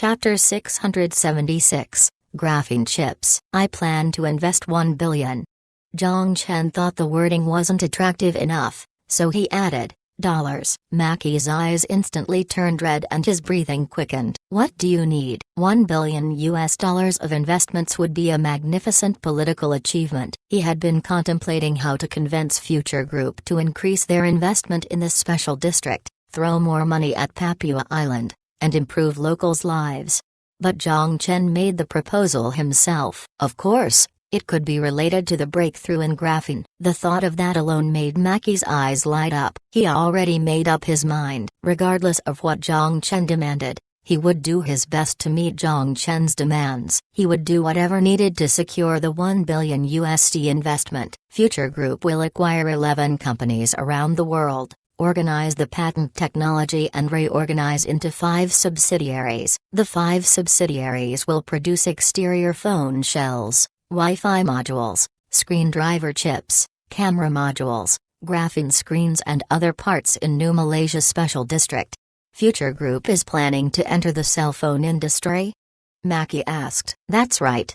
Chapter 676, Graphene Chips. I plan to invest 1 billion. Zhang Chen thought the wording wasn't attractive enough, so he added, dollars. Mackey's eyes instantly turned red and his breathing quickened. What do you need? $1 billion of investments would be a magnificent political achievement. He had been contemplating how to convince Future Group to increase their investment in this special district, throw more money at Papua Island, and improve locals' lives. But Zhang Chen made the proposal himself. Of course, it could be related to the breakthrough in graphene. The thought of that alone made Mackey's eyes light up. He already made up his mind. Regardless of what Zhang Chen demanded, he would do his best to meet Zhang Chen's demands. He would do whatever needed to secure the $1 billion investment. Future Group will acquire 11 companies around the world, organize the patent technology and reorganize into 5 subsidiaries. The 5 subsidiaries will produce exterior phone shells, Wi-Fi modules, screen driver chips, camera modules, graphene screens and other parts in New Malaysia Special District. Future Group is planning to enter the cell phone industry? Mackey asked. That's right.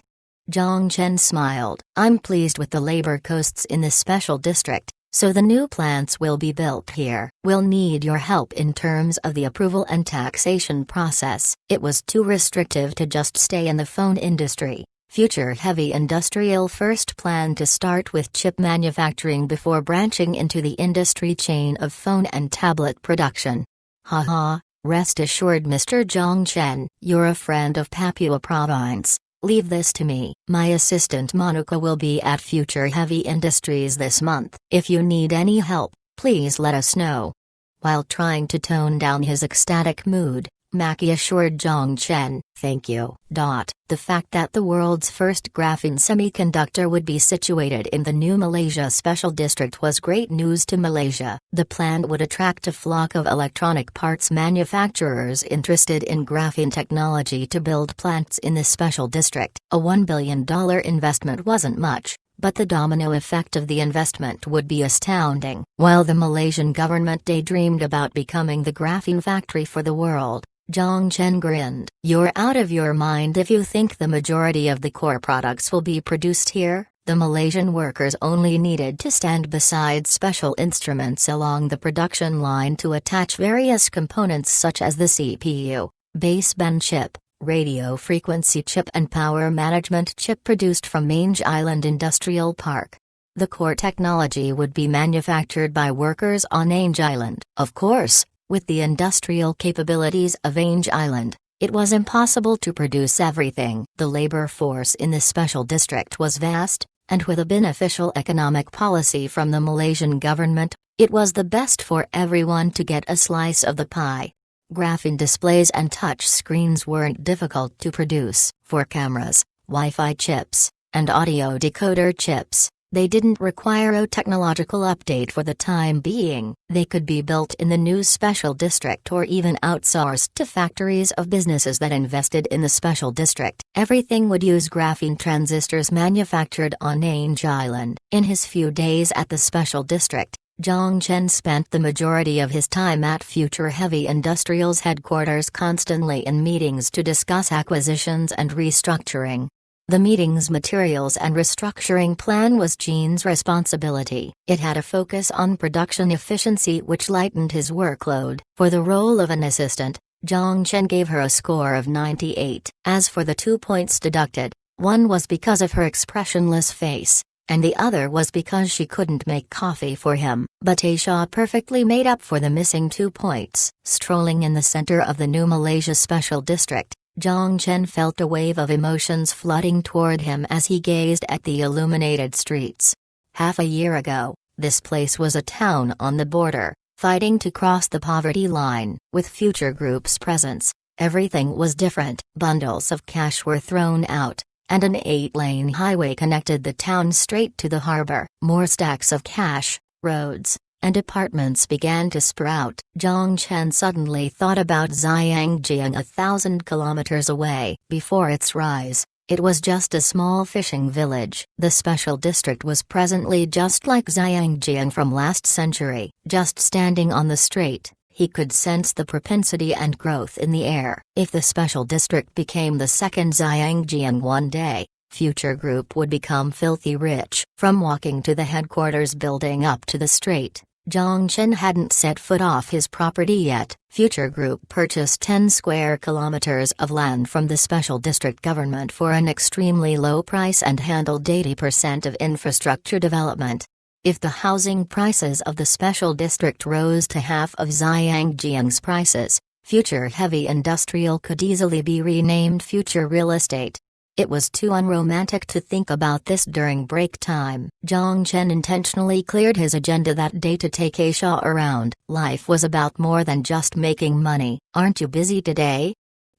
Zhang Chen smiled. I'm pleased with the labor costs in this special district, so the new plants will be built here. We'll need your help in terms of the approval and taxation process. It was too restrictive to just stay in the phone industry. Future Heavy Industrial first planned to start with chip manufacturing before branching into the industry chain of phone and tablet production. Haha, rest assured Mr. Zhang Chen, you're a friend of Papua Province. Leave this to me. My assistant Monica will be at Future Heavy Industries this month. If you need any help, please let us know. While trying to tone down his ecstatic mood, Mackey assured Zhang Chen, thank you. The fact that the world's first graphene semiconductor would be situated in the New Malaysia Special District was great news to Malaysia. The plant would attract a flock of electronic parts manufacturers interested in graphene technology to build plants in this special district. A $1 billion investment wasn't much, but the domino effect of the investment would be astounding. While the Malaysian government daydreamed about becoming the graphene factory for the world, Zhang Chen grinned. You're out of your mind if you think the majority of the core products will be produced here. The Malaysian workers only needed to stand beside special instruments along the production line to attach various components such as the CPU, baseband chip, radio frequency chip and power management chip produced from Mange Island Industrial Park. The core technology would be manufactured by workers on Mange Island. Of course, with the industrial capabilities of Mange Island, it was impossible to produce everything. The labor force in this special district was vast, and with a beneficial economic policy from the Malaysian government, it was the best for everyone to get a slice of the pie. Graphene displays and touch screens weren't difficult to produce. For cameras, Wi-Fi chips, and audio decoder chips, they didn't require a technological update for the time being. They could be built in the new special district or even outsourced to factories of businesses that invested in the special district. Everything would use graphene transistors manufactured on Mange Island. In his few days at the special district, Zhang Chen spent the majority of his time at Future Heavy Industrial's headquarters, constantly in meetings to discuss acquisitions and restructuring. The meeting's materials and restructuring plan was Jean's responsibility. It had a focus on production efficiency which lightened his workload. For the role of an assistant, Zhang Chen gave her a score of 98. As for the 2 points deducted, one was because of her expressionless face, and the other was because she couldn't make coffee for him. But Aisha perfectly made up for the missing 2 points. Strolling in the center of the New Malaysia Special District, Zhang Chen felt a wave of emotions flooding toward him as he gazed at the illuminated streets. Half a year ago, this place was a town on the border, fighting to cross the poverty line. With Future Group's presence, everything was different. Bundles of cash were thrown out, and an 8-lane highway connected the town straight to the harbor. More stacks of cash, roads, and apartments began to sprout. Zhang Chen suddenly thought about Xiangjiang 1,000 kilometers away. Before its rise, it was just a small fishing village. The special district was presently just like Xiangjiang from last century. Just standing on the strait, He could sense the propensity and growth in the air. If the special district became the second Xiangjiang one day, Future Group would become filthy rich. From walking to the headquarters building up to the strait, Zhang Chen hadn't set foot off his property yet. Future Group purchased 10 square kilometers of land from the special district government for an extremely low price and handled 80% of infrastructure development. If the housing prices of the special district rose to half of Xiangjiang's prices, Future Heavy Industrial could easily be renamed Future Real Estate. It was too unromantic to think about this during break time. Zhang Chen intentionally cleared his agenda that day to take Aisha around. Life was about more than just making money. "Aren't you busy today?"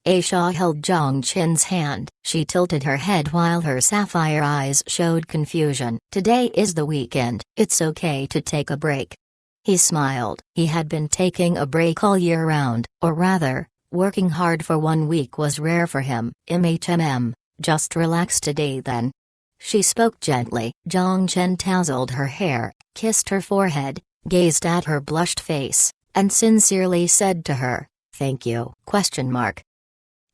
Aisha held Zhang Chen's hand. She tilted her head while her sapphire eyes showed confusion. "Today is the weekend. It's okay to take a break." He smiled. He had been taking a break all year round, or rather, working hard for 1 week was rare for him. Just relax today then." She spoke gently. Zhang Chen tousled her hair, kissed her forehead, gazed at her blushed face, and sincerely said to her, "Thank you?"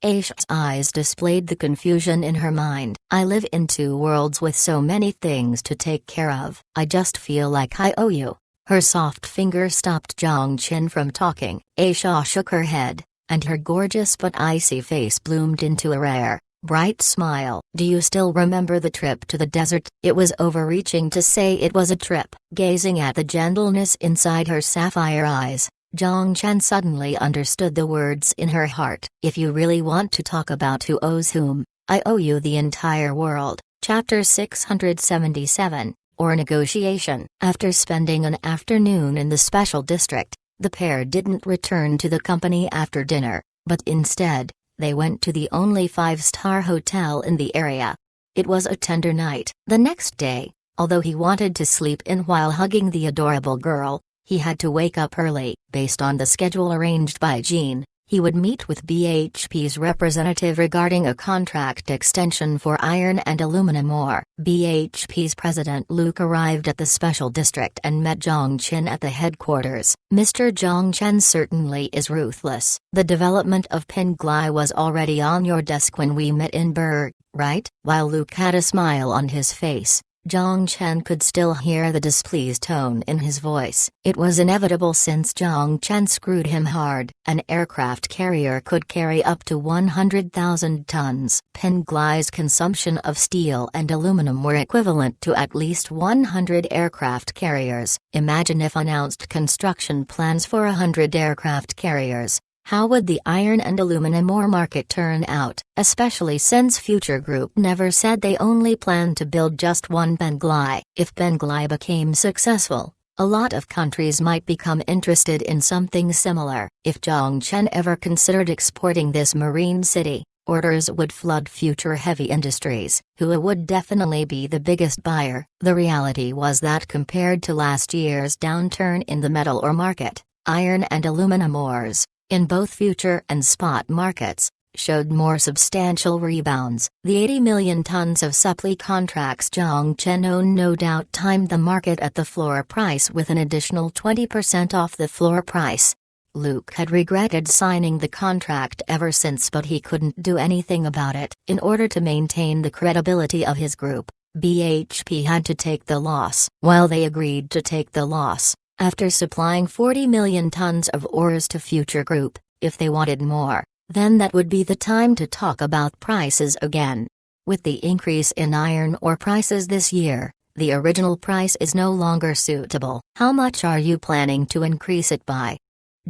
Aisha's eyes displayed the confusion in her mind. "I live in 2 worlds with so many things to take care of. I just feel like I owe you." Her soft finger stopped Zhang Chen from talking. Aisha shook her head, and her gorgeous but icy face bloomed into a rare, bright smile. "Do you still remember the trip to the desert?" It was overreaching to say it was a trip. Gazing at the gentleness inside her sapphire eyes, Zhang Chen suddenly understood the words in her heart. "If you really want to talk about who owes whom, I owe you the entire world." Chapter 677, or Negotiation. After spending an afternoon in the special district, the pair didn't return to the company after dinner, but instead, they went to the only 5-star hotel in the area. It was a tender night. The next day, although he wanted to sleep in while hugging the adorable girl, he had to wake up early. Based on the schedule arranged by Jean, he would meet with BHP's representative regarding a contract extension for iron and aluminum ore. BHP's president Luke arrived at the special district and met Zhang Chen at the headquarters. "Mr. Zhang Chen certainly is ruthless. The development of Penglai was already on your desk when we met in Berg, right?" While Luke had a smile on his face, Zhang Chen could still hear the displeased tone in his voice. It was inevitable since Zhang Chen screwed him hard. An aircraft carrier could carry up to 100,000 tons. Penglai's consumption of steel and aluminum were equivalent to at least 100 aircraft carriers. Imagine if announced construction plans for 100 aircraft carriers. How would the iron and aluminum ore market turn out, especially since Future Group never said they only planned to build just one Penglai? If Penglai became successful, a lot of countries might become interested in something similar. If Zhang Chen ever considered exporting this marine city, orders would flood Future Heavy Industries, who would definitely be the biggest buyer. The reality was that compared to last year's downturn in the metal ore market, iron and aluminum ores, in both future and spot markets, showed more substantial rebounds. The 80 million tons of supply contracts Zhang Chen owned no doubt timed the market at the floor price with an additional 20% off the floor price. Luke had regretted signing the contract ever since, but he couldn't do anything about it. In order to maintain the credibility of his group, BHP had to take the loss. While they agreed to take the loss, after supplying 40 million tons of ores to Future Group, if they wanted more, then that would be the time to talk about prices again. With the increase in iron ore prices this year, the original price is no longer suitable. "How much are you planning to increase it by?"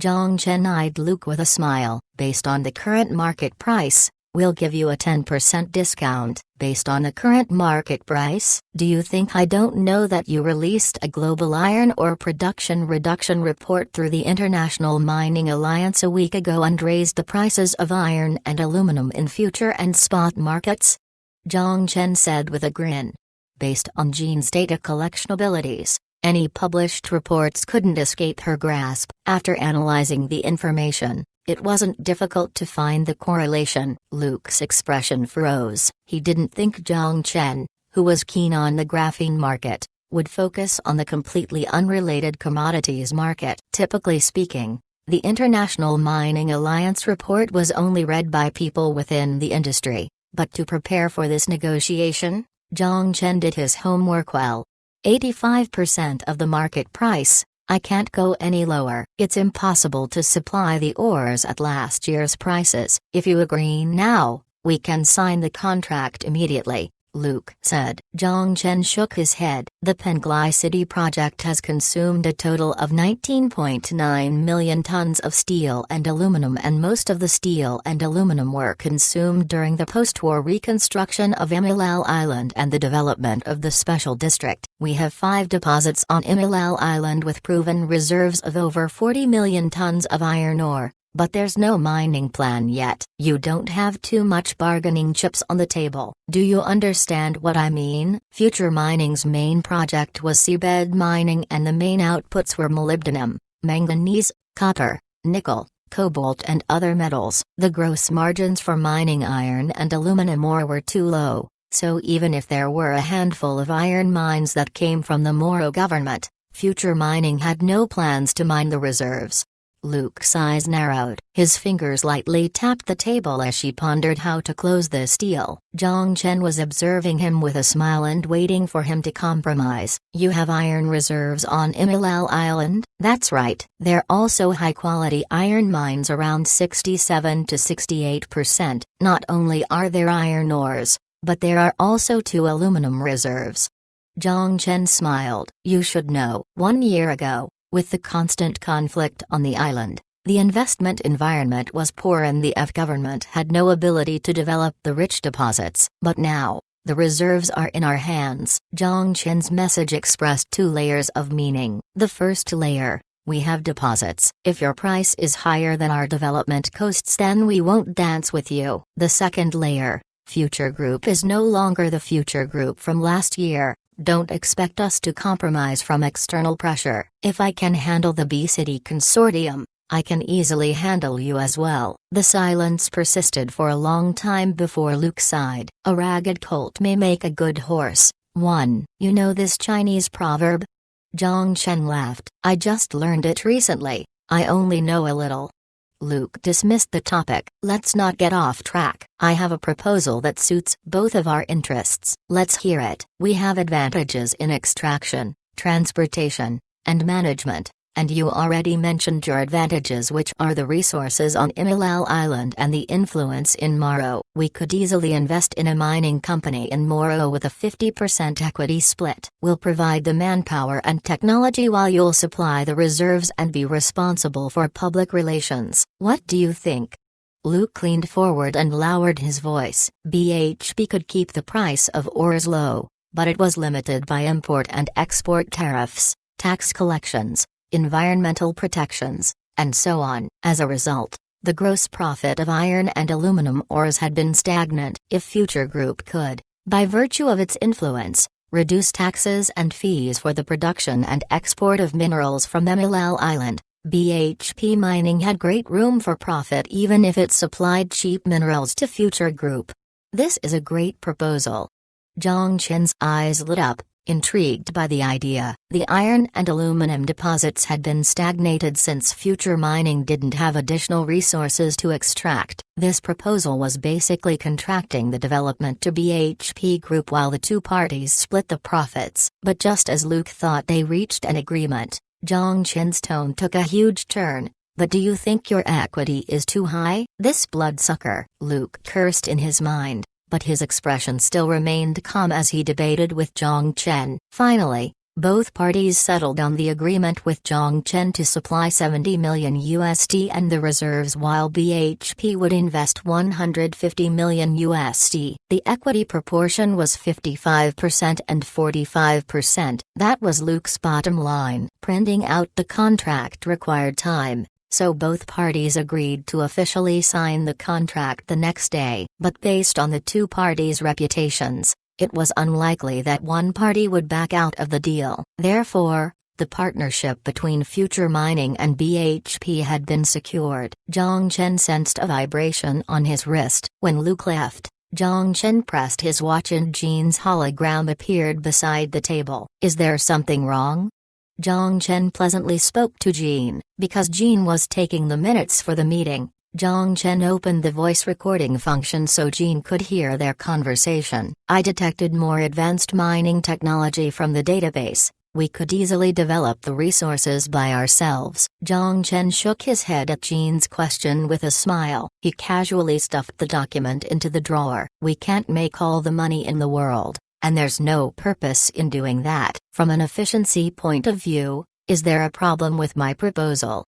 Zhang Chen eyed Luke with a smile. "Based on the current market price, we'll give you a 10% discount." "Based on the current market price? Do you think I don't know that you released a global iron ore production reduction report through the International Mining Alliance a week ago and raised the prices of iron and aluminum in future and spot markets?" Zhang Chen said with a grin. Based on Jean's data collection abilities, any published reports couldn't escape her grasp. After analyzing the information, it wasn't difficult to find the correlation. Luke's expression froze. He didn't think Zhang Chen, who was keen on the graphene market, would focus on the completely unrelated commodities market. Typically speaking, The International Mining Alliance report was only read by people within the industry, but to prepare for this negotiation, Zhang Chen did his homework well. 85% of the market price. I can't go any lower. It's impossible to supply the ores at last year's prices. If you agree now, we can sign the contract immediately, Luke said. Zhang Chen shook his head. The Penglai City project has consumed a total of 19.9 million tons of steel and aluminum, and most of the steel and aluminum were consumed during the post-war reconstruction of Imilal Island and the development of the special district. We have 5 deposits on Imilal Island with proven reserves of over 40 million tons of iron ore. But there's no mining plan yet. You don't have too much bargaining chips on the table. Do you understand what I mean? Future Mining's main project was seabed mining, and the main outputs were molybdenum, manganese, copper, nickel, cobalt and other metals. The gross margins for mining iron and aluminum ore were too low, so even if there were a handful of iron mines that came from the Moro government, Future Mining had no plans to mine the reserves. Luke's eyes narrowed. His fingers lightly tapped the table as she pondered how to close this deal. Zhang Chen was observing him with a smile and waiting for him to compromise. You have iron reserves on Imilal Island? That's right. There are also high-quality iron mines around 67 to 68%. Not only are there iron ores, but there are also 2 aluminum reserves. Zhang Chen smiled. You should know. 1 year ago, with the constant conflict on the island, the investment environment was poor and the F government had no ability to develop the rich deposits. But now, the reserves are in our hands. Zhang Chen's message expressed 2 layers of meaning. The first layer: we have deposits. If your price is higher than our development costs, then we won't dance with you. The second layer: Future Group is no longer the Future Group from last year. Don't expect us to compromise from external pressure. If I can handle the B-City consortium, I can easily handle you as well. The silence persisted for a long time before Luke sighed. A ragged colt may make a good horse. 1. You know this Chinese proverb? Zhang Chen laughed. I just learned it recently. I only know a little. Luke dismissed the topic. Let's not get off track. I have a proposal that suits both of our interests. Let's hear it. We have advantages in extraction, transportation, and management, and you already mentioned your advantages, which are the resources on Imilal Island and the influence in Moro. We could easily invest in a mining company in Moro with a 50% equity split. We'll provide the manpower and technology while you'll supply the reserves and be responsible for public relations. What do you think? Luke leaned forward and lowered his voice. BHP could keep the price of ores low, but it was limited by import and export tariffs, tax collections, environmental protections, and so on. As a result, the gross profit of iron and aluminum ores had been stagnant. If Future Group could, by virtue of its influence, reduce taxes and fees for the production and export of minerals from Imilal Island, BHP Mining had great room for profit even if it supplied cheap minerals to Future Group. This is a great proposal. Zhang Chen's eyes lit up, intrigued by the idea. The iron and aluminum deposits had been stagnated since Future Mining didn't have additional resources to extract. This proposal was basically contracting the development to BHP Group while the 2 parties split the profits. But just as Luke thought they reached an agreement, Zhang Chen's tone took a huge turn. But do you think your equity is too high? This bloodsucker. Luke cursed in his mind, but his expression still remained calm as he debated with Zhang Chen. Finally, both parties settled on the agreement with Zhang Chen to supply $70 million and the reserves while BHP would invest $150 million. The equity proportion was 55% and 45%. That was Luke's bottom line. Printing out the contract required time, so both parties agreed to officially sign the contract the next day. But based on the 2 parties' reputations, it was unlikely that one party would back out of the deal. Therefore, the partnership between Future Mining and BHP had been secured. Zhang Chen sensed a vibration on his wrist. When Luke left, Zhang Chen pressed his watch and Jean's hologram appeared beside the table. Is there something wrong? Zhang Chen pleasantly spoke to Jean. Because Jean was taking the minutes for the meeting, Zhang Chen opened the voice recording function so Jean could hear their conversation. I detected more advanced mining technology from the database. We could easily develop the resources by ourselves. Zhang Chen shook his head at Jean's question with a smile. He casually stuffed the document into the drawer. We can't make all the money in the world, and there's no purpose in doing that. From an efficiency point of view, is there a problem with my proposal?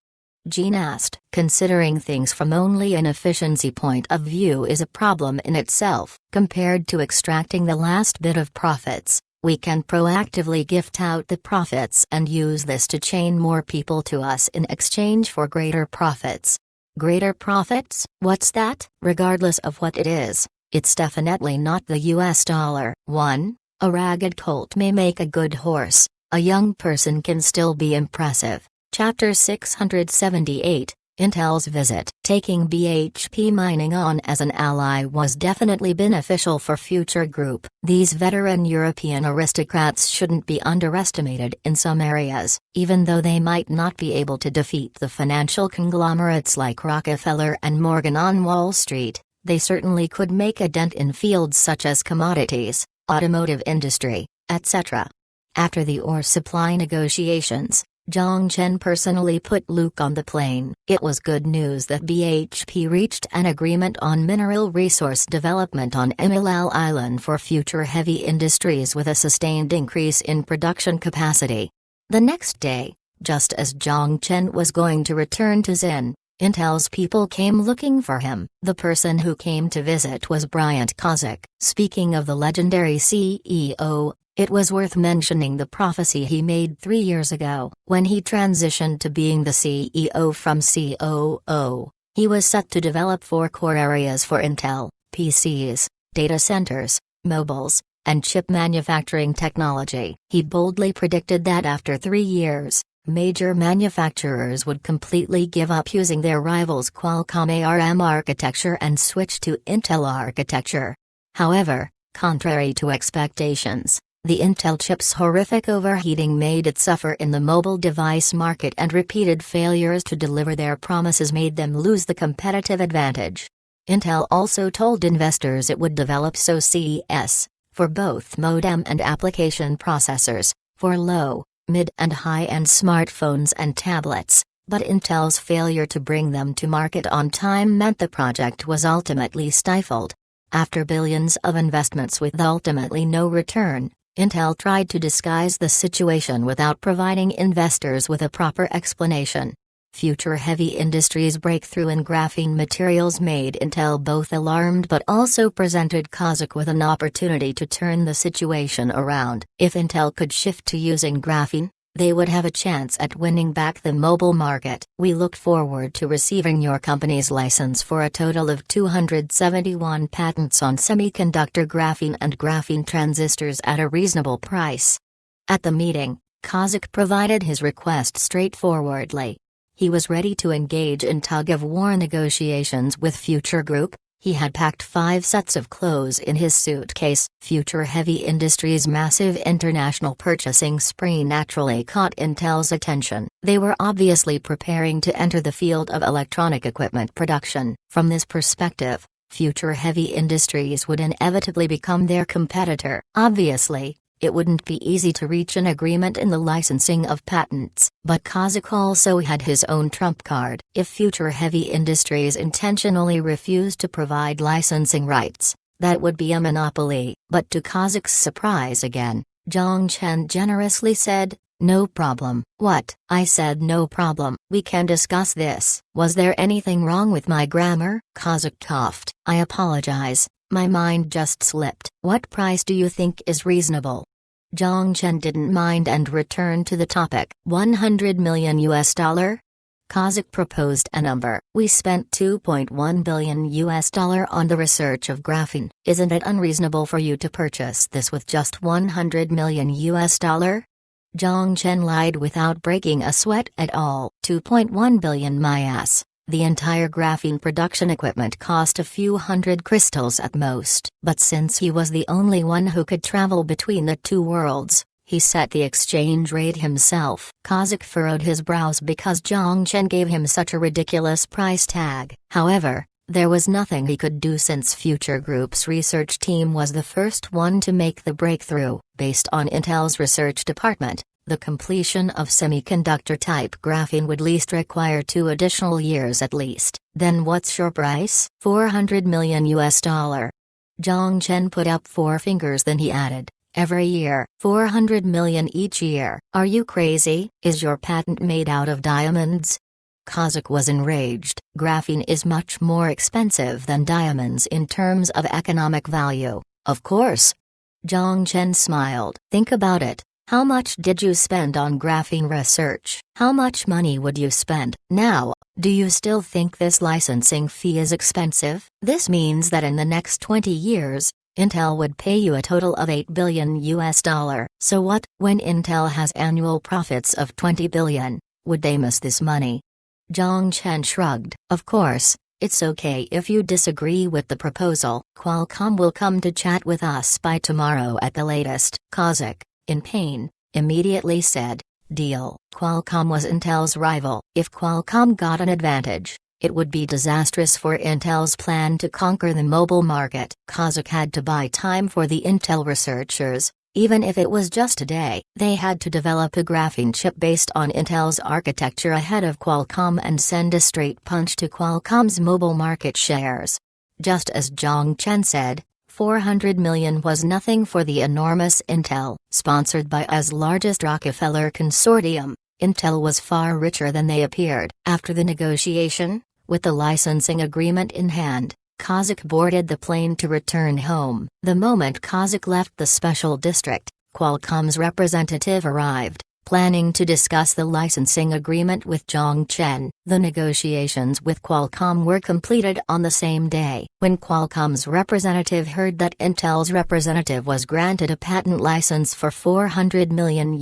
Jean asked. Considering things from only an efficiency point of view is a problem in itself. Compared to extracting the last bit of profits, we can proactively gift out the profits and use this to chain more people to us in exchange for greater profits. Greater profits? What's that? Regardless of what it is, it's definitely not the US dollar. 1. A ragged colt may make a good horse. A young person can still be impressive. Chapter 678, Intel's visit. Taking BHP Mining on as an ally was definitely beneficial for Future Group. These veteran European aristocrats shouldn't be underestimated in some areas. Even though they might not be able to defeat the financial conglomerates like Rockefeller and Morgan on Wall Street, they certainly could make a dent in fields such as commodities, automotive industry, etc. After the ore supply negotiations, Zhang Chen personally put Luke on the plane. It was good news that BHP reached an agreement on mineral resource development on Emilal Island for Future Heavy Industries with a sustained increase in production capacity. The next day, just as Zhang Chen was going to return to Xin, Intel's people came looking for him. The person who came to visit was Bryant Kozak. Speaking of the legendary CEO, it was worth mentioning the prophecy he made 3 years ago. When he transitioned to being the CEO from COO, he was set to develop 4 core areas for Intel: PCs, data centers, mobiles, and chip manufacturing technology. He boldly predicted that after 3 years, major manufacturers would completely give up using their rivals' Qualcomm ARM architecture and switch to Intel architecture. However, contrary to expectations, the Intel chip's horrific overheating made it suffer in the mobile device market, and repeated failures to deliver their promises made them lose the competitive advantage. Intel also told investors it would develop SoCs, for both modem and application processors, for low, mid and high-end smartphones and tablets, but Intel's failure to bring them to market on time meant the project was ultimately stifled. After billions of investments with ultimately no return, Intel tried to disguise the situation without providing investors with a proper explanation. Future Heavy Industries' breakthrough in graphene materials made Intel both alarmed but also presented Kozak with an opportunity to turn the situation around. If Intel could shift to using graphene, they would have a chance at winning back the mobile market. We look forward to receiving your company's license for a total of 271 patents on semiconductor graphene and graphene transistors at a reasonable price. At the meeting, Kozak provided his request straightforwardly. He was ready to engage in tug-of-war negotiations with Future Group. He had packed 5 sets of clothes in his suitcase. Future Heavy Industries' massive international purchasing spree naturally caught Intel's attention. They were obviously preparing to enter the field of electronic equipment production. From this perspective, Future Heavy Industries would inevitably become their competitor. Obviously, it wouldn't be easy to reach an agreement in the licensing of patents, but Kozak also had his own trump card. If Future Heavy Industries intentionally refused to provide licensing rights, that would be a monopoly. But to Kozak's surprise again, Zhang Chen generously said, "No problem." "What?" I said. "No problem. We can discuss this." "Was there anything wrong with my grammar?" Kozak coughed. "I apologize. My mind just slipped." "What price do you think is reasonable?" Zhang Chen didn't mind and returned to the topic. $100 million US? Kozak proposed a number. "We spent $2.1 billion US on the research of graphene. Isn't it unreasonable for you to purchase this with just $100 million US? Zhang Chen lied without breaking a sweat at all. $2.1 billion, my ass. The entire graphene production equipment cost a few hundred crystals at most. But since he was the only one who could travel between the two worlds, He set the exchange rate himself. Kazakh furrowed his brows because Zhang Chen gave him such a ridiculous price tag. However, there was nothing he could do since Future Group's research team was the first one to make the breakthrough. Based on Intel's research department, the completion of semiconductor-type graphene would least require 2 additional years at least. Then what's your price? $400 million. Zhang Chen put up 4 fingers, then he added, every year, 400 million each year. Are you crazy? Is your patent made out of diamonds? Kazakh was enraged. Graphene is much more expensive than diamonds in terms of economic value. Of course. Zhang Chen smiled. Think about it. How much did you spend on graphene research? How much money would you spend? Now, do you still think this licensing fee is expensive? This means that in the next 20 years, Intel would pay you a total of $8 billion. So what, when Intel has annual profits of $20 billion, would they miss this money? Zhang Chen shrugged. Of course, it's okay if you disagree with the proposal. Qualcomm will come to chat with us by tomorrow at the latest. Kazakh, in pain, immediately said, deal. Qualcomm was Intel's rival. If Qualcomm got an advantage, it would be disastrous for Intel's plan to conquer the mobile market. Kazakh had to buy time for the Intel researchers, even if it was just a day. They had to develop a graphene chip based on Intel's architecture ahead of Qualcomm and send a straight punch to Qualcomm's mobile market shares. Just as Zhang Chen said, 400 million was nothing for the enormous Intel. Sponsored by AS's largest Rockefeller consortium, Intel was far richer than they appeared. After the negotiation, with the licensing agreement in hand, Kazakh boarded the plane to return home. The moment Kazakh left the special district, Qualcomm's representative arrived, planning to discuss the licensing agreement with Zhang Chen. The negotiations with Qualcomm were completed on the same day. When Qualcomm's representative heard that Intel's representative was granted a patent license for $400 million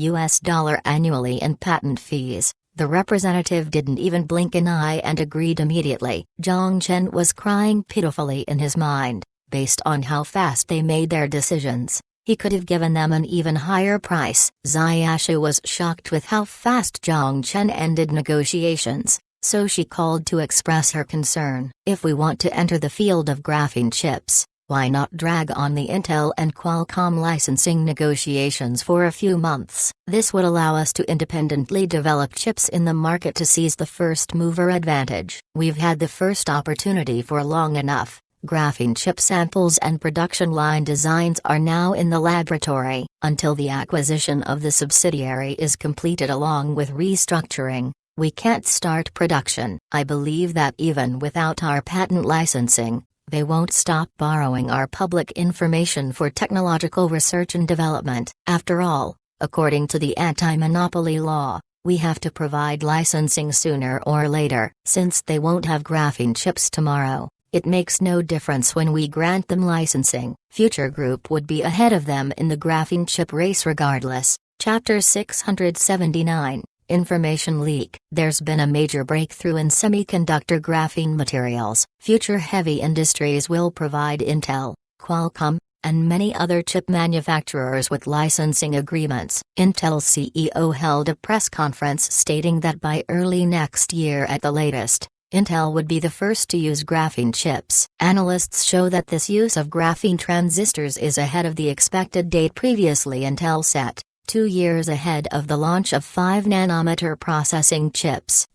annually in patent fees, the representative didn't even blink an eye and agreed immediately. Zhang Chen was crying pitifully in his mind. Based on how fast they made their decisions, he could have given them an even higher price. Xiaoshu was shocked with how fast Zhang Chen ended negotiations, so she called to express her concern. If we want to enter the field of graphene chips, why not drag on the Intel and Qualcomm licensing negotiations for a few months? This would allow us to independently develop chips in the market to seize the first mover advantage. We've had the first opportunity for long enough. Graphene chip samples and production line designs are now in the laboratory. Until the acquisition of the subsidiary is completed along with restructuring, we can't start production. I believe that even without our patent licensing, they won't stop borrowing our public information for technological research and development. After all, according to the anti-monopoly law, we have to provide licensing sooner or later. Since they won't have graphene chips tomorrow, it makes no difference when we grant them licensing. Future Group would be ahead of them in the graphene chip race regardless. Chapter 679, Information Leak. There's been a major breakthrough in semiconductor graphene materials. Future Heavy Industries will provide Intel, Qualcomm, and many other chip manufacturers with licensing agreements. Intel's CEO held a press conference stating that by early next year at the latest, Intel would be the first to use graphene chips. Analysts show that this use of graphene transistors is ahead of the expected date previously Intel set, 2 years ahead of the launch of 5-nanometer processing chips.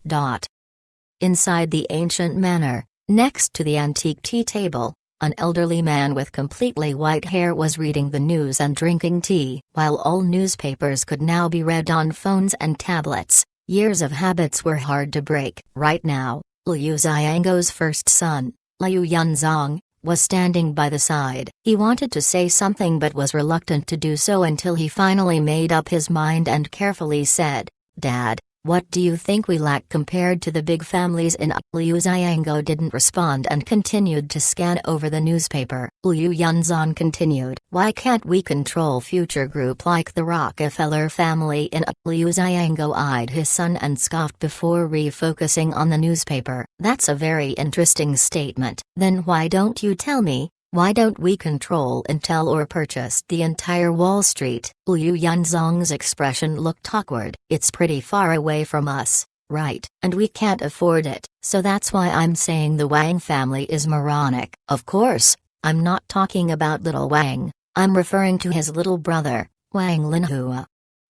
Inside the ancient manor, next to the antique tea table, an elderly man with completely white hair was reading the news and drinking tea. While all newspapers could now be read on phones and tablets, years of habits were hard to break. Right now, Liu Xiangou's first son, Liu Yunzong, was standing by the side. He wanted to say something but was reluctant to do so until he finally made up his mind and carefully said, "Dad, what do you think we lack compared to the big families in Liu Xiangou didn't respond and continued to scan over the newspaper. Liu Yunzong continued, "Why can't we control Future Group like the Rockefeller family in Liu Xiangou eyed his son and scoffed before refocusing on the newspaper. "That's a very interesting statement. Then why don't you tell me, Why don't we control Intel or purchase the entire Wall Street? Liu Yanzong's expression looked awkward. It's pretty far away from us, right? And we can't afford it, so that's why I'm saying the Wang family is moronic. Of course, I'm not talking about little Wang, I'm referring to his little brother, Wang Linhua.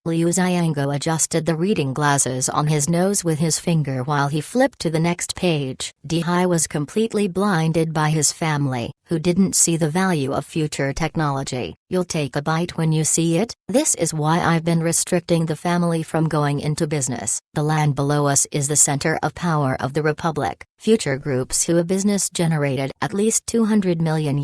Liu Xiangou adjusted the reading glasses on his nose with his finger while he flipped to the next page. Dihai was completely blinded by his family, who didn't see the value of future technology. You'll take a bite when you see it? This is why I've been restricting the family from going into business. The land below us is the center of power of the Republic. Future Group's Hua business generated at least $200 million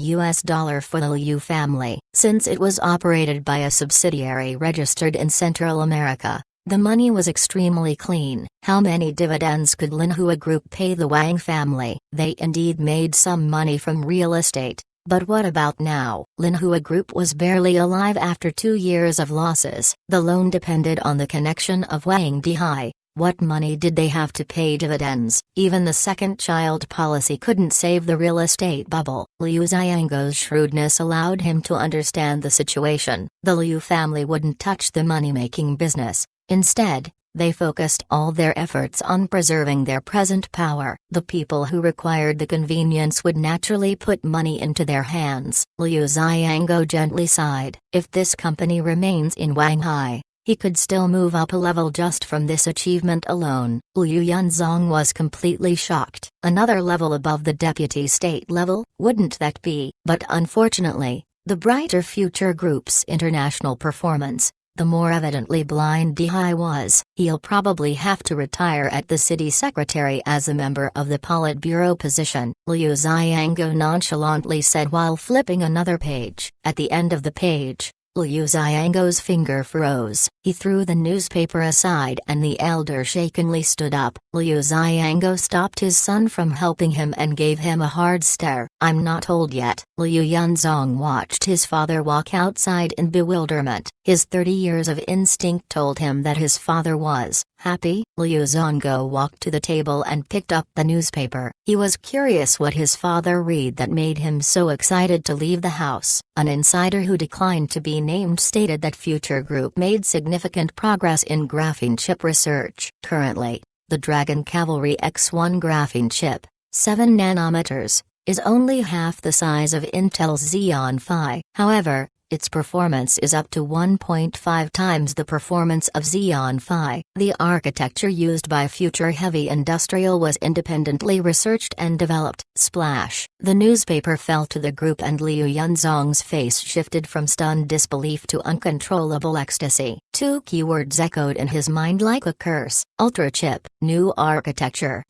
for the Liu family. Since it was operated by a subsidiary registered in Central America, the money was extremely clean. How many dividends could Linhua Group pay the Wang family? They indeed made some money from real estate. But what about now? Linhua Group was barely alive after 2 years of losses. The loan depended on the connection of Wang Dihai. What money did they have to pay dividends? Even the second child policy couldn't save the real estate bubble. Liu Xiangou's shrewdness allowed him to understand the situation. The Liu family wouldn't touch the money-making business. Instead, they focused all their efforts on preserving their present power. The people who required the convenience would naturally put money into their hands. Liu Xiangou gently sighed. If this company remains in Wanghai, he could still move up a level just from this achievement alone. Liu Yanzong was completely shocked. Another level above the deputy state level? Wouldn't that be? But unfortunately, the brighter Future Group's international performance, the more evidently blind Dihai was. He'll probably have to retire at the city secretary as a member of the Politburo position, Liu Xiangou nonchalantly said while flipping another page. At the end of the page, Liu Xiangou's finger froze. He threw the newspaper aside and the elder shakenly stood up. Liu Xiangou stopped his son from helping him and gave him a hard stare. I'm not old yet. Liu Yanzong watched his father walk outside in bewilderment. His 30 years of instinct told him that his father was happy. Liu Xiangou walked to the table and picked up the newspaper. He was curious what his father read that made him so excited to leave the house. An insider who declined to be named stated that Future Group made significant progress in graphene chip research. Currently, the Dragon Cavalry X1 graphene chip, 7 nanometers, is only half the size of Intel's Xeon Phi. However, its performance is up to 1.5 times the performance of Xeon Phi. The architecture used by Future Heavy Industrial was independently researched and developed. Splash! The newspaper fell to the group and Liu Yanzong's face shifted from stunned disbelief to uncontrollable ecstasy. 2 keywords echoed in his mind like a curse. Ultra chip, new architecture.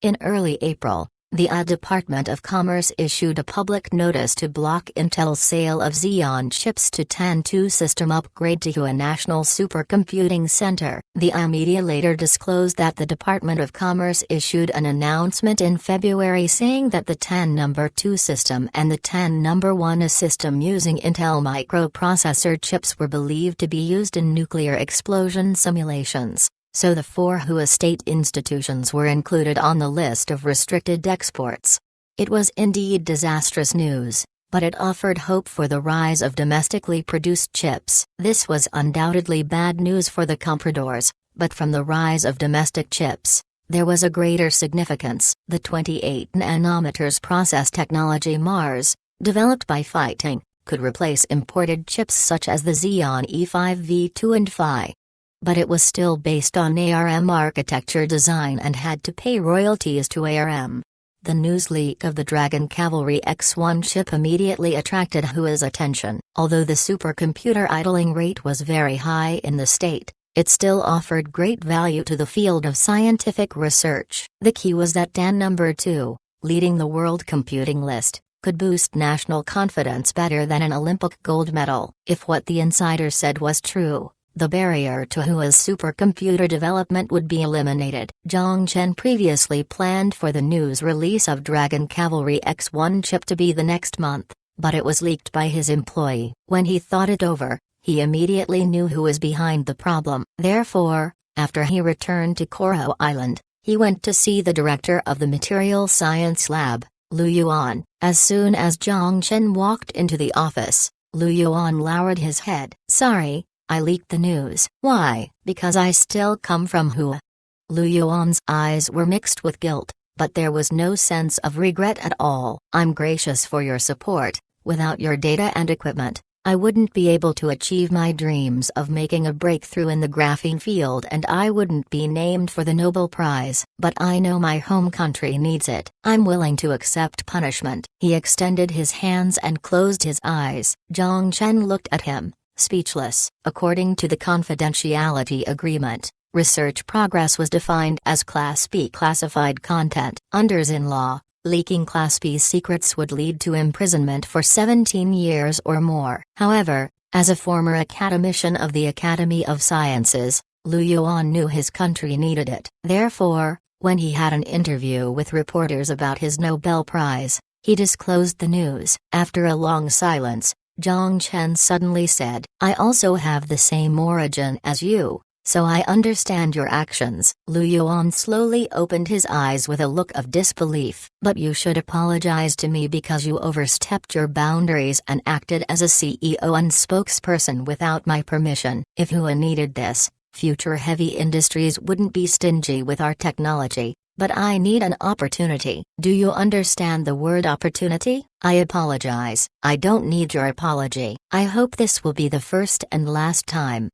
In early April, the Department of Commerce issued a public notice to block Intel's sale of Xeon chips to Tan2 system upgrade to a national supercomputing center. The media later disclosed that the Department of Commerce issued an announcement in February saying that the Tan No. 2 system and the Tan No. 1 system using Intel microprocessor chips were believed to be used in nuclear explosion simulations. So the 4 Hua state institutions were included on the list of restricted exports. It was indeed disastrous news, but it offered hope for the rise of domestically produced chips. This was undoubtedly bad news for the compradors, but from the rise of domestic chips, there was a greater significance. The 28 nanometers process technology Mars, developed by Fighting, could replace imported chips such as the Xeon E5 V2 and Phi. But it was still based on ARM architecture design and had to pay royalties to ARM. The news leak of the Dragon Cavalry X1 chip immediately attracted Hua's attention. Although the supercomputer idling rate was very high in the state, it still offered great value to the field of scientific research. The key was that Tan No. 2, leading the world computing list, could boost national confidence better than an Olympic gold medal. If what the insider said was true, the barrier to Hua's supercomputer development would be eliminated. Zhang Chen previously planned for the news release of Dragon Cavalry X1 chip to be the next month, but it was leaked by his employee. When he thought it over, he immediately knew who was behind the problem. Therefore, after he returned to Koro Island, he went to see the director of the Material Science Lab, Lu Yuan. As soon as Zhang Chen walked into the office, Lu Yuan lowered his head. Sorry, I leaked the news. Why? Because I still come from Hua. Lu Yuan's eyes were mixed with guilt, but there was no sense of regret at all. I'm gracious for your support. Without your data and equipment, I wouldn't be able to achieve my dreams of making a breakthrough in the graphene field, and I wouldn't be named for the Nobel Prize. But I know my home country needs it. I'm willing to accept punishment. He extended his hands and closed his eyes. Zhang Chen looked at him, speechless. According to the confidentiality agreement, research progress was defined as Class B classified content. Under Xin law, leaking Class B secrets would lead to imprisonment for 17 years or more. However, as a former academician of the Academy of Sciences, Lu Yuan knew his country needed it. Therefore, when he had an interview with reporters about his Nobel Prize, he disclosed the news. After a long silence, Zhang Chen suddenly said, I also have the same origin as you, so I understand your actions. Lu Yuan slowly opened his eyes with a look of disbelief. But you should apologize to me because you overstepped your boundaries and acted as a CEO and spokesperson without my permission. If Hua needed this, Future Heavy Industries wouldn't be stingy with our technology. But I need an opportunity. Do you understand the word opportunity? I apologize. I don't need your apology. I hope this will be the first and last time.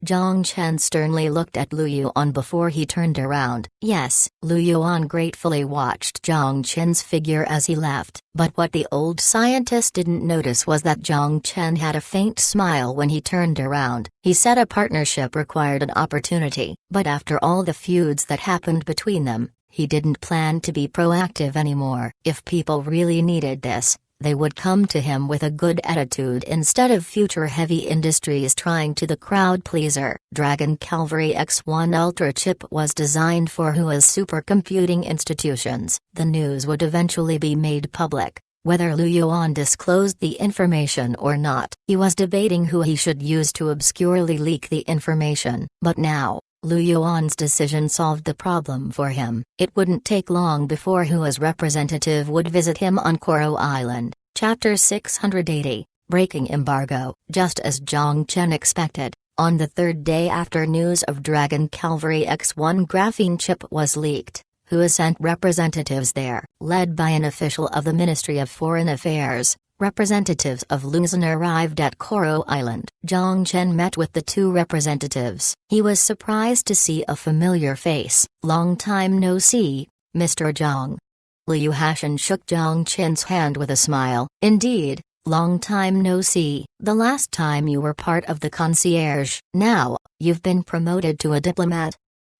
Zhang Chen sternly looked at Lu Yuan before he turned around. Yes, Lu Yuan gratefully watched Zhang Chen's figure as he left. But what the old scientist didn't notice was that Zhang Chen had a faint smile when he turned around. He said a partnership required an opportunity. But after all the feuds that happened between them, he didn't plan to be proactive anymore. If people really needed this, they would come to him with a good attitude instead of Future Heavy Industries trying to the crowd pleaser. Dragon Cavalry X1 Ultra chip was designed for Hua's supercomputing institutions. The news would eventually be made public, whether Lu Yuan disclosed the information or not. He was debating who he should use to obscurely leak the information. But now, Lu Yuan's decision solved the problem for him. It wouldn't take long before Hua's representative would visit him on Koro Island. Chapter 680, Breaking Embargo. Just as Zhang Chen expected, on the third day after news of Dragon Cavalry X1 graphene chip was leaked, Hua sent representatives there. Led by an official of the Ministry of Foreign Affairs, representatives of Lungzhen arrived at Koro Island. Zhang Chen met with the two representatives. He was surprised to see a familiar face. Long time no see, Mr. Zhang. Liu Hashan shook Zhang Chen's hand with a smile. Indeed, long time no see. The last time you were part of the concierge. Now, you've been promoted to a diplomat.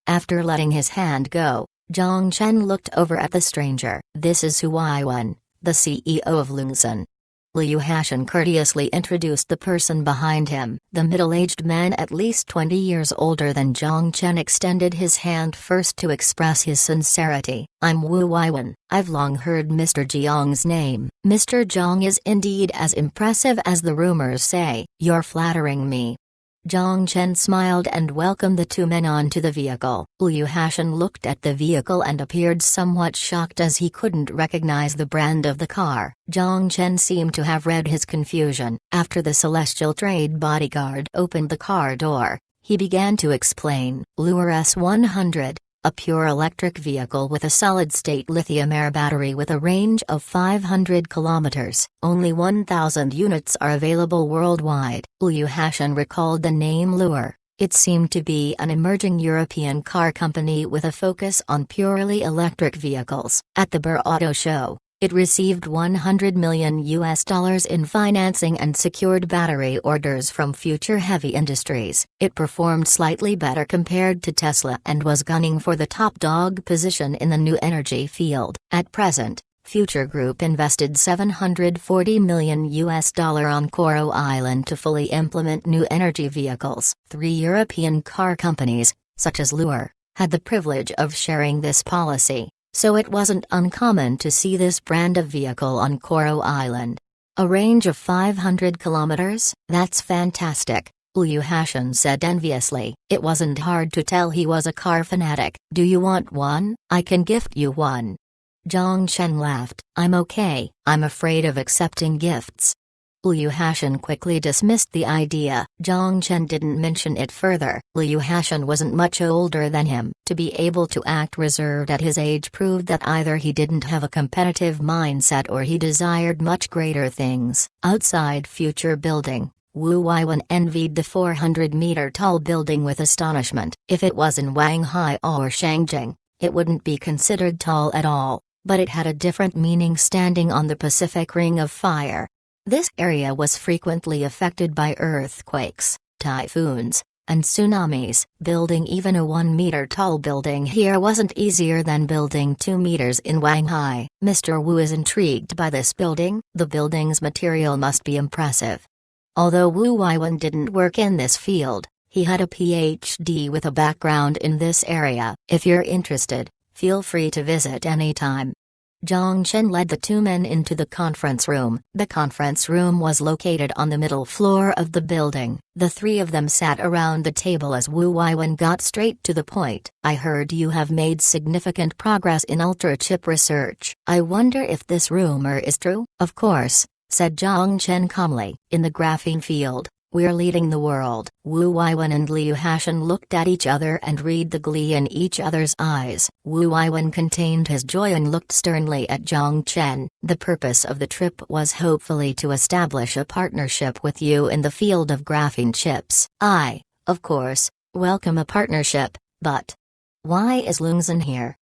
After letting his hand go, Zhang Chen looked over at the stranger. This is Hu Waiwen, the CEO of Lungzhen. Liu Hashan courteously introduced the person behind him. The middle-aged man, at least 20 years older than Zhang Chen, extended his hand first to express his sincerity. I'm Wu Waiwen. I've long heard Mr. Jiang's name. Mr. Jiang is indeed as impressive as the rumors say. You're flattering me. Zhang Chen smiled and welcomed the two men onto the vehicle. Liu Hashan looked at the vehicle and appeared somewhat shocked as he couldn't recognize the brand of the car. Zhang Chen seemed to have read his confusion. After the Celestial Trade bodyguard opened the car door, he began to explain. Lure S100. A pure electric vehicle with a solid-state lithium-air battery with a range of 500 kilometers. Only 1,000 units are available worldwide. Liu Hashan recalled the name Lure. It seemed to be an emerging European car company with a focus on purely electric vehicles. At the Burr Auto Show, it received $100 million in financing and secured battery orders from Future Heavy Industries. It performed slightly better compared to Tesla and was gunning for the top dog position in the new energy field. At present, Future Group invested $740 million on Koro Island to fully implement new energy vehicles. 3 European car companies, such as Lure, had the privilege of sharing this policy. So it wasn't uncommon to see this brand of vehicle on Koro Island. A range of 500 kilometers? That's fantastic, Liu Hashan said enviously. It wasn't hard to tell he was a car fanatic. Do you want one? I can gift you one. Zhang Chen laughed. I'm okay. I'm afraid of accepting gifts. Liu Hashan quickly dismissed the idea. Zhang Chen didn't mention it further. Liu Hashan wasn't much older than him. To be able to act reserved at his age proved that either he didn't have a competitive mindset or he desired much greater things. Outside Future Building, Wu Weiwen envied the 400-meter-tall building with astonishment. If it was in Wanghai or Shangjing, it wouldn't be considered tall at all, but it had a different meaning standing on the Pacific Ring of Fire. This area was frequently affected by earthquakes, typhoons, and tsunamis. Building even a 1-meter-tall building here wasn't easier than building 2 meters in Wanghai. Mr. Wu is intrigued by this building. The building's material must be impressive. Although Wu Weiwen didn't work in this field, he had a PhD with a background in this area. If you're interested, feel free to visit anytime. Zhang Chen led the two men into the conference room. The conference room was located on the middle floor of the building. The three of them sat around the table as Wu Weiwen got straight to the point. I heard you have made significant progress in ultra-chip research. I wonder if this rumor is true? Of course, said Zhang Chen calmly. In the graphene field, we're leading the world. Wu Weiwen and Liu Hashan looked at each other and read the glee in each other's eyes. Wu Weiwen contained his joy and looked sternly at Zhang Chen. The purpose of the trip was hopefully to establish a partnership with you in the field of graphene chips. I, of course, welcome a partnership, but why is Lungzhen here?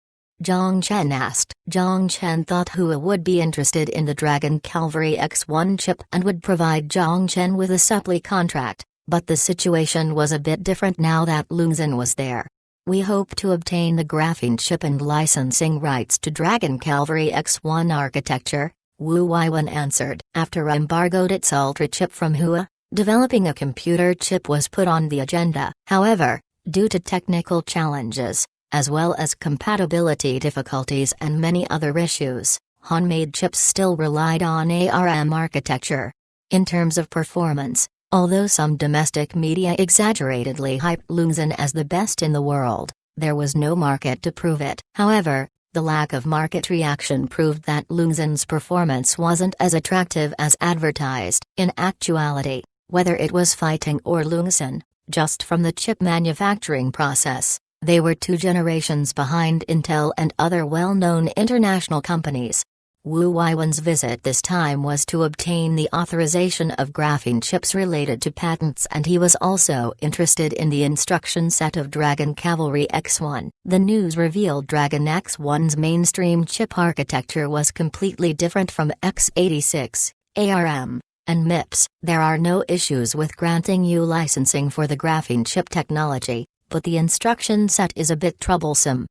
Zhang Chen asked. Zhang Chen thought Hua would be interested in the Dragon Cavalry X1 chip and would provide Zhang Chen with a supply contract, but the situation was a bit different now that Lungzhen was there. We hope to obtain the graphene chip and licensing rights to Dragon Cavalry X1 architecture, Wu Weiwen answered. After embargoed its ultra chip from Hua, developing a computer chip was put on the agenda. However, due to technical challenges, as well as compatibility difficulties and many other issues, Han-made chips still relied on ARM architecture. In terms of performance, although some domestic media exaggeratedly hyped Lungzhen as the best in the world, there was no market to prove it. However, the lack of market reaction proved that Lungzhen's performance wasn't as attractive as advertised. In actuality, whether it was fighting or Lungzhen, just from the chip manufacturing process, they were 2 generations behind Intel and other well-known international companies. Wu Weiwen's visit this time was to obtain the authorization of graphene chips related to patents, and he was also interested in the instruction set of Dragon Cavalry X1. The news revealed Dragon X1's mainstream chip architecture was completely different from x86, ARM, and MIPS. There are no issues with granting you licensing for the graphene chip technology, but the instruction set is a bit troublesome.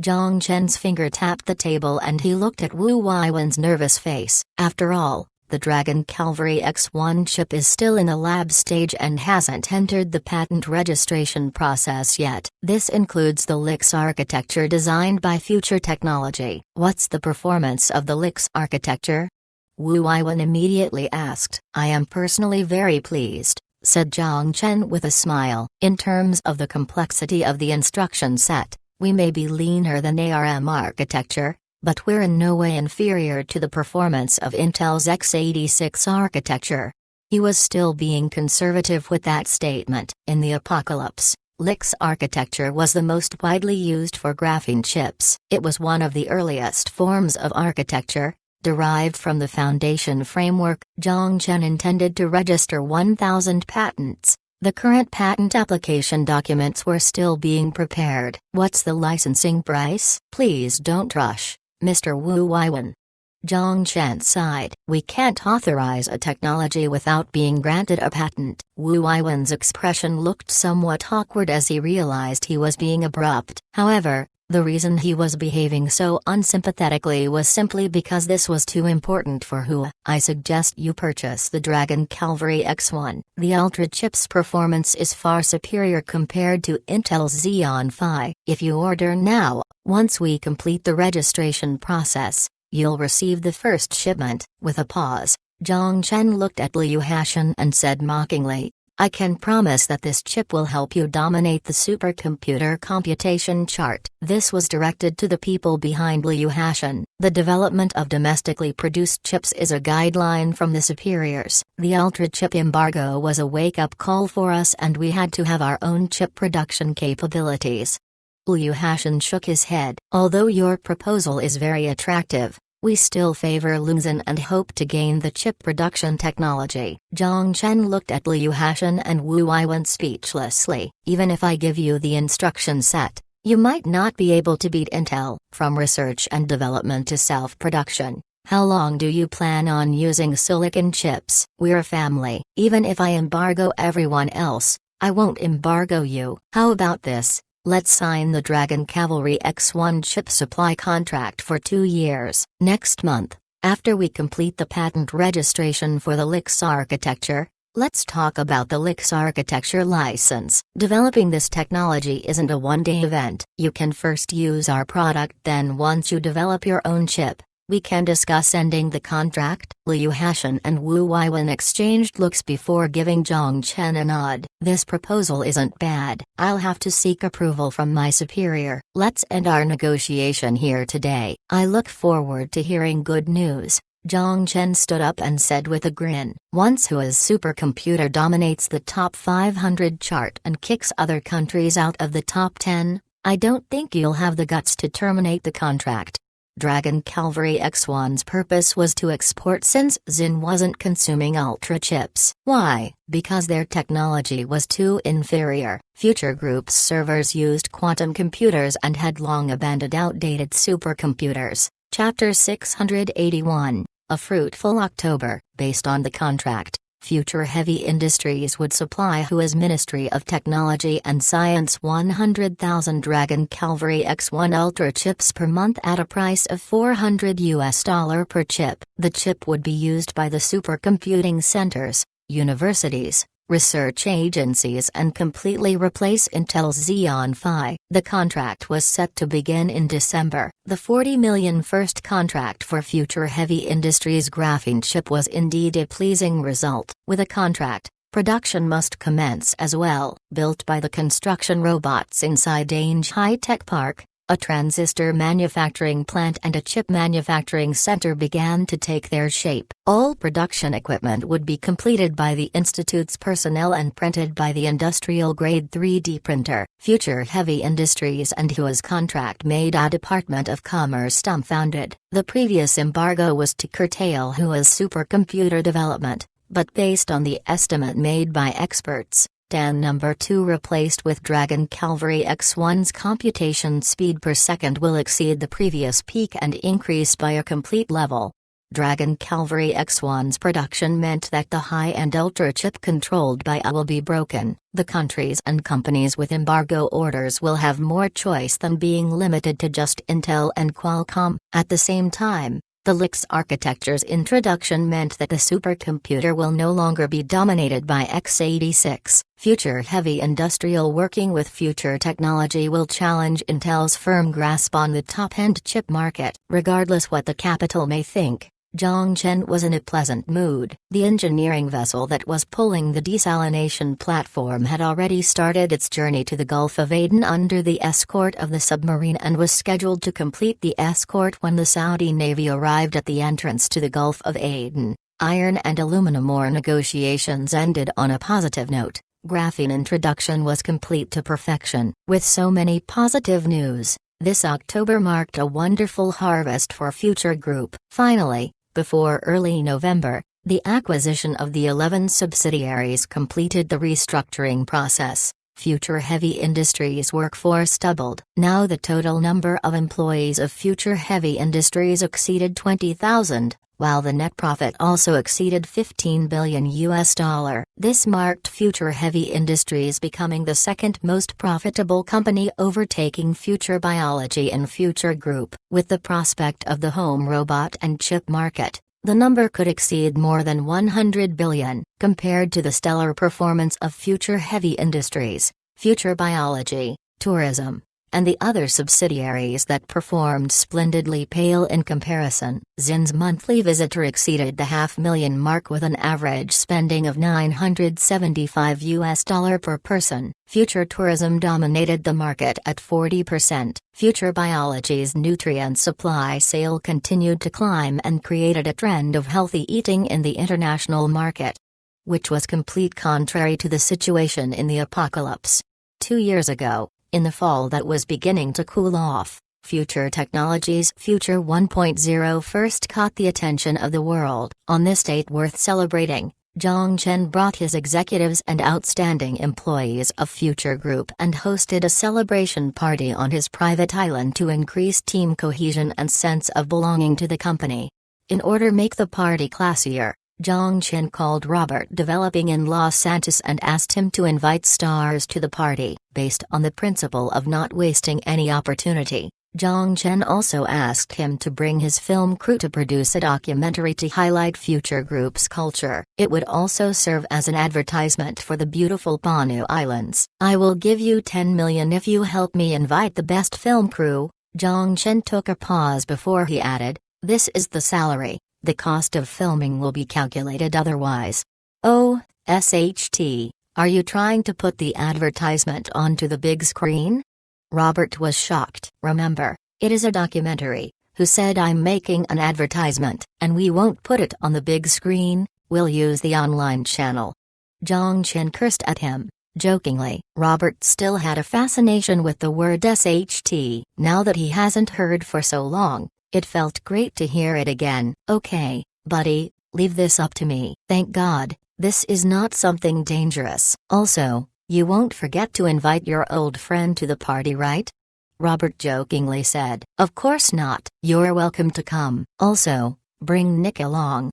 Zhang Chen's finger tapped the table and he looked at Wu Weiwen's nervous face. After all, the Dragon Cavalry X1 chip is still in the lab stage and hasn't entered the patent registration process yet. This includes the LIX architecture designed by Future Technology. What's the performance of the LIX architecture? Wu Weiwen immediately asked. I am personally very pleased, said Zhang Chen with a smile. In terms of the complexity of the instruction set, we may be leaner than ARM architecture, but we're in no way inferior to the performance of Intel's x86 architecture. He was still being conservative with that statement. In the apocalypse, LIX architecture was the most widely used for graphene chips. It was one of the earliest forms of architecture, derived from the Foundation framework. Zhang Chen intended to register 1,000 patents. The current patent application documents were still being prepared. What's the licensing price? Please don't rush, Mr. Wu Weiwen. Zhang Chen sighed. We can't authorize a technology without being granted a patent. Wu Weiwen's expression looked somewhat awkward as he realized he was being abrupt. However, the reason he was behaving so unsympathetically was simply because this was too important for Hua. I suggest you purchase the Dragon Cavalry X1. The Ultra chip's performance is far superior compared to Intel's Xeon Phi. If you order now, once we complete the registration process, you'll receive the first shipment. With a pause, Zhang Chen looked at Liu Hashan and said mockingly, I can promise that this chip will help you dominate the supercomputer computation chart. This was directed to the people behind Liu Hashan. The development of domestically produced chips is a guideline from the superiors. The Ultra chip embargo was a wake-up call for us, and we had to have our own chip production capabilities. Liu Hashan shook his head. Although your proposal is very attractive, we still favor Lunzhen and hope to gain the chip production technology. Zhang Chen looked at Liu Hashan and Wu Aiwen speechlessly. Even if I give you the instruction set, you might not be able to beat Intel. From research and development to self-production, how long do you plan on using silicon chips? We're a family. Even if I embargo everyone else, I won't embargo you. How about this? Let's sign the Dragon Cavalry X1 chip supply contract for 2 years. Next month, after we complete the patent registration for the LYX architecture, let's talk about the LYX architecture license. Developing this technology isn't a one-day event. You can first use our product, then once you develop your own chip, we can discuss ending the contract. Liu Hashan and Wu Aiwen exchanged looks before giving Zhang Chen a nod. This proposal isn't bad. I'll have to seek approval from my superior. Let's end our negotiation here today. I look forward to hearing good news. Zhang Chen stood up and said with a grin, once Hua's supercomputer dominates the top 500 chart and kicks other countries out of the top 10, I don't think you'll have the guts to terminate the contract. Dragon Cavalry X1's purpose was to export since Xin wasn't consuming Ultra chips. Why? Because their technology was too inferior. Future Group's servers used quantum computers and had long abandoned outdated supercomputers. Chapter 681, A Fruitful October. Based on the contract, Future Heavy Industries would supply Hua's Ministry of Technology and Science 100,000 Dragon Cavalry X1 Ultra chips per month at a price of $400 per chip. The chip would be used by the supercomputing centers, universities, research agencies and completely replace Intel's Xeon Phi. The contract was set to begin in December. The 40 million first contract for Future Heavy Industries graphene chip was indeed a pleasing result. With a contract, production must commence as well. Built by the construction robots inside Dange High-Tech Park, a transistor manufacturing plant and a chip manufacturing center began to take their shape. All production equipment would be completed by the Institute's personnel and printed by the industrial-grade 3D printer. Future Heavy Industries and Hua's contract made a Department of Commerce dumbfounded. The previous embargo was to curtail Hua's supercomputer development, but based on the estimate made by experts, DAN number 2 replaced with Dragon Cavalry X1's computation speed per second will exceed the previous peak and increase by a complete level. Dragon Cavalry X1's production meant that the high-end Ultra chip controlled by A will be broken. The countries and companies with embargo orders will have more choice than being limited to just Intel and Qualcomm. At the same time, the LYX architecture's introduction meant that the supercomputer will no longer be dominated by x86. Future Heavy Industrial working with Future Technology will challenge Intel's firm grasp on the top-end chip market. Regardless what the capital may think, Zhang Chen was in a pleasant mood. The engineering vessel that was pulling the desalination platform had already started its journey to the Gulf of Aden under the escort of the submarine and was scheduled to complete the escort when the Saudi Navy arrived at the entrance to the Gulf of Aden. Iron and aluminum ore negotiations ended on a positive note. Graphene introduction was complete to perfection. With so many positive news, this October marked a wonderful harvest for Future Group. Finally, before early November, the acquisition of the 11 subsidiaries completed the restructuring process. Future Heavy Industries workforce doubled. Now the total number of employees of Future Heavy Industries exceeded 20,000, while the net profit also exceeded $15 billion. This marked Future Heavy Industries becoming the second most profitable company, overtaking Future Biology and Future Group. With the prospect of the home robot and chip market, the number could exceed more than 100 billion. Compared to the stellar performance of Future Heavy Industries, Future Biology, tourism, and the other subsidiaries that performed splendidly pale in comparison. Zin's monthly visitor exceeded the $500,000 mark with an average spending of $975 per person. Future Tourism dominated the market at 40%. Future Biology's nutrient supply sale continued to climb and created a trend of healthy eating in the international market, which was complete contrary to the situation in the apocalypse. 2 years ago, in the fall that was beginning to cool off, Future Technologies Future 1.0 first caught the attention of the world. On this date worth celebrating, Zhang Chen brought his executives and outstanding employees of Future Group and hosted a celebration party on his private island to increase team cohesion and sense of belonging to the company. In order to make the party classier, Zhang Chen called Robert developing in Los Santos and asked him to invite stars to the party. Based on the principle of not wasting any opportunity, Zhang Chen also asked him to bring his film crew to produce a documentary to highlight Future Group's culture. It would also serve as an advertisement for the beautiful Banu Islands. "I will give you 10 million if you help me invite the best film crew." Zhang Chen took a pause before he added, "This is the salary. The cost of filming will be calculated otherwise." "Oh, SHT, are you trying to put the advertisement onto the big screen?" Robert was shocked. "Remember, it is a documentary. Who said I'm making an advertisement? And we won't put it on the big screen, we'll use the online channel." Zhang Chen cursed at him, jokingly. Robert still had a fascination with the word SHT. Now that he hasn't heard for so long, it felt great to hear it again. "Okay, buddy, leave this up to me. Thank God, this is not something dangerous. Also, you won't forget to invite your old friend to the party, right?" Robert jokingly said. "Of course not. You're welcome to come. Also, bring Nick along."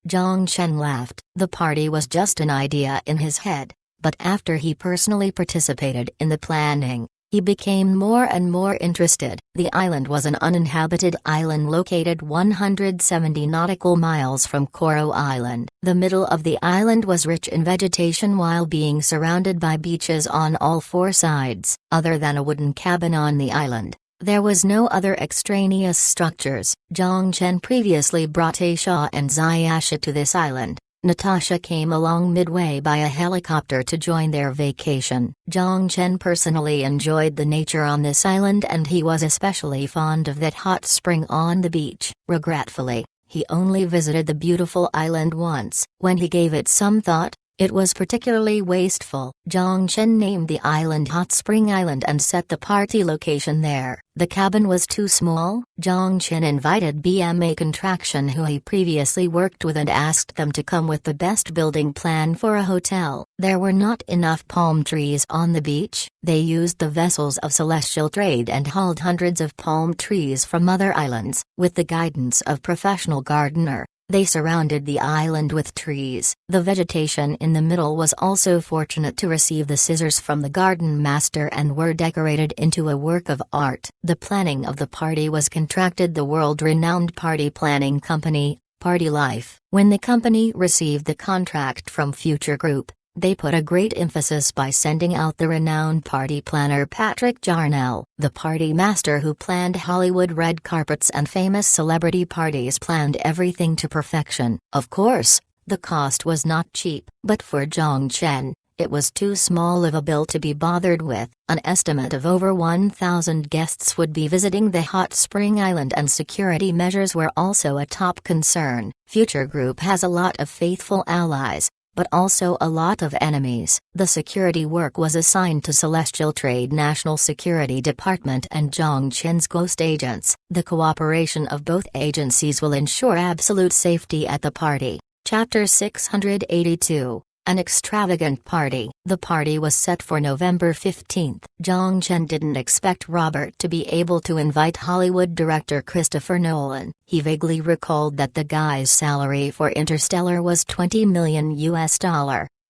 Zhang Chen laughed. The party was just an idea in his head, but after he personally participated in the planning, he became more and more interested. The island was an uninhabited island located 170 nautical miles from Coral Island. The middle of the island was rich in vegetation while being surrounded by beaches on all 4 sides. Other than a wooden cabin on the island, there was no other extraneous structures. Zhang Chen previously brought Aisha and Zayasha to this island. Natasha came along midway by a helicopter to join their vacation. Zhang Chen personally enjoyed the nature on this island and he was especially fond of that hot spring on the beach. Regretfully, he only visited the beautiful island once. When he gave it some thought, it was particularly wasteful. Zhang Chen named the island Hot Spring Island and set the party location there. The cabin was too small. Zhang Chen invited BMA Contraction, who he previously worked with, and asked them to come with the best building plan for a hotel. There were not enough palm trees on the beach. They used the vessels of Celestial Trade and hauled hundreds of palm trees from other islands. With the guidance of professional gardener, they surrounded the island with trees. The vegetation in the middle was also fortunate to receive the scissors from the garden master and were decorated into a work of art. The planning of the party was contracted the world-renowned party planning company, Party Life. When the company received the contract from Future Group, they put a great emphasis by sending out the renowned party planner Patrick Jarnell. The party master who planned Hollywood red carpets and famous celebrity parties planned everything to perfection. Of course, the cost was not cheap, but for Zhang Chen, it was too small of a bill to be bothered with. An estimate of over 1,000 guests would be visiting the hot spring island, and security measures were also a top concern. Future Group has a lot of faithful allies, but also a lot of enemies. The security work was assigned to Celestial Trade National Security Department and Zhang Chen's ghost agents. The cooperation of both agencies will ensure absolute safety at the party. Chapter 682. An extravagant party. The party was set for November 15. Zhang Chen didn't expect Robert to be able to invite Hollywood director Christopher Nolan. He vaguely recalled that the guy's salary for Interstellar was $20 million.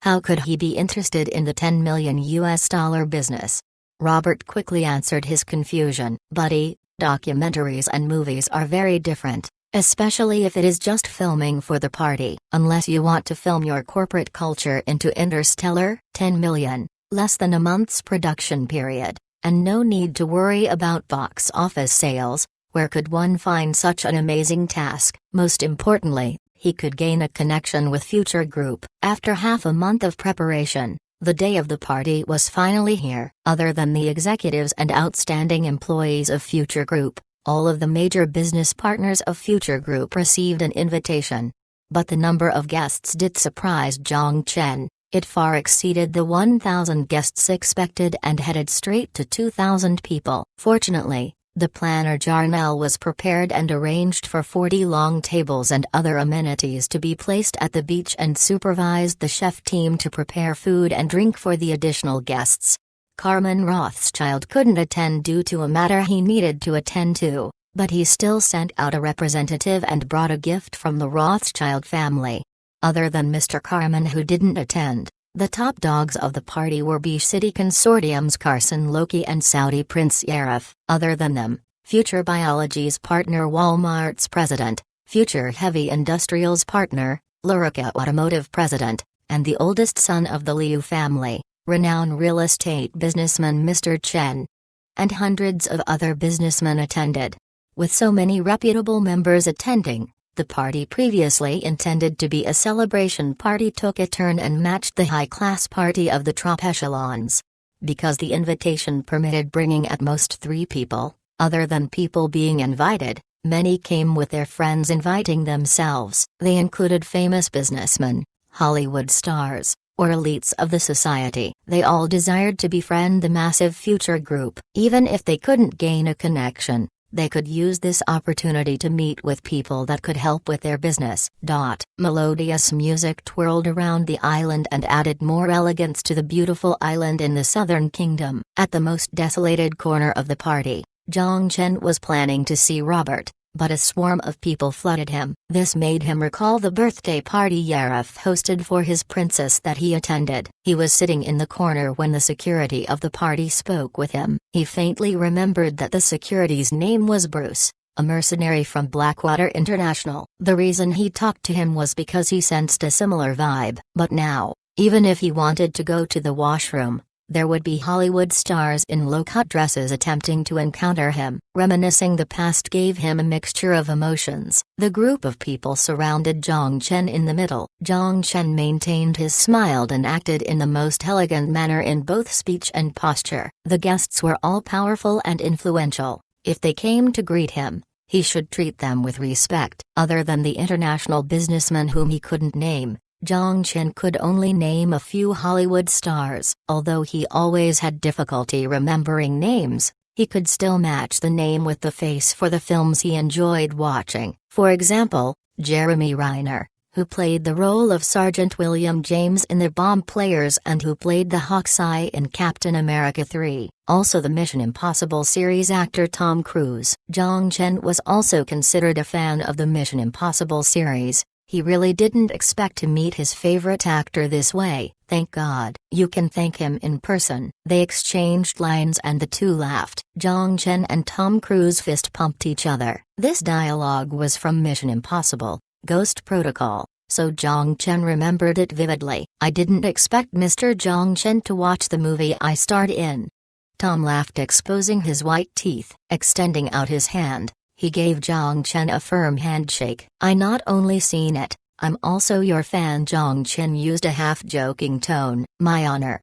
How could he be interested in the $10 million business? Robert quickly answered his confusion. "Buddy, documentaries and movies are very different. Especially if it is just filming for the party. Unless you want to film your corporate culture into Interstellar, $10 million, less than a month's production period. And no need to worry about box office sales. Where could one find such an amazing task? Most importantly, he could gain a connection with Future Group. After half a month of preparation, the day of the party was finally here. Other than the executives and outstanding employees of Future Group, all of the major business partners of Future Group received an invitation. But the number of guests did surprise Zhang Chen. It far exceeded the 1,000 guests expected and headed straight to 2,000 people. Fortunately, the planner Jarnell was prepared and arranged for 40 long tables and other amenities to be placed at the beach and supervised the chef team to prepare food and drink for the additional guests. Carmen Rothschild couldn't attend due to a matter he needed to attend to, but he still sent out a representative and brought a gift from the Rothschild family. Other than Mr. Carmen, who didn't attend, the top dogs of the party were Beach City Consortium's Carson Loki and Saudi Prince Yarif. Other than them, Future Biology's partner, Walmart's president, Future Heavy Industrial's partner, Lyrica Automotive president, and the oldest son of the Liu family, renowned real estate businessman Mr. Chen. And hundreds of other businessmen attended. With so many reputable members attending, the party previously intended to be a celebration party took a turn and matched the high-class party of the top echelons. Because the invitation permitted bringing at most 3 people, other than people being invited, many came with their friends inviting themselves. They included famous businessmen, Hollywood stars, or elites of the society. They all desired to befriend the massive Future Group. Even if they couldn't gain a connection, they could use this opportunity to meet with people that could help with their business. Melodious music twirled around the island and added more elegance to the beautiful island in the southern kingdom. At the most desolated corner of the party, Zhang Chen was planning to see Robert, but a swarm of people flooded him. This made him recall the birthday party Yarif hosted for his princess that he attended. He was sitting in the corner when the security of the party spoke with him. He faintly remembered that the security's name was Bruce, a mercenary from Blackwater International. The reason he talked to him was because he sensed a similar vibe. But now, even if he wanted to go to the washroom, there would be Hollywood stars in low-cut dresses attempting to encounter him. Reminiscing the past gave him a mixture of emotions. The group of people surrounded Zhang Chen in the middle. Zhang Chen maintained his smile and acted in the most elegant manner in both speech and posture. The guests were all powerful and influential. If they came to greet him, he should treat them with respect. Other than the international businessmen whom he couldn't name, Zhang Chen could only name a few Hollywood stars. Although he always had difficulty remembering names, he could still match the name with the face for the films he enjoyed watching. For example, Jeremy Renner, who played the role of Sergeant William James in The Bomb Players and who played the Hawkeye in Captain America 3. Also the Mission Impossible series actor Tom Cruise. Zhang Chen was also considered a fan of the Mission Impossible series. He really didn't expect to meet his favorite actor this way. Thank God. You can thank him in person. They exchanged lines and the two laughed. Zhang Chen and Tom Cruise fist-pumped each other. This dialogue was from Mission Impossible: Ghost Protocol, so Zhang Chen remembered it vividly. I didn't expect Mr. Zhang Chen to watch the movie I starred in. Tom laughed, exposing his white teeth. Extending out his hand, he gave Zhang Chen a firm handshake. I not only seen it, I'm also your fan. Zhang Chen used a half-joking tone. My honor.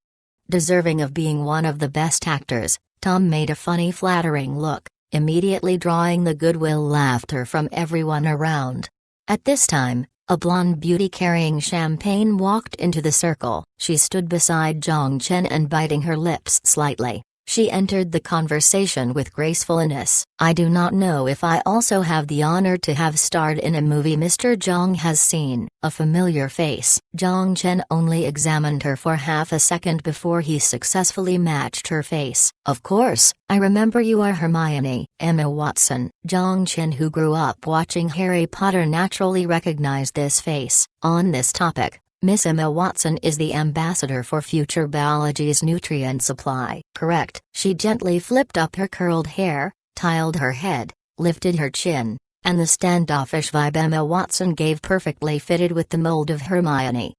Deserving of being one of the best actors, Tom made a funny flattering look, immediately drawing the goodwill laughter from everyone around. At this time, a blonde beauty carrying champagne walked into the circle. She stood beside Zhang Chen and biting her lips slightly. She entered the conversation with gracefulness. I do not know if I also have the honor to have starred in a movie Mr. Zhang has seen. A familiar face. Zhang Chen only examined her for half a second before he successfully matched her face. Of course, I remember you are Hermione. Emma Watson. Zhang Chen, who grew up watching Harry Potter, naturally recognized this face. On this topic, Miss Emma Watson is the ambassador for Future Biology's nutrient supply. Correct. She gently flipped up her curled hair, tiled her head, lifted her chin, and the standoffish vibe Emma Watson gave perfectly fitted with the mold of Hermione.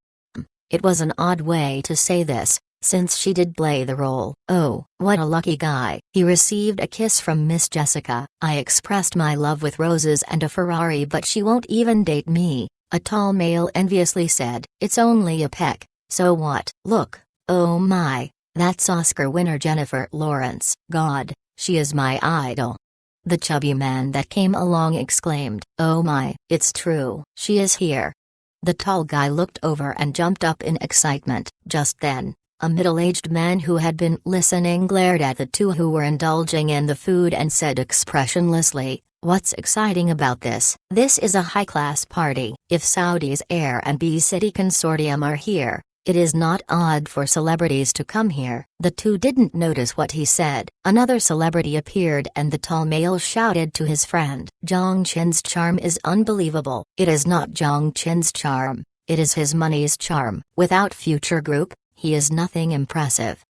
It was an odd way to say this, since she did play the role. Oh, what a lucky guy. He received a kiss from Miss Jessica. I expressed my love with roses and a Ferrari, but she won't even date me, a tall male enviously said. It's only a peck, so what? Look, oh my, that's Oscar winner Jennifer Lawrence. God, she is my idol. The chubby man that came along exclaimed, oh my, it's true. She is here. The tall guy looked over and jumped up in excitement. Just then, a middle-aged man who had been listening glared at the two who were indulging in the food and said expressionlessly, what's exciting about this? This is a high-class party. If Saudi's Air and B City Consortium are here, it is not odd for celebrities to come here. The two didn't notice what he said. Another celebrity appeared and the tall male shouted to his friend, Zhang Chen's charm is unbelievable. It is not Zhang Chen's charm, it is his money's charm. Without Future Group, he is nothing impressive.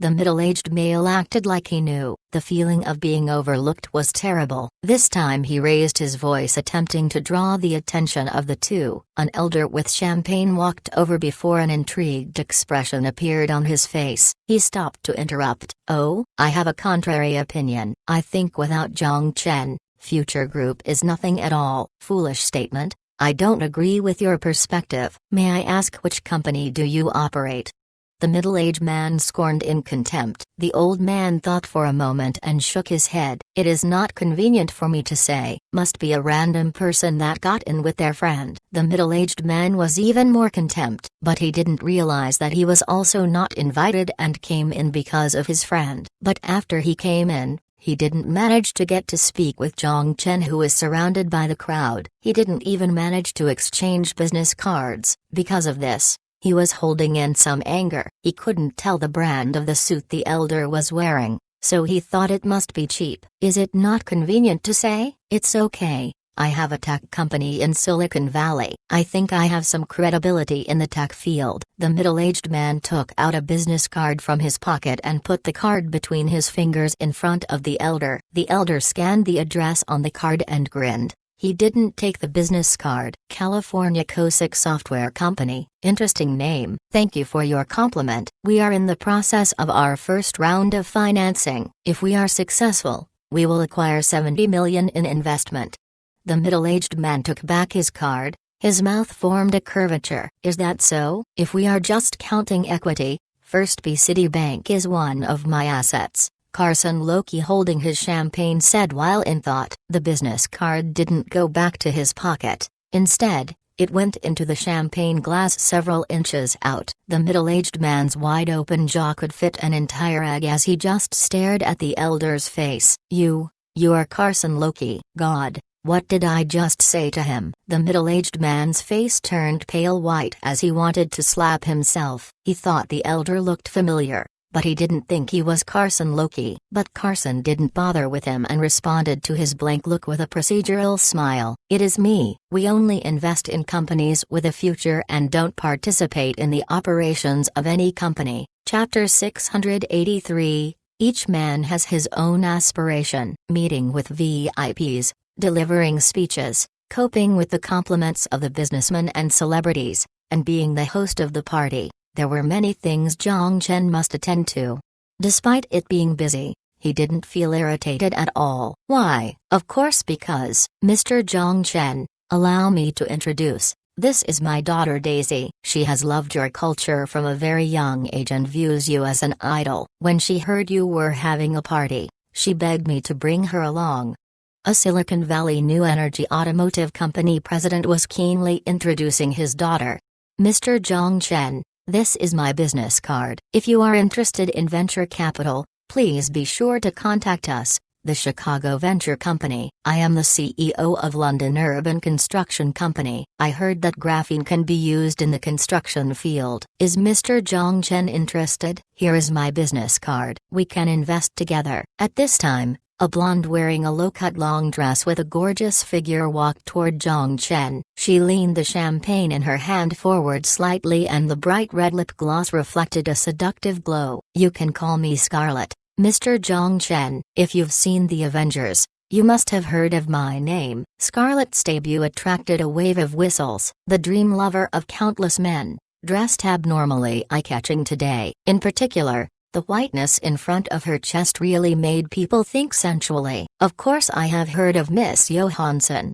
The middle-aged male acted like he knew. The feeling of being overlooked was terrible. This time he raised his voice, attempting to draw the attention of the two. An elder with champagne walked over before an intrigued expression appeared on his face. He stopped to interrupt. Oh, I have a contrary opinion. I think without Zhang Chen, Future Group is nothing at all. Foolish statement. I don't agree with your perspective. May I ask which company do you operate? The middle-aged man scorned in contempt. The old man thought for a moment and shook his head. It is not convenient for me to say. Must be a random person that got in with their friend. The middle-aged man was even more contempt, but he didn't realize that he was also not invited and came in because of his friend. But after he came in, he didn't manage to get to speak with Zhang Chen, who is surrounded by the crowd. He didn't even manage to exchange business cards. Because of this, he was holding in some anger. He couldn't tell the brand of the suit the elder was wearing, so he thought it must be cheap. Is it not convenient to say? It's okay. I have a tech company in Silicon Valley. I think I have some credibility in the tech field. The middle-aged man took out a business card from his pocket and put the card between his fingers in front of the elder. The elder scanned the address on the card and grinned. He didn't take the business card. California Cosic Software Company. Interesting name. Thank you for your compliment. We are in the process of our first round of financing. If we are successful, we will acquire $70 million in investment. The middle-aged man took back his card. His mouth formed a curvature. Is that so? If we are just counting equity, First B City Bank is one of my assets. Carson Loki, holding his champagne, said while in thought. The business card didn't go back to his pocket. Instead, it went into the champagne glass several inches out. The middle-aged man's wide-open jaw could fit an entire egg as he just stared at the elder's face. You are Carson Loki. God, what did I just say to him? The middle-aged man's face turned pale white as he wanted to slap himself. He thought the elder looked familiar, but he didn't think he was Carson Loki. But Carson didn't bother with him and responded to his blank look with a procedural smile. It is me. We only invest in companies with a future and don't participate in the operations of any company. Chapter 683. Each man has his own aspiration. Meeting with VIPs, delivering speeches, coping with the compliments of the businessmen and celebrities, and being the host of the party. There were many things Zhang Chen must attend to. Despite it being busy, he didn't feel irritated at all. Why? Of course, because, Mr. Zhang Chen, allow me to introduce, this is my daughter Daisy. She has loved your culture from a very young age and views you as an idol. When she heard you were having a party, she begged me to bring her along. A Silicon Valley new energy automotive company president was keenly introducing his daughter. Mr. Zhang Chen, this is my business card. If you are interested in venture capital, please be sure to contact us, the Chicago Venture Company. I am the CEO of London Urban Construction Company. I heard that graphene can be used in the construction field. Is Mr. Zhang Chen interested? Here is my business card. We can invest together. At this time, a blonde wearing a low-cut long dress with a gorgeous figure walked toward Zhang Chen. She leaned the champagne in her hand forward slightly and the bright red lip gloss reflected a seductive glow. You can call me Scarlett, Mr. Zhang Chen. If you've seen The Avengers, you must have heard of my name. Scarlett's debut attracted a wave of whistles. The dream lover of countless men, dressed abnormally eye-catching today. In particular, the whiteness in front of her chest really made people think sensually. Of course I have heard of Miss Johansson.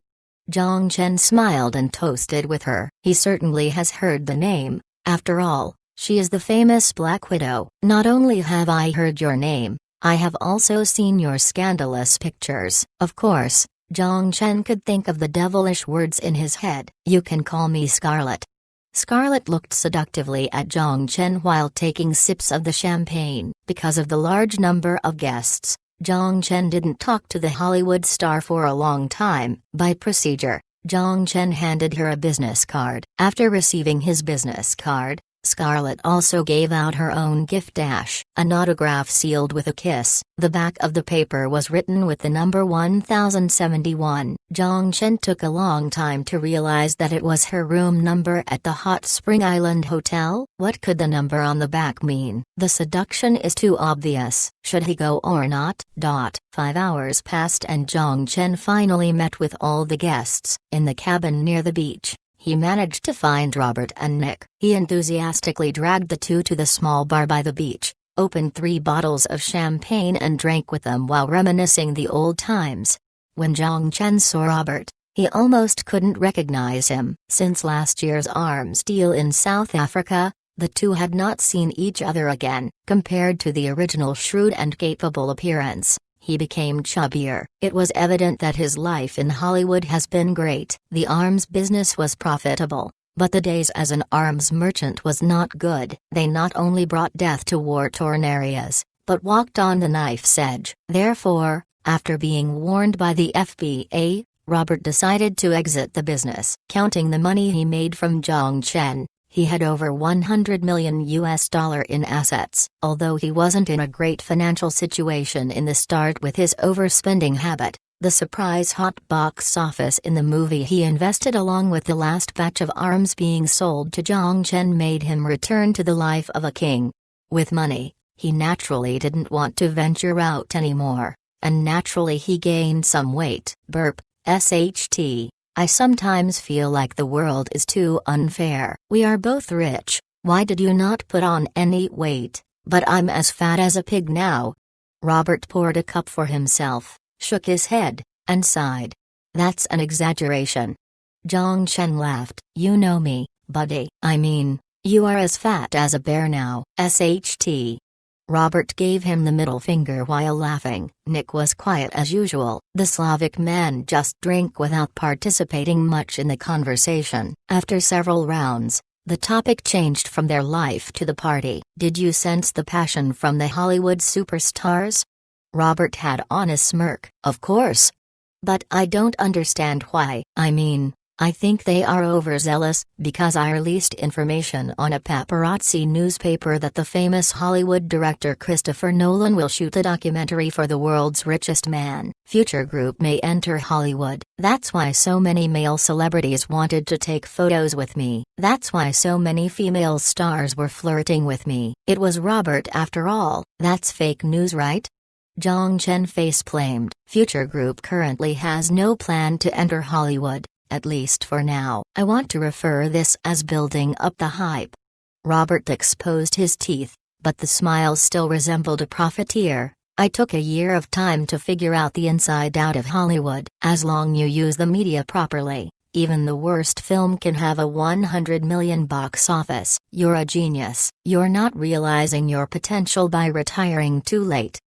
Zhang Chen smiled and toasted with her. He certainly has heard the name. After all, she is the famous Black Widow. Not only have I heard your name, I have also seen your scandalous pictures. Of course, Zhang Chen could think of the devilish words in his head. You can call me Scarlet. Scarlet looked seductively at Zhang Chen while taking sips of the champagne. Because of the large number of guests, Zhang Chen didn't talk to the Hollywood star for a long time. By procedure, Zhang Chen handed her a business card. After receiving his business card, Scarlett also gave out her own gift dash, an autograph sealed with a kiss. The back of the paper was written with the number 1071. Zhang Chen took a long time to realize that it was her room number at the Hot Spring Island Hotel. What could the number on the back mean? The seduction is too obvious. Should he go or not? 5 hours passed and Zhang Chen finally met with all the guests. In the cabin near the beach, he managed to find Robert and Nick. He enthusiastically dragged the two to the small bar by the beach, opened 3 bottles of champagne and drank with them while reminiscing the old times. When Zhang Chen saw Robert, he almost couldn't recognize him. Since last year's arms deal in South Africa, the two had not seen each other again. Compared to the original shrewd and capable appearance, he became chubbier. It was evident that his life in Hollywood has been great. The arms business was profitable, but the days as an arms merchant was not good. They not only brought death to war-torn areas, but walked on the knife's edge. Therefore, after being warned by the FBA, Robert decided to exit the business. Counting the money he made from Zhang Chen, he had over $100 million in assets. Although he wasn't in a great financial situation in the start with his overspending habit, the surprise hot box office in the movie he invested along with the last batch of arms being sold to Zhang Chen made him return to the life of a king. With money, he naturally didn't want to venture out anymore, and naturally he gained some weight. Burp, SHT. I sometimes feel like the world is too unfair. We are both rich, why did you not put on any weight? But I'm as fat as a pig now. Robert poured a cup for himself, shook his head, and sighed. That's an exaggeration. Zhang Chen laughed. You know me, buddy. I mean, you are as fat as a bear now. SHT. Robert gave him the middle finger while laughing. Nick was quiet as usual. The Slavic man just drank without participating much in the conversation. After several rounds, the topic changed from their life to the party. Did you sense the passion from the Hollywood superstars? Robert had on a smirk. Of course. But I don't understand why. I mean, I think they are overzealous, because I released information on a paparazzi newspaper that the famous Hollywood director Christopher Nolan will shoot a documentary for the world's richest man. Future Group may enter Hollywood. That's why so many male celebrities wanted to take photos with me. That's why so many female stars were flirting with me. It was Robert after all. That's fake news, right? Zhang Chen facepalmed. Future Group currently has no plan to enter Hollywood. At least for now. I want to refer this as building up the hype. Robert exposed his teeth, but the smile still resembled a profiteer. I took a year of time to figure out the inside out of Hollywood. As long you use the media properly, even the worst film can have a 100 million box office. You're a genius. You're not realizing your potential by retiring too late.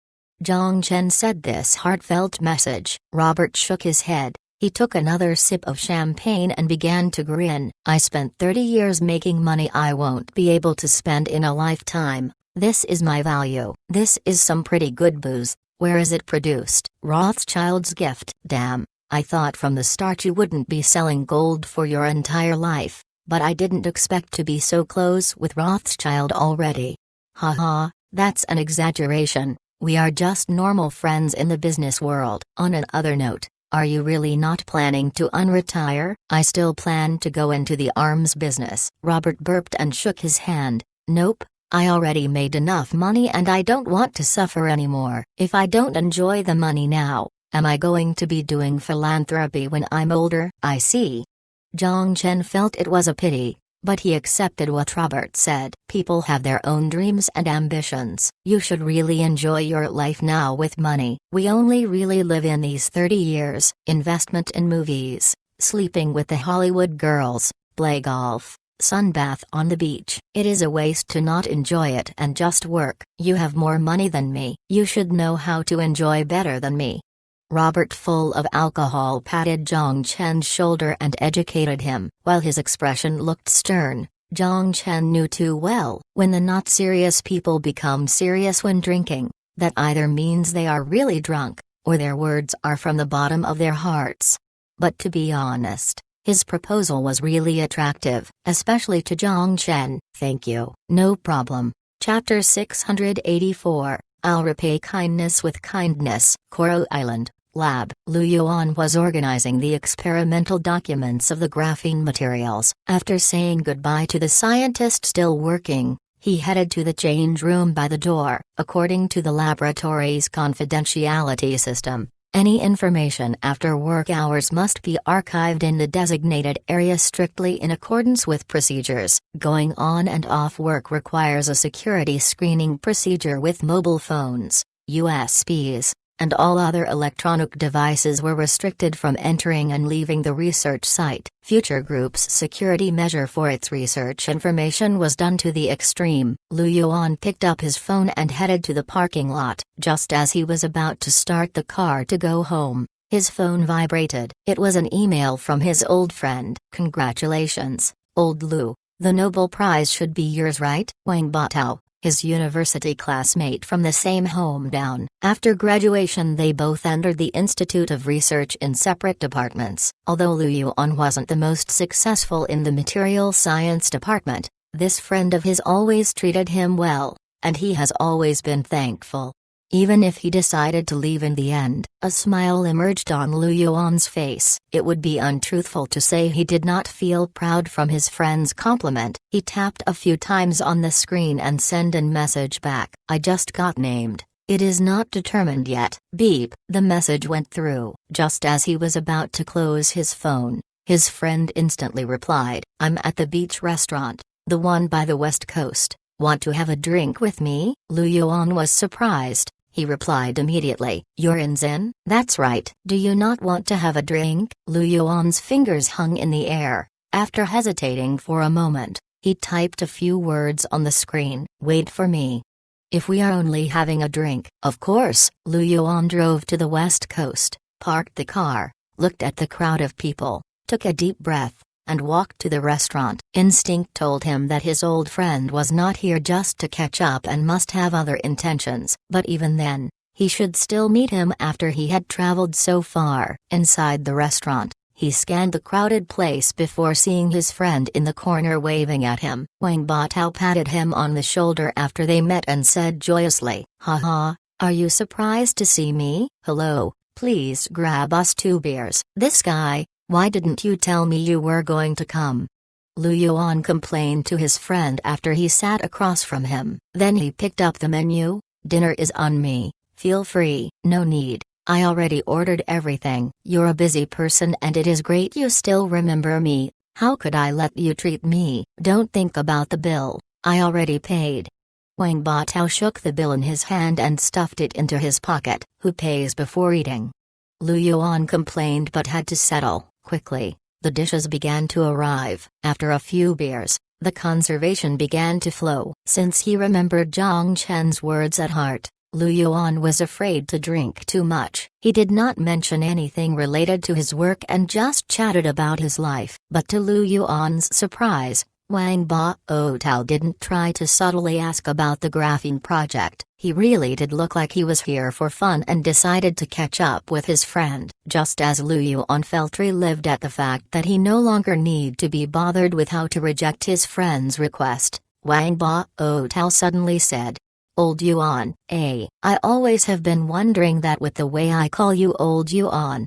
Zhang Chen said this heartfelt message. Robert shook his head. He took another sip of champagne and began to grin. I spent 30 years making money I won't be able to spend in a lifetime. This is my value. This is some pretty good booze. Where is it produced? Rothschild's gift. Damn, I thought from the start you wouldn't be selling gold for your entire life, but I didn't expect to be so close with Rothschild already. Haha, that's an exaggeration. We are just normal friends in the business world. On another note, are you really not planning to unretire? I still plan to go into the arms business. Robert burped and shook his hand. Nope, I already made enough money and I don't want to suffer anymore. If I don't enjoy the money now, am I going to be doing philanthropy when I'm older? I see. Zhang Chen felt it was a pity, But he accepted what Robert said. People have their own dreams and ambitions. You should really enjoy your life now with money. We only really live in these 30 years. Investment in movies, sleeping with the Hollywood girls, play golf, sunbath on the beach. It is a waste to not enjoy it and just work. You have more money than me. You should know how to enjoy better than me. Robert, full of alcohol, patted Zhang Chen's shoulder and educated him. While his expression looked stern, Zhang Chen knew too well, when the not serious people become serious when drinking, that either means they are really drunk, or their words are from the bottom of their hearts. But to be honest, his proposal was really attractive, especially to Zhang Chen. Thank you. No problem. Chapter 684, I'll repay kindness with kindness. Coral Island Lab. Lu Yuan was organizing the experimental documents of the graphene materials. After saying goodbye to the scientist still working, he headed to the change room by the door. According to the laboratory's confidentiality system, any information after work hours must be archived in the designated area strictly in accordance with procedures. Going on and off work requires a security screening procedure with mobile phones, USBs, and all other electronic devices were restricted from entering and leaving the research site. Future Group's security measure for its research information was done to the extreme. Lu Yuan picked up his phone and headed to the parking lot. Just as he was about to start the car to go home, his phone vibrated. It was an email from his old friend. Congratulations, old Lu. The Nobel Prize should be yours, right? Wang Batao, his university classmate from the same hometown. After graduation they both entered the Institute of Research in separate departments. Although Lu Yuan wasn't the most successful in the material science department, this friend of his always treated him well, and he has always been thankful. Even if he decided to leave in the end, a smile emerged on Lu Yuan's face. It would be untruthful to say he did not feel proud from his friend's compliment. He tapped a few times on the screen and sent a message back. I just got named. It is not determined yet. Beep. The message went through. Just as he was about to close his phone, his friend instantly replied, I'm at the beach restaurant, the one by the west coast. Want to have a drink with me? Lu Yuan was surprised. He replied immediately, You're in Zen? That's right. Do you not want to have a drink? Lu Yuan's fingers hung in the air. After hesitating for a moment, he typed a few words on the screen. Wait for me. If we are only having a drink. Of course. Lu Yuan drove to the west coast, parked the car, looked at the crowd of people, took a deep breath, and walked to the restaurant. Instinct told him that his old friend was not here just to catch up and must have other intentions, but even then, he should still meet him after he had traveled so far. Inside the restaurant, he scanned the crowded place before seeing his friend in the corner waving at him. Wang Batao patted him on the shoulder after they met and said joyously, Haha, are you surprised to see me? Hello, please grab us 2 beers. This guy, why didn't you tell me you were going to come? Lu Yuan complained to his friend after he sat across from him. Then he picked up the menu. Dinner is on me, feel free. No need, I already ordered everything. You're a busy person and it is great you still remember me. How could I let you treat me? Don't think about the bill, I already paid. Wang Batao shook the bill in his hand and stuffed it into his pocket. Who pays before eating? Lu Yuan complained but had to settle. Quickly, the dishes began to arrive. After a few beers, the conversation began to flow. Since he remembered Zhang Chen's words at heart, Lu Yuan was afraid to drink too much. He did not mention anything related to his work and just chatted about his life. But to Lu Yuan's surprise, Wang Batao didn't try to subtly ask about the graphene project. He really did look like he was here for fun and decided to catch up with his friend. Just as Lu Yuan felt relieved at the fact that he no longer need to be bothered with how to reject his friend's request, Wang Batao suddenly said, Old Yuan, I always have been wondering that with the way I call you Old Yuan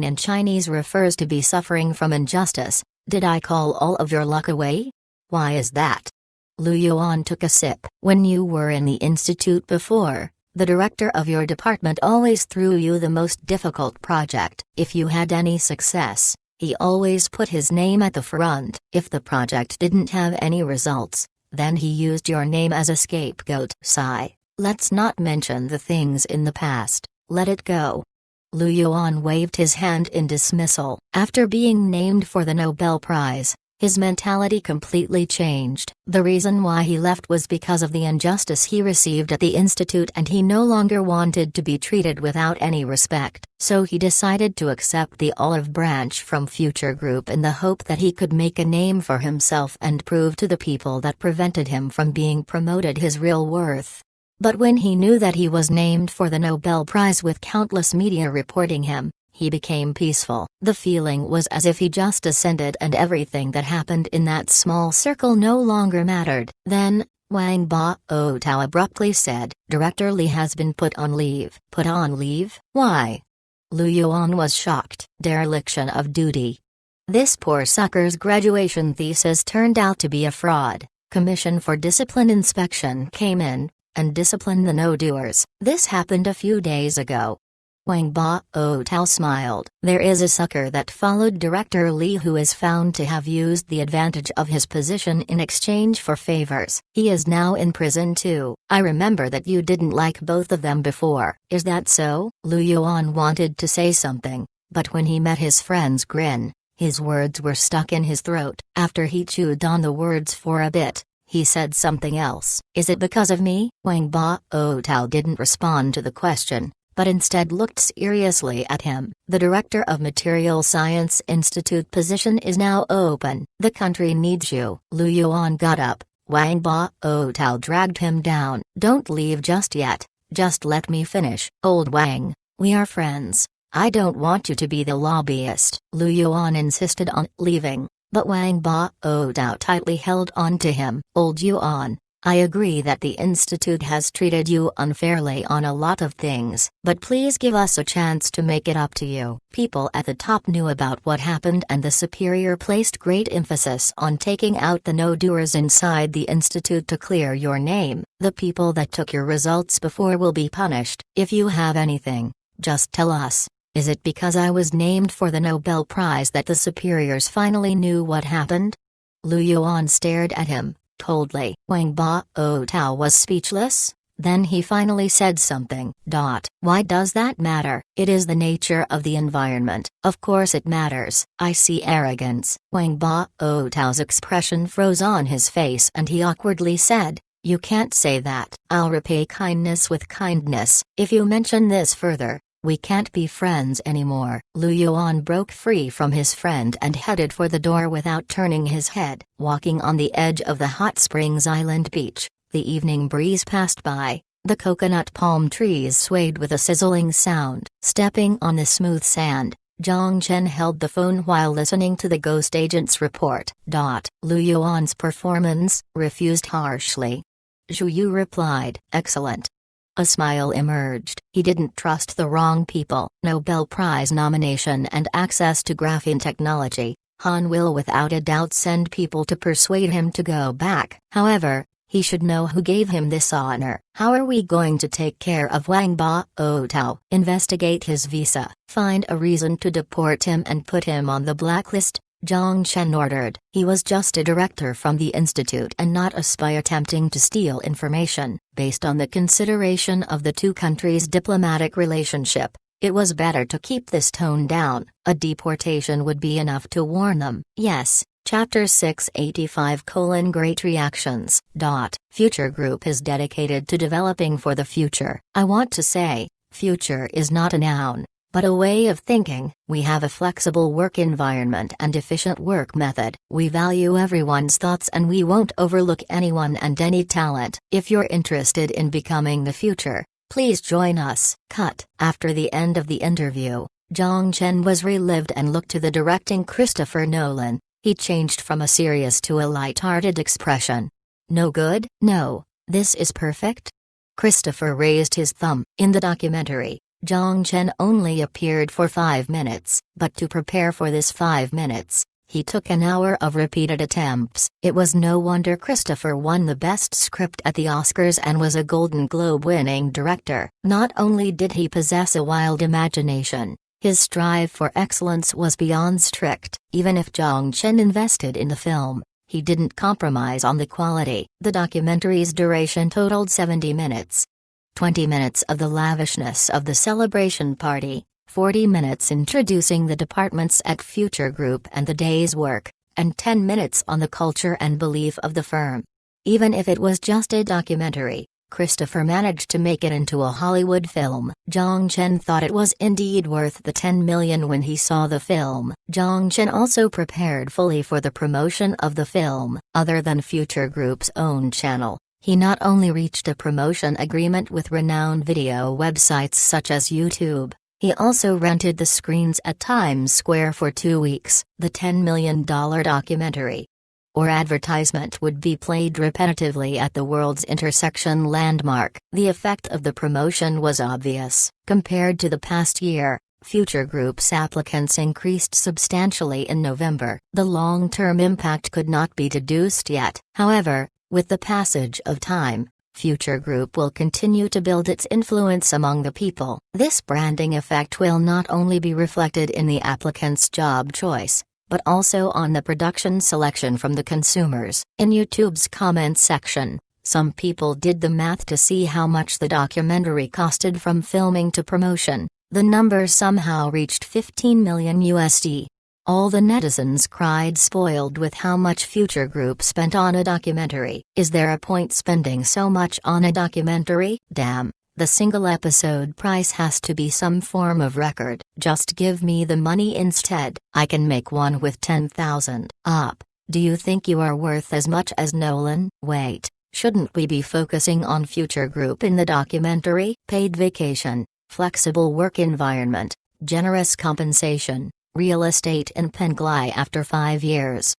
in Chinese refers to be suffering from injustice. Did I call all of your luck away? Why is that? Lu Yuan took a sip. When you were in the institute before, the director of your department always threw you the most difficult project. If you had any success, He always put his name at the front. If the project didn't have any results, then he used your name as a scapegoat. Sigh. Let's not mention the things in the past, let it go. Liu Yuan waved his hand in dismissal. After being named for the Nobel Prize, his mentality completely changed. The reason why he left was because of the injustice he received at the institute, and he no longer wanted to be treated without any respect. So he decided to accept the olive branch from Future Group in the hope that he could make a name for himself and prove to the people that prevented him from being promoted his real worth. But when he knew that he was named for the Nobel Prize with countless media reporting him, he became peaceful. The feeling was as if he just ascended and everything that happened in that small circle no longer mattered. Then, Wang Bao Tao abruptly said, "Director Li has been put on leave." Put on leave? Why? Liu Yuan was shocked. Dereliction of duty. This poor sucker's graduation thesis turned out to be a fraud. Commission for Discipline Inspection came in and disciplined the no-doers. This happened a few days ago. Wang Bao Tao smiled. There is a sucker that followed Director Li who is found to have used the advantage of his position in exchange for favors. He is now in prison too. I remember that you didn't like both of them before. Is that so? Liu Yuan wanted to say something, but when he met his friend's grin, his words were stuck in his throat. After he chewed on the words for a bit, he said something else. Is it because of me? Wang Bao Tao didn't respond to the question, but instead looked seriously at him. The Director of Material Science Institute position is now open. The country needs you. Liu Yuan got up. Wang Bao Tao dragged him down. Don't leave just yet, just let me finish. Old Wang, we are friends. I don't want you to be the lobbyist. Liu Yuan insisted on leaving, but Wang Bao Tao tightly held on to him. Old Yuan, I agree that the institute has treated you unfairly on a lot of things, but please give us a chance to make it up to you. People at the top knew about what happened, and the superior placed great emphasis on taking out the no-doers inside the institute to clear your name. The people that took your results before will be punished. If you have anything, just tell us. Is it because I was named for the Nobel Prize that the superiors finally knew what happened? Liu Yuan stared at him coldly. Wang Bao Tao was speechless. Then he finally said something. Why does that matter? It is the nature of the environment. Of course it matters. I see arrogance. Wang Bao Tao's expression froze on his face and he awkwardly said, "You can't say that. I'll repay kindness with kindness. If you mention this further, we can't be friends anymore." Liu Yuan broke free from his friend and headed for the door without turning his head. Walking on the edge of the Hot Springs Island beach, the evening breeze passed by. The coconut palm trees swayed with a sizzling sound. Stepping on the smooth sand, Zhang Chen held the phone while listening to the ghost agent's report. Liu Yuan's performance refused harshly. Zhu Yu replied, "Excellent." A smile emerged. He didn't trust the wrong people. Nobel Prize nomination and access to graphene technology. Han will without a doubt send people to persuade him to go back. However, he should know who gave him this honor. How are we going to take care of Wang Bao Tao? Investigate his visa. Find a reason to deport him and put him on the blacklist, Zhang Chen ordered. He was just a director from the institute and not a spy attempting to steal information. Based on the consideration of the two countries' diplomatic relationship, it was better to keep this tone down. A deportation would be enough to warn them. Yes. Chapter 685: Great Reactions. Future Group is dedicated to developing for the future. I want to say, future is not a noun, but a way of thinking. We have a flexible work environment and efficient work method. We value everyone's thoughts and we won't overlook anyone and any talent. If you're interested in becoming the future, please join us. Cut. After the end of the interview, Zhang Chen was relived and looked to the directing Christopher Nolan. He changed from a serious to a light-hearted expression. No good? No, this is perfect? Christopher raised his thumb. In the documentary, Zhang Chen only appeared for 5 minutes, but to prepare for this 5 minutes, he took an hour of repeated attempts. It was no wonder Christopher won the Best Script at the Oscars and was a Golden Globe-winning director. Not only did he possess a wild imagination, His strive for excellence was beyond strict. Even if Zhang Chen invested in the film, he didn't compromise on the quality. The documentary's duration totaled 70 minutes. 20 minutes of the lavishness of the celebration party, 40 minutes introducing the departments at Future Group and the day's work, and 10 minutes on the culture and belief of the firm. Even if it was just a documentary, Christopher managed to make it into a Hollywood film. Zhang Chen thought it was indeed worth the $10 million when he saw the film. Zhang Chen also prepared fully for the promotion of the film. Other than Future Group's own channel, he not only reached a promotion agreement with renowned video websites such as YouTube, he also rented the screens at Times Square for 2 weeks. The $10 million documentary or advertisement would be played repetitively at the world's intersection landmark. The effect of the promotion was obvious. Compared to the past year, Future Group's applicants increased substantially in November. The long-term impact could not be deduced yet. However, with the passage of time, Future Group will continue to build its influence among the people. This branding effect will not only be reflected in the applicant's job choice, but also on the production selection from the consumers. In YouTube's comments section, some people did the math to see how much the documentary costed from filming to promotion. The number somehow reached $15 million USD. All the netizens cried spoiled with how much Future Group spent on a documentary. Is there a point spending so much on a documentary? Damn. The single episode price has to be some form of record. Just give me the money instead. I can make one with 10,000. Do you think you are worth as much as Nolan? Wait, shouldn't we be focusing on Future Group in the documentary? Paid vacation, flexible work environment, generous compensation, real estate in Penglai after 5 years.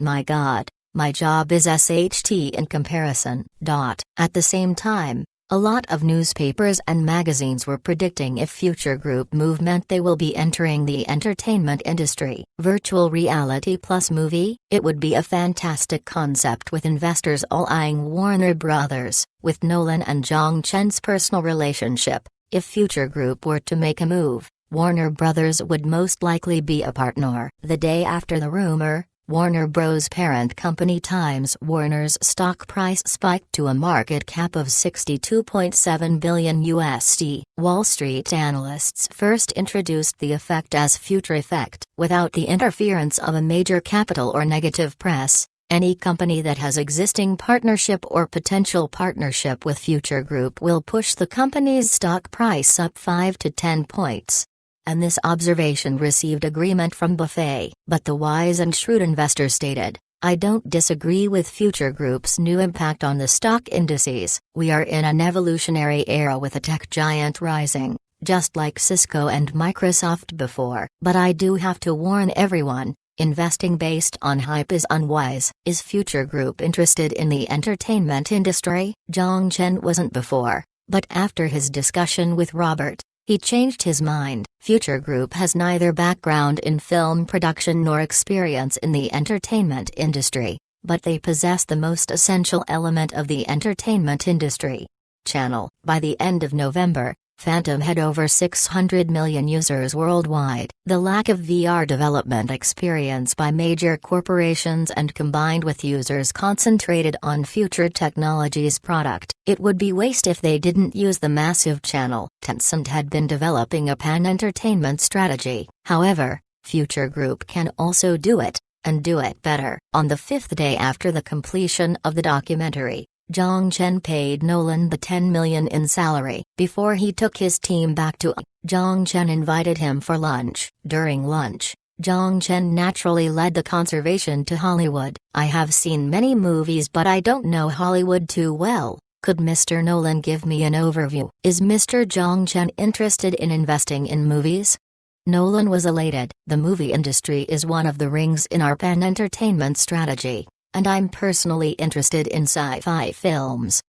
My God, my job is SHT in comparison. At the same time, a lot of newspapers and magazines were predicting if Future Group move meant they will be entering the entertainment industry. Virtual reality plus movie? It would be a fantastic concept with investors all eyeing Warner Brothers. With Nolan and Zhang Chen's personal relationship, if Future Group were to make a move, Warner Brothers would most likely be a partner. The day after the rumor, Warner Bros. Parent company Times Warner's stock price spiked to a market cap of $62.7 billion USD. Wall Street analysts first introduced the effect as future effect. Without the interference of a major capital or negative press, any company that has existing partnership or potential partnership with Future Group will push the company's stock price up 5 to 10 points. And this observation received agreement from Buffett. But the wise and shrewd investor stated, I don't disagree with Future Group's new impact on the stock indices. We are in an evolutionary era with a tech giant rising, just like Cisco and Microsoft before. But I do have to warn everyone, investing based on hype is unwise. Is Future Group interested in the entertainment industry? Zhang Chen wasn't before, but after his discussion with Robert, he changed his mind. Future Group has neither background in film production nor experience in the entertainment industry, but they possess the most essential element of the entertainment industry: channel. By the end of November, Phantom had over 600 million users worldwide. The lack of VR development experience by major corporations and combined with users concentrated on Future Technologies' product, it would be waste if they didn't use the massive channel. Tencent had been developing a pan-entertainment strategy. However, Future Group can also do it, and do it better. On the 5th day after the completion of the documentary, Zhang Chen paid Nolan the $10 million in salary. Before he took his team back to Zhang Chen invited him for lunch. During lunch, Zhang Chen naturally led the conversation to Hollywood. I have seen many movies but I don't know Hollywood too well. Could Mr. Nolan give me an overview? Is Mr. Zhang Chen interested in investing in movies? Nolan was elated. The movie industry is one of the rings in our pan-entertainment strategy, and I'm personally interested in sci-fi films.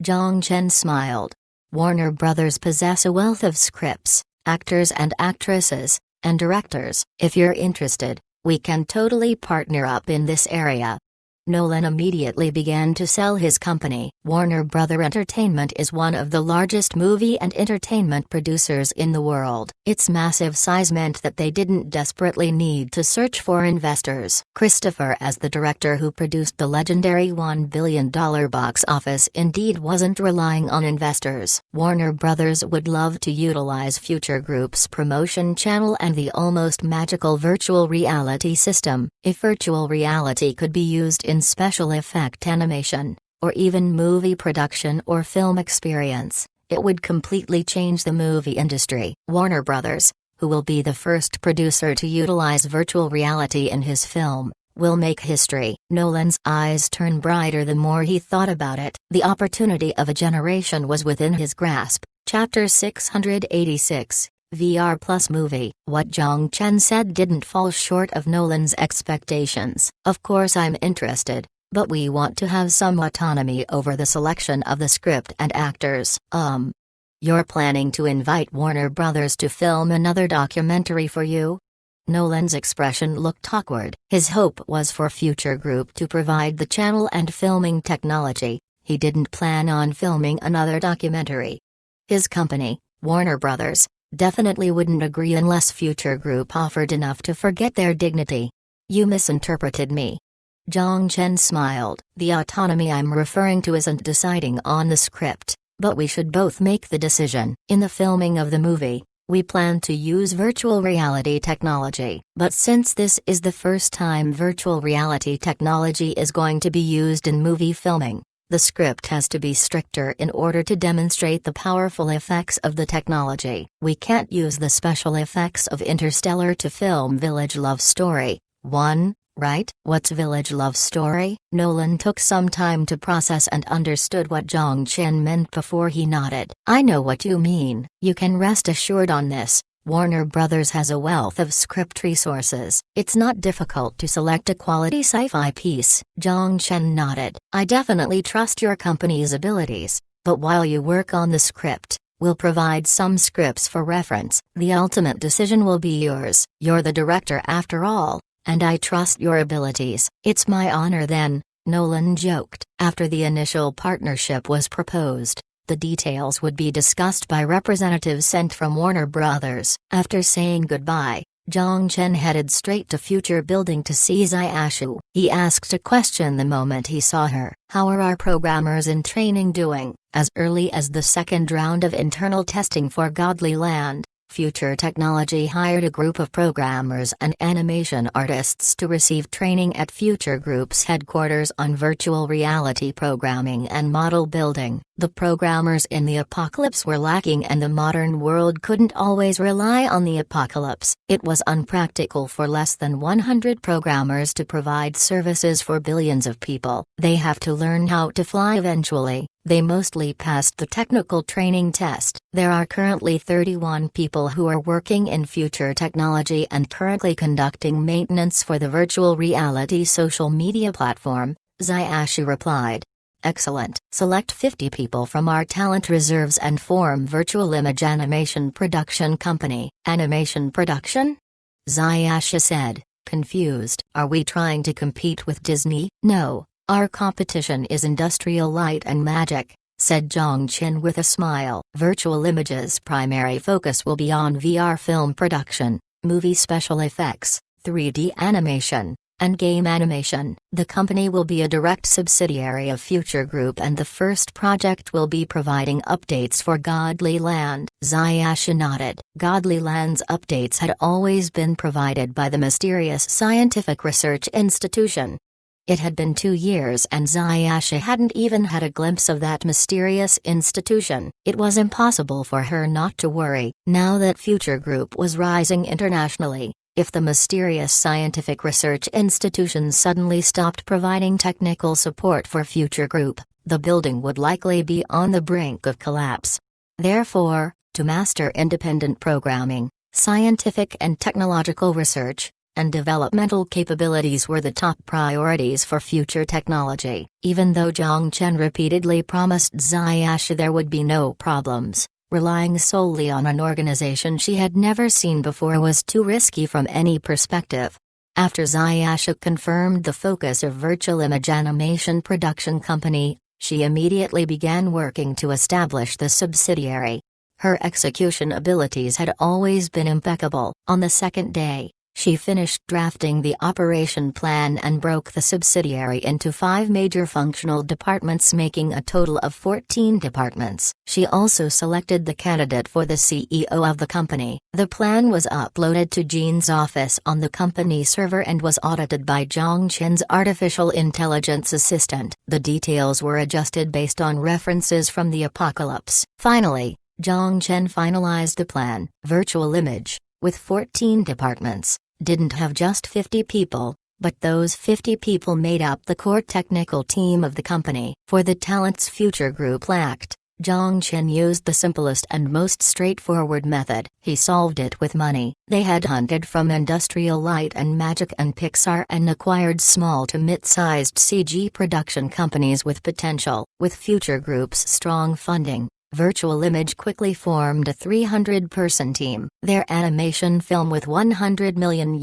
Zhang Chen smiled. Warner Brothers possess a wealth of scripts, actors and actresses, and directors. If you're interested, we can totally partner up in this area. Nolan immediately began to sell his company. Warner Brother Entertainment is one of the largest movie and entertainment producers in the world. Its massive size meant that they didn't desperately need to search for investors. Christopher, as the director who produced the legendary $1 billion box office, indeed wasn't relying on investors. Warner Brothers would love to utilize Future Group's promotion channel and the almost magical virtual reality system. If virtual reality could be used in special effect animation, or even movie production or film experience, it would completely change the movie industry. Warner Brothers, who will be the first producer to utilize virtual reality in his film, will make history. Nolan's eyes turned brighter the more he thought about it. The opportunity of a generation was within his grasp. Chapter 686, VR Plus Movie. What Zhang Chen said didn't fall short of Nolan's expectations. Of course I'm interested, but we want to have some autonomy over the selection of the script and actors. You're planning to invite Warner Brothers to film another documentary for you? Nolan's expression looked awkward. His hope was for Future Group to provide the channel and filming technology. He didn't plan on filming another documentary. His company, Warner Brothers, definitely wouldn't agree unless Future Group offered enough to forget their dignity. You misinterpreted me. Zhang Chen smiled. The autonomy I'm referring to isn't deciding on the script, but we should both make the decision. In the filming of the movie, we plan to use virtual reality technology. But since this is the first time virtual reality technology is going to be used in movie filming, the script has to be stricter in order to demonstrate the powerful effects of the technology. We can't use the special effects of Interstellar to film Village Love Story 1, right? What's Village Love Story? Nolan took some time to process and understood what Zhang Chen meant before he nodded. I know what you mean. You can rest assured on this. Warner Brothers has a wealth of script resources. It's not difficult to select a quality sci-fi piece. Zhang Chen nodded. I definitely trust your company's abilities, but while you work on the script, we'll provide some scripts for reference. The ultimate decision will be yours. You're the director after all, and I trust your abilities. It's my honor then, Nolan joked. After the initial partnership was proposed, the details would be discussed by representatives sent from Warner Brothers. After saying goodbye, Zhang Chen headed straight to Future Building to see Zai Ashu. He asked a question the moment he saw her. How are our programmers in training doing? As early as the second round of internal testing for Godly Land, Future Technology hired a group of programmers and animation artists to receive training at Future Group's headquarters on virtual reality programming and model building. The programmers in the apocalypse were lacking and the modern world couldn't always rely on the apocalypse. It was unpractical for less than 100 programmers to provide services for billions of people. They have to learn how to fly eventually. They mostly passed the technical training test. There are currently 31 people who are working in Future Technology and currently conducting maintenance for the virtual reality social media platform, Zai Ashu replied. Excellent. Select 50 people from our talent reserves and form Virtual Image Animation Production Company. Animation production? Zai Ashu said, confused. Are we trying to compete with Disney? No. Our competition is Industrial Light and Magic, said Zhang Chen with a smile. Virtual Image's primary focus will be on VR film production, movie special effects, 3D animation, and game animation. The company will be a direct subsidiary of Future Group and the first project will be providing updates for Godly Land. Zai Ashu nodded. Godly Land's updates had always been provided by the mysterious scientific research institution. It had been 2 years and Zai Ashu hadn't even had a glimpse of that mysterious institution. It was impossible for her not to worry. Now that Future Group was rising internationally, if the mysterious scientific research institution suddenly stopped providing technical support for Future Group, the building would likely be on the brink of collapse. Therefore, to master independent programming, scientific and technological research, and developmental capabilities were the top priorities for Future Technology. Even though Zhang Chen repeatedly promised Zai Ashu there would be no problems, relying solely on an organization she had never seen before was too risky from any perspective. After Ziyashik confirmed the focus of Virtual Image Animation Production Company, she immediately began working to establish the subsidiary. Her execution abilities had always been impeccable. On the second day, she finished drafting the operation plan and broke the subsidiary into 5 major functional departments, making a total of 14 departments. She also selected the candidate for the CEO of the company. The plan was uploaded to Jean's office on the company server and was audited by Zhang Chen's artificial intelligence assistant. The details were adjusted based on references from the apocalypse. Finally, Zhang Chen finalized the plan. Virtual Image, with 14 departments, didn't have just 50 people, but those 50 people made up the core technical team of the company. For the talents Future Group lacked, Zhang Chen used the simplest and most straightforward method. He solved it with money. They headhunted from Industrial Light and Magic and Pixar and acquired small to mid-sized CG production companies with potential. With Future Group's strong funding, Virtual Image quickly formed a 300-person team. Their animation film with $100 million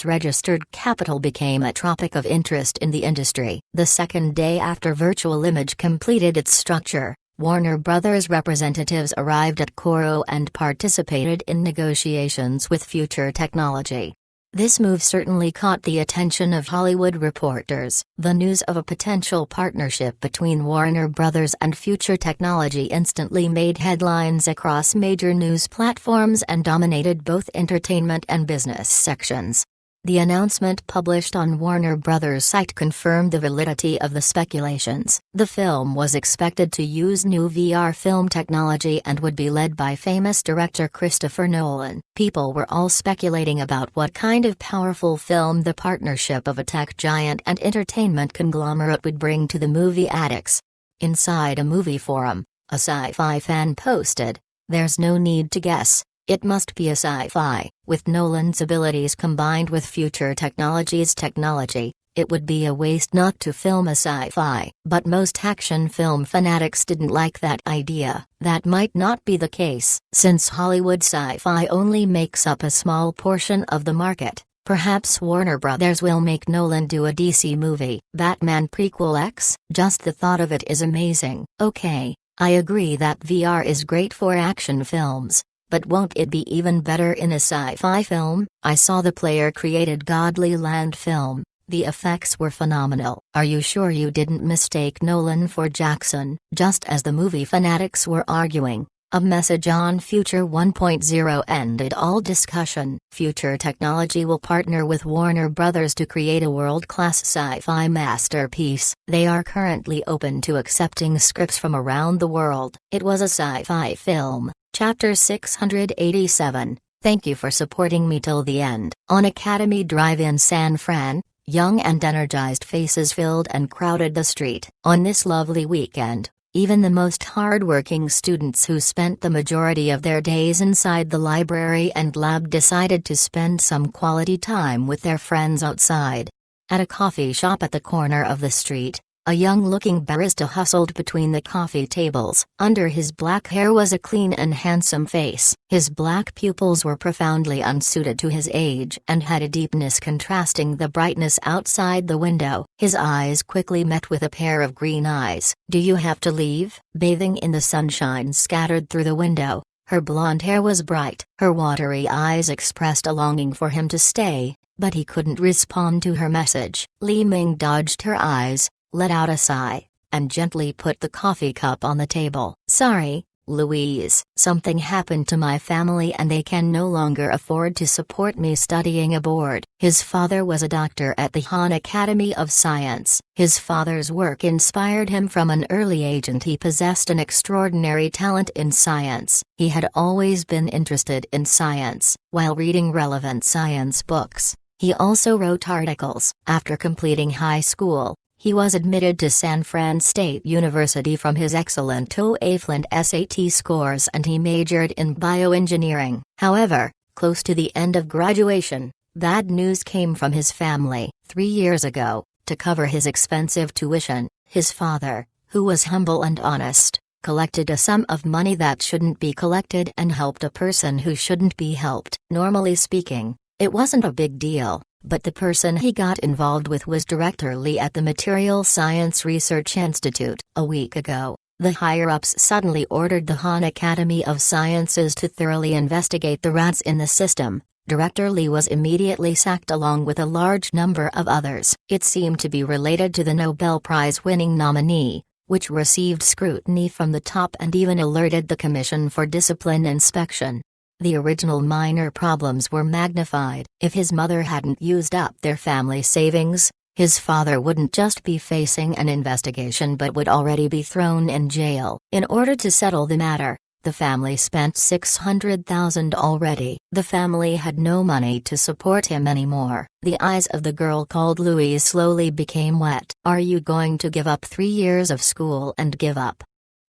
registered capital became a topic of interest in the industry. The second day after Virtual Image completed its structure, Warner Brothers representatives arrived at Coro and participated in negotiations with Future Technology. This move certainly caught the attention of Hollywood reporters. The news of a potential partnership between Warner Brothers and Future Technology instantly made headlines across major news platforms and dominated both entertainment and business sections. The announcement published on Warner Brothers' site confirmed the validity of the speculations. The film was expected to use new VR film technology and would be led by famous director Christopher Nolan. People were all speculating about what kind of powerful film the partnership of a tech giant and entertainment conglomerate would bring to the movie addicts. Inside a movie forum, a sci-fi fan posted, "There's no need to guess. It must be a sci-fi." With Nolan's abilities combined with Future Technology's technology, it would be a waste not to film a sci-fi. But most action film fanatics didn't like that idea. That might not be the case. Since Hollywood sci-fi only makes up a small portion of the market, perhaps Warner Brothers will make Nolan do a DC movie. Batman Prequel X? Just the thought of it is amazing. Okay, I agree that VR is great for action films. But won't it be even better in a sci-fi film? I saw the player-created Godly Land film. The effects were phenomenal. Are you sure you didn't mistake Nolan for Jackson? Just as the movie fanatics were arguing, a message on Future 1.0 ended all discussion. Future Technology will partner with Warner Brothers to create a world-class sci-fi masterpiece. They are currently open to accepting scripts from around the world. It was a sci-fi film. Chapter 687. Thank you for supporting me till the end. On Academy Drive in San Fran, young and energized faces filled and crowded the street. On this lovely weekend, even the most hard-working students who spent the majority of their days inside the library and lab decided to spend some quality time with their friends outside. At a coffee shop at the corner of the street, a young-looking barista hustled between the coffee tables. Under his black hair was a clean and handsome face. His black pupils were profoundly unsuited to his age and had a deepness contrasting the brightness outside the window. His eyes quickly met with a pair of green eyes. "Do you have to leave?" Bathing in the sunshine scattered through the window, her blonde hair was bright. Her watery eyes expressed a longing for him to stay, but he couldn't respond to her message. Li Ming dodged her eyes, let out a sigh, and gently put the coffee cup on the table. "Sorry, Louise. Something happened to my family and they can no longer afford to support me studying abroad." His father was a doctor at the Han Academy of Science. His father's work inspired him from an early age and he possessed an extraordinary talent in science. He had always been interested in science. While reading relevant science books, he also wrote articles. After completing high school, he was admitted to San Fran State University from his excellent TOEFL and SAT scores and he majored in bioengineering. However, close to the end of graduation, bad news came from his family. 3 years ago, to cover his expensive tuition, his father, who was humble and honest, collected a sum of money that shouldn't be collected and helped a person who shouldn't be helped. Normally speaking, it wasn't a big deal, But the person he got involved with was Director Lee at the Material Science Research Institute. A week ago, the higher-ups suddenly ordered the Han Academy of Sciences to thoroughly investigate the rats in the system. Director Lee was immediately sacked along with a large number of others. It seemed to be related to the Nobel Prize-winning nominee, which received scrutiny from the top and even alerted the Commission for Discipline Inspection. The original minor problems were magnified. If his mother hadn't used up their family savings, his father wouldn't just be facing an investigation but would already be thrown in jail. In order to settle the matter, the family spent $600,000 already. The family had no money to support him anymore. The eyes of the girl called Louise slowly became wet. "Are you going to give up 3 years of school and give up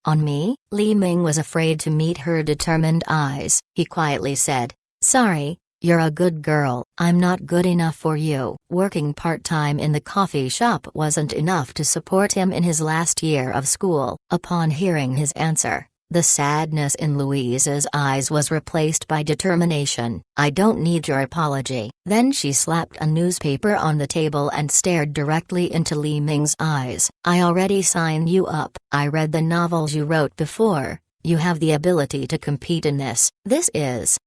on me?" Li Ming was afraid to meet her determined eyes. He quietly said, "Sorry, you're a good girl. I'm not good enough for you." Working part-time in the coffee shop wasn't enough to support him in his last year of school. Upon hearing his answer, the sadness in Louise's eyes was replaced by determination. "I don't need your apology." Then she slapped a newspaper on the table and stared directly into Li Ming's eyes. "I already signed you up. I read the novels you wrote before. You have the ability to compete in this. This is..."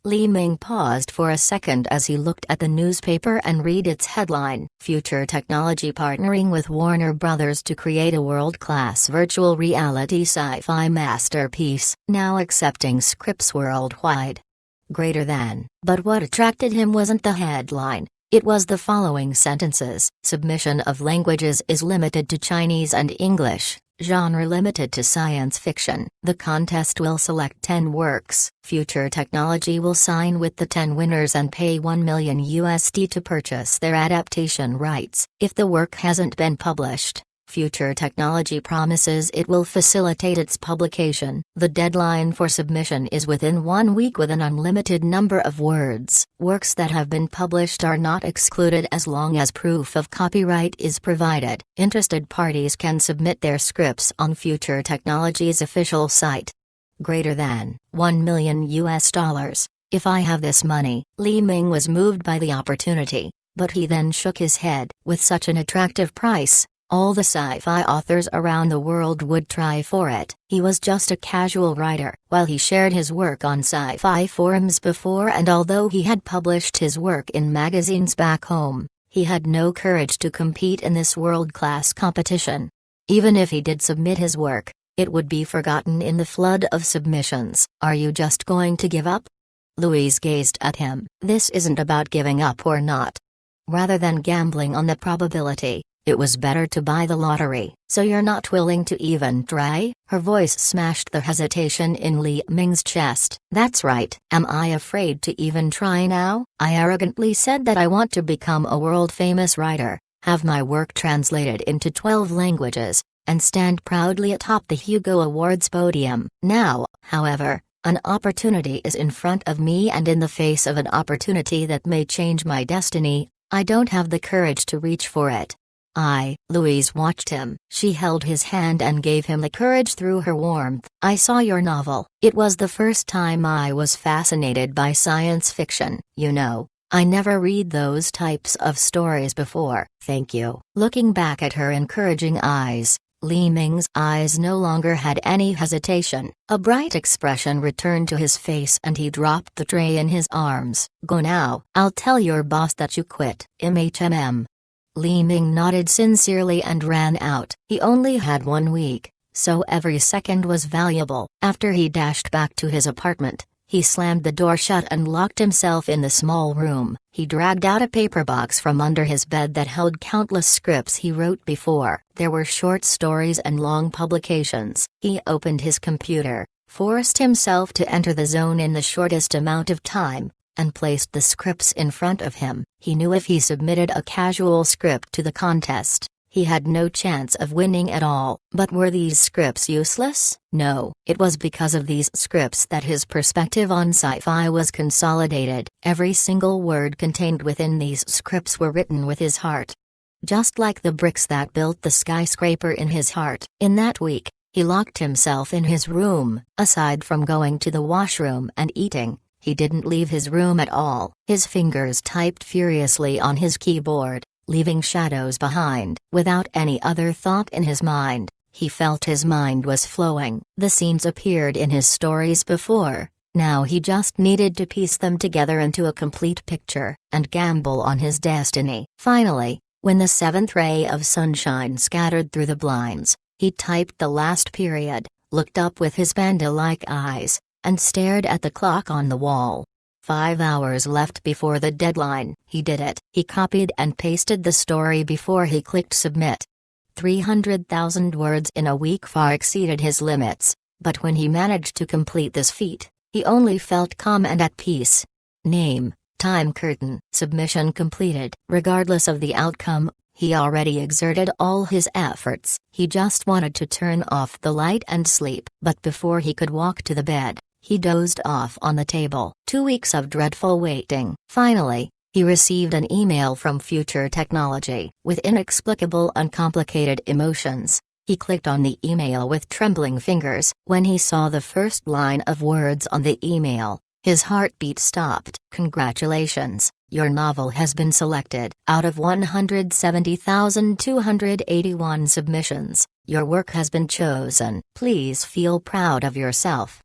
Li Ming paused for a second as he looked at the newspaper and read its headline: Future Technology partnering with Warner Brothers to create a world-class virtual reality sci-fi masterpiece, now accepting scripts worldwide. Greater than. But what attracted him wasn't the headline. It was the following sentences: Submission of languages is limited to Chinese and English. Genre limited to science fiction. The contest will select 10 works. Future Technology will sign with the 10 winners and pay $1 million to purchase their adaptation rights. If the work hasn't been published, Future Technology promises it will facilitate its publication. The deadline for submission is within 1 week with an unlimited number of words. Works that have been published are not excluded as long as proof of copyright is provided. Interested parties can submit their scripts on Future Technology's official site. Greater than $1 million. If I have this money. Li Ming was moved by the opportunity, but he then shook his head. With such an attractive price, all the sci-fi authors around the world would try for it. He was just a casual writer. While he shared his work on sci-fi forums before, and although he had published his work in magazines back home, he had no courage to compete in this world-class competition. Even if he did submit his work, it would be forgotten in the flood of submissions. "Are you just going to give up?" Louise gazed at him. "This isn't about giving up or not. Rather than gambling on the probability, it was better to buy the lottery." "So you're not willing to even try?" Her voice smashed the hesitation in Li Ming's chest. "That's right. Am I afraid to even try now? I arrogantly said that I want to become a world-famous writer, have my work translated into 12 languages, and stand proudly atop the Hugo Awards podium. Now, however, an opportunity is in front of me, and in the face of an opportunity that may change my destiny, I don't have the courage to reach for it." Louise watched him. She held his hand and gave him the courage through her warmth. "I saw your novel. It was the first time I was fascinated by science fiction. You know, I never read those types of stories before." "Thank you." Looking back at her encouraging eyes, Li Ming's eyes no longer had any hesitation. A bright expression returned to his face and he dropped the tray in his arms. "Go now. I'll tell your boss that you quit." Li Ming nodded sincerely and ran out. He only had 1 week, so every second was valuable. After he dashed back to his apartment, he slammed the door shut and locked himself in the small room. He dragged out a paper box from under his bed that held countless scripts he wrote before. There were short stories and long publications. He opened his computer, forced himself to enter the zone in the shortest amount of time, and placed the scripts in front of him. He knew if he submitted a casual script to the contest, he had no chance of winning at all. But were these scripts useless? No. It was because of these scripts that his perspective on sci-fi was consolidated. Every single word contained within these scripts were written with his heart. Just like the bricks that built the skyscraper in his heart. In that week, he locked himself in his room. Aside from going to the washroom and eating, He didn't leave his room at all. His fingers typed furiously on his keyboard, leaving shadows behind. Without any other thought in his mind, he felt his mind was flowing. The scenes appeared in his stories before. Now he just needed to piece them together into a complete picture, and gamble on his destiny. Finally, when the seventh ray of sunshine scattered through the blinds, he typed the last period, looked up with his panda-like eyes, and stared at the clock on the wall. 5 hours left before the deadline. He did it. He copied and pasted the story before he clicked submit. 300,000 words in a week far exceeded his limits, but when he managed to complete this feat, he only felt calm and at peace. Name, time curtain. Submission completed. Regardless of the outcome, he already exerted all his efforts. He just wanted to turn off the light and sleep. But before he could walk to the bed, he dozed off on the table. 2 weeks of dreadful waiting. Finally, he received an email from Future Technology. With inexplicable uncomplicated emotions, he clicked on the email with trembling fingers. When he saw the first line of words on the email, his heartbeat stopped. Congratulations, your novel has been selected. Out of 170,281 submissions, your work has been chosen. Please feel proud of yourself.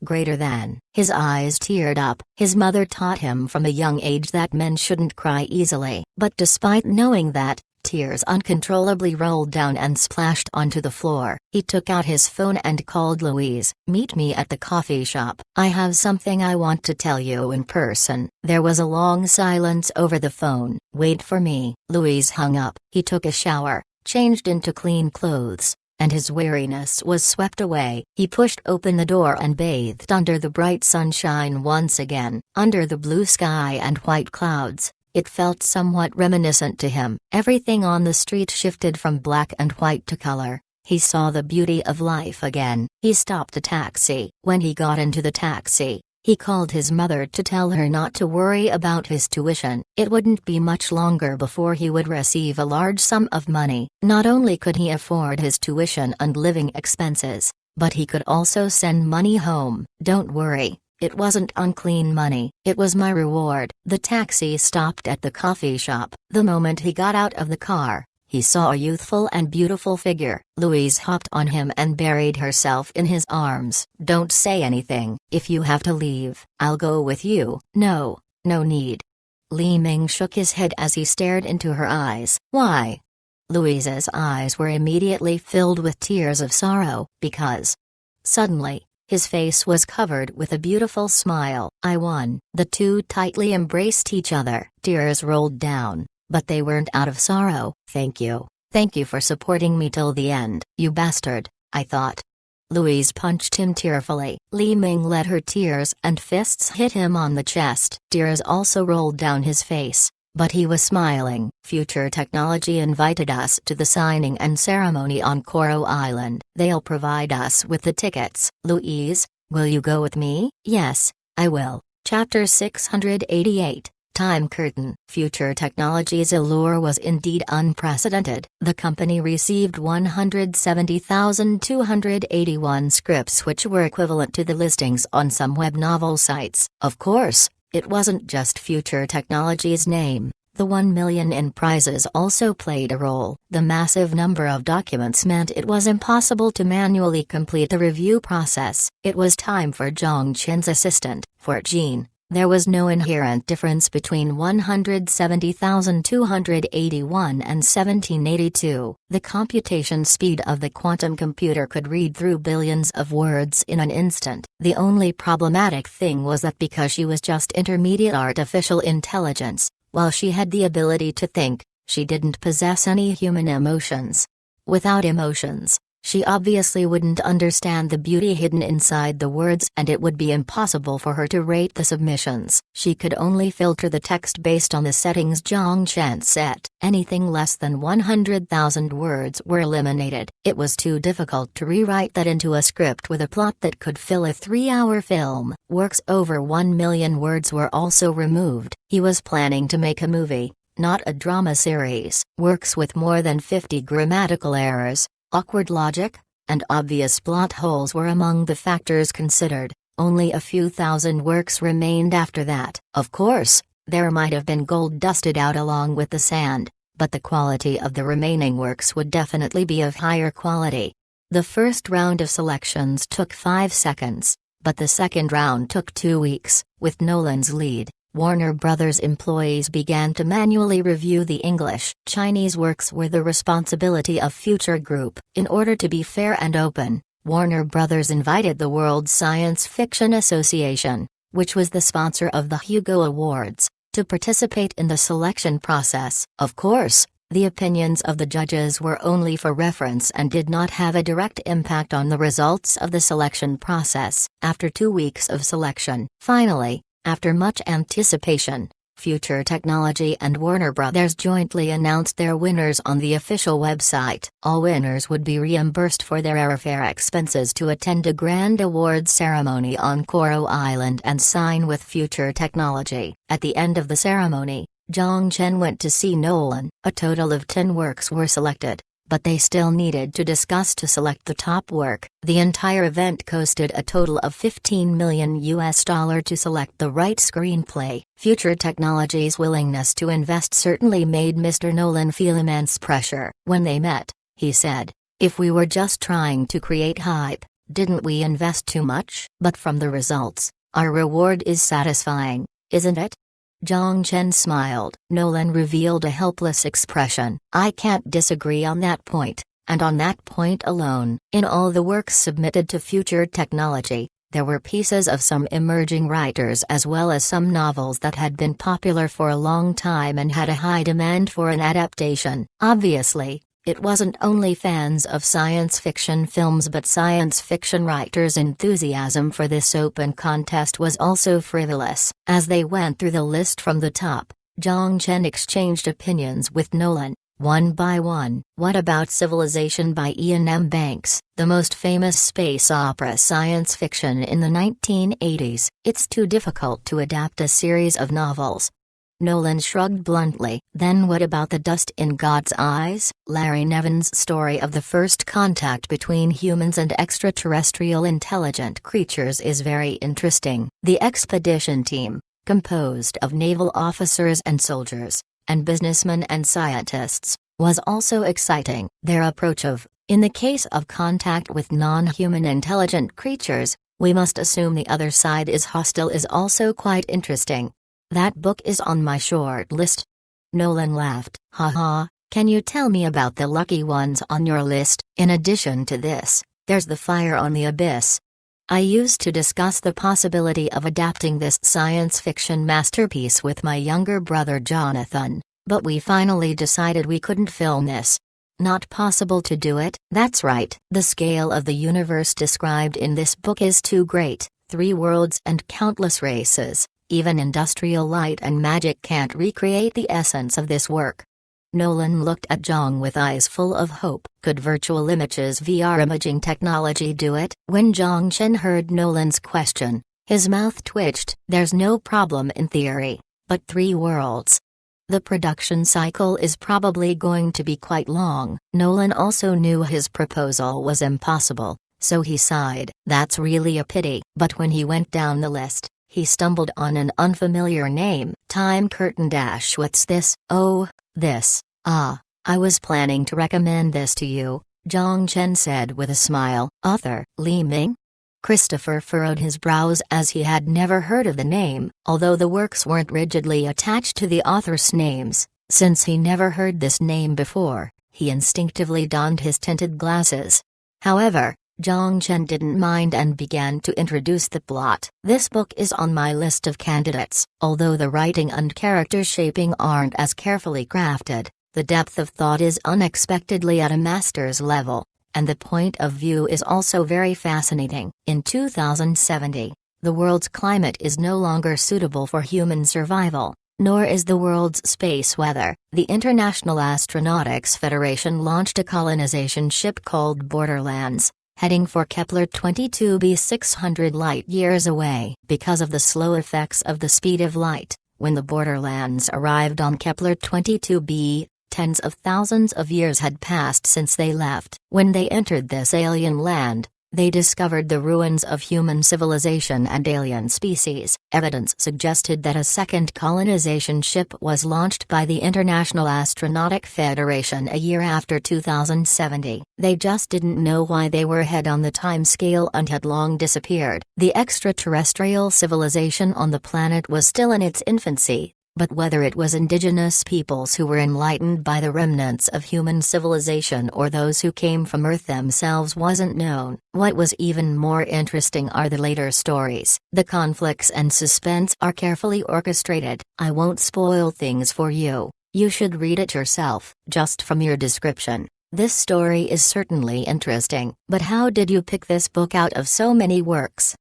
Greater than. His eyes teared up. His mother taught him from a young age that men shouldn't cry easily. But despite knowing that, tears uncontrollably rolled down and splashed onto the floor. He took out his phone and called Louise. Meet me at the coffee shop. I have something I want to tell you in person. There was a long silence over the phone. Wait for me. Louise hung up. He took a shower, changed into clean clothes, and his weariness was swept away. He pushed open the door and bathed under the bright sunshine once again. Under the blue sky and white clouds, it felt somewhat reminiscent to him. Everything on the street shifted from black and white to color. He saw the beauty of life again. He stopped a taxi. When he got into the taxi, he called his mother to tell her not to worry about his tuition. It wouldn't be much longer before he would receive a large sum of money. Not only could he afford his tuition and living expenses, but he could also send money home. Don't worry. It wasn't unclean money. It was my reward. The taxi stopped at the coffee shop. The moment he got out of the car, he saw a youthful and beautiful figure. Louise hopped on him and buried herself in his arms. Don't say anything. If you have to leave, I'll go with you. No, no need. Li Ming shook his head as he stared into her eyes. Why? Louise's eyes were immediately filled with tears of sorrow, because suddenly, his face was covered with a beautiful smile. I won. The two tightly embraced each other. Tears rolled down, but they weren't out of sorrow. Thank you. Thank you for supporting me till the end. You bastard, I thought. Louise punched him tearfully. Li Ming let her tears and fists hit him on the chest. Tears also rolled down his face, but he was smiling. Future Technology invited us to the signing and ceremony on Coral Island. They'll provide us with the tickets. Louise, will you go with me? Yes, I will. Chapter 688. Time curtain. Future Technology's allure was indeed unprecedented. The company received 170,281 scripts, which were equivalent to the listings on some web novel sites. Of course, it wasn't just Future Technology's name. The 1 million in prizes also played a role. The massive number of documents meant it was impossible to manually complete the review process. It was time for Zhang Chen's assistant. For Jean, there was no inherent difference between 170,281 and 1782. The computation speed of the quantum computer could read through billions of words in an instant. The only problematic thing was that because she was just intermediate artificial intelligence, while she had the ability to think, she didn't possess any human emotions. Without emotions, she obviously wouldn't understand the beauty hidden inside the words, and it would be impossible for her to rate the submissions. She could only filter the text based on the settings Zhang Chen set. Anything less than 100,000 words were eliminated. It was too difficult to rewrite that into a script with a plot that could fill a 3-hour film. Works over 1 million words were also removed. He was planning to make a movie, not a drama series. Works with more than 50 grammatical errors, awkward logic, and obvious plot holes were among the factors considered. Only a few thousand works remained after that. Of course, there might have been gold dusted out along with the sand, but the quality of the remaining works would definitely be of higher quality. The first round of selections took 5 seconds, but the second round took 2 weeks. With Nolan's lead, Warner Brothers employees began to manually review the English. Chinese works were the responsibility of Future Group. In order to be fair and open, Warner Brothers invited the World Science Fiction Association, which was the sponsor of the Hugo Awards, to participate in the selection process. Of course, the opinions of the judges were only for reference and did not have a direct impact on the results of the selection process. After 2 weeks of selection, finally, after much anticipation, Future Technology and Warner Brothers jointly announced their winners on the official website. All winners would be reimbursed for their airfare expenses to attend a grand awards ceremony on Coral Island and sign with Future Technology. At the end of the ceremony, Zhang Chen went to see Nolan. A total of 10 works were selected, but they still needed to discuss to select the top work. The entire event costed a total of $15 million to select the right screenplay. Future Technology's willingness to invest certainly made Mr. Nolan feel immense pressure. When they met, he said, "If we were just trying to create hype, didn't we invest too much? But from the results, our reward is satisfying, isn't it?" Zhang Chen smiled. Nolan revealed a helpless expression. "I can't disagree on that point, and on that point alone. In all the works submitted to Future Technology, there were pieces of some emerging writers as well as some novels that had been popular for a long time and had a high demand for an adaptation. Obviously, it wasn't only fans of science fiction films but science fiction writers' enthusiasm for this open contest was also frivolous." As they went through the list from the top, Zhang Chen exchanged opinions with Nolan, one by one. "What about Civilization by Ian M. Banks, the most famous space opera science fiction in the 1980s? It's too difficult to adapt a series of novels." Nolan shrugged bluntly. "Then what about The Dust in God's Eyes?" Larry Niven's story of the first contact between humans and extraterrestrial intelligent creatures is very interesting. The expedition team, composed of naval officers and soldiers, and businessmen and scientists, was also exciting. Their approach of, in the case of contact with non-human intelligent creatures, we must assume the other side is hostile is also quite interesting. That book is on my short list." Nolan laughed. "Haha, can you tell me about the lucky ones on your list? In addition to this, there's The Fire on the Abyss. I used to discuss the possibility of adapting this science fiction masterpiece with my younger brother Jonathan, but we finally decided we couldn't film this. Not possible to do it?" "That's right. The scale of the universe described in this book is too great. 3 worlds and countless races. Even industrial light and magic can't recreate the essence of this work." Nolan looked at Zhang with eyes full of hope. "Could virtual images VR imaging technology do it?" When Zhang Chen heard Nolan's question, his mouth twitched. "There's no problem in theory, but 3 worlds. The production cycle is probably going to be quite long." Nolan also knew his proposal was impossible, so he sighed. "That's really a pity." But when he went down the list, he stumbled on an unfamiliar name. Time Curtain - "What's this?" "Oh, this. I was planning to recommend this to you," Zhang Chen said with a smile. "Author Li Ming?" Christopher furrowed his brows as he had never heard of the name. Although the works weren't rigidly attached to the author's names, since he never heard this name before, he instinctively donned his tinted glasses. However, Zhang Chen didn't mind and began to introduce the plot. "This book is on my list of candidates. Although the writing and character shaping aren't as carefully crafted, the depth of thought is unexpectedly at a master's level, and the point of view is also very fascinating. In 2070, the world's climate is no longer suitable for human survival, nor is the world's space weather. The International Astronautics Federation launched a colonization ship called Borderlands, heading for Kepler 22b 600 light-years away. Because of the slow effects of the speed of light, when the Borderlands arrived on Kepler 22b, tens of thousands of years had passed since they left. When they entered this alien land, They discovered the ruins of human civilization and alien species. Evidence suggested that a second colonization ship was launched by the International Astronautic Federation a year after 2070. They just didn't know why they were ahead on the timescale and had long disappeared. The extraterrestrial civilization on the planet was still in its infancy. But whether it was indigenous peoples who were enlightened by the remnants of human civilization or those who came from Earth themselves wasn't known. What was even more interesting are the later stories. The conflicts and suspense are carefully orchestrated. I won't spoil things for you. You should read it yourself. Just from your description, this story is certainly interesting. But how did you pick this book out of so many works?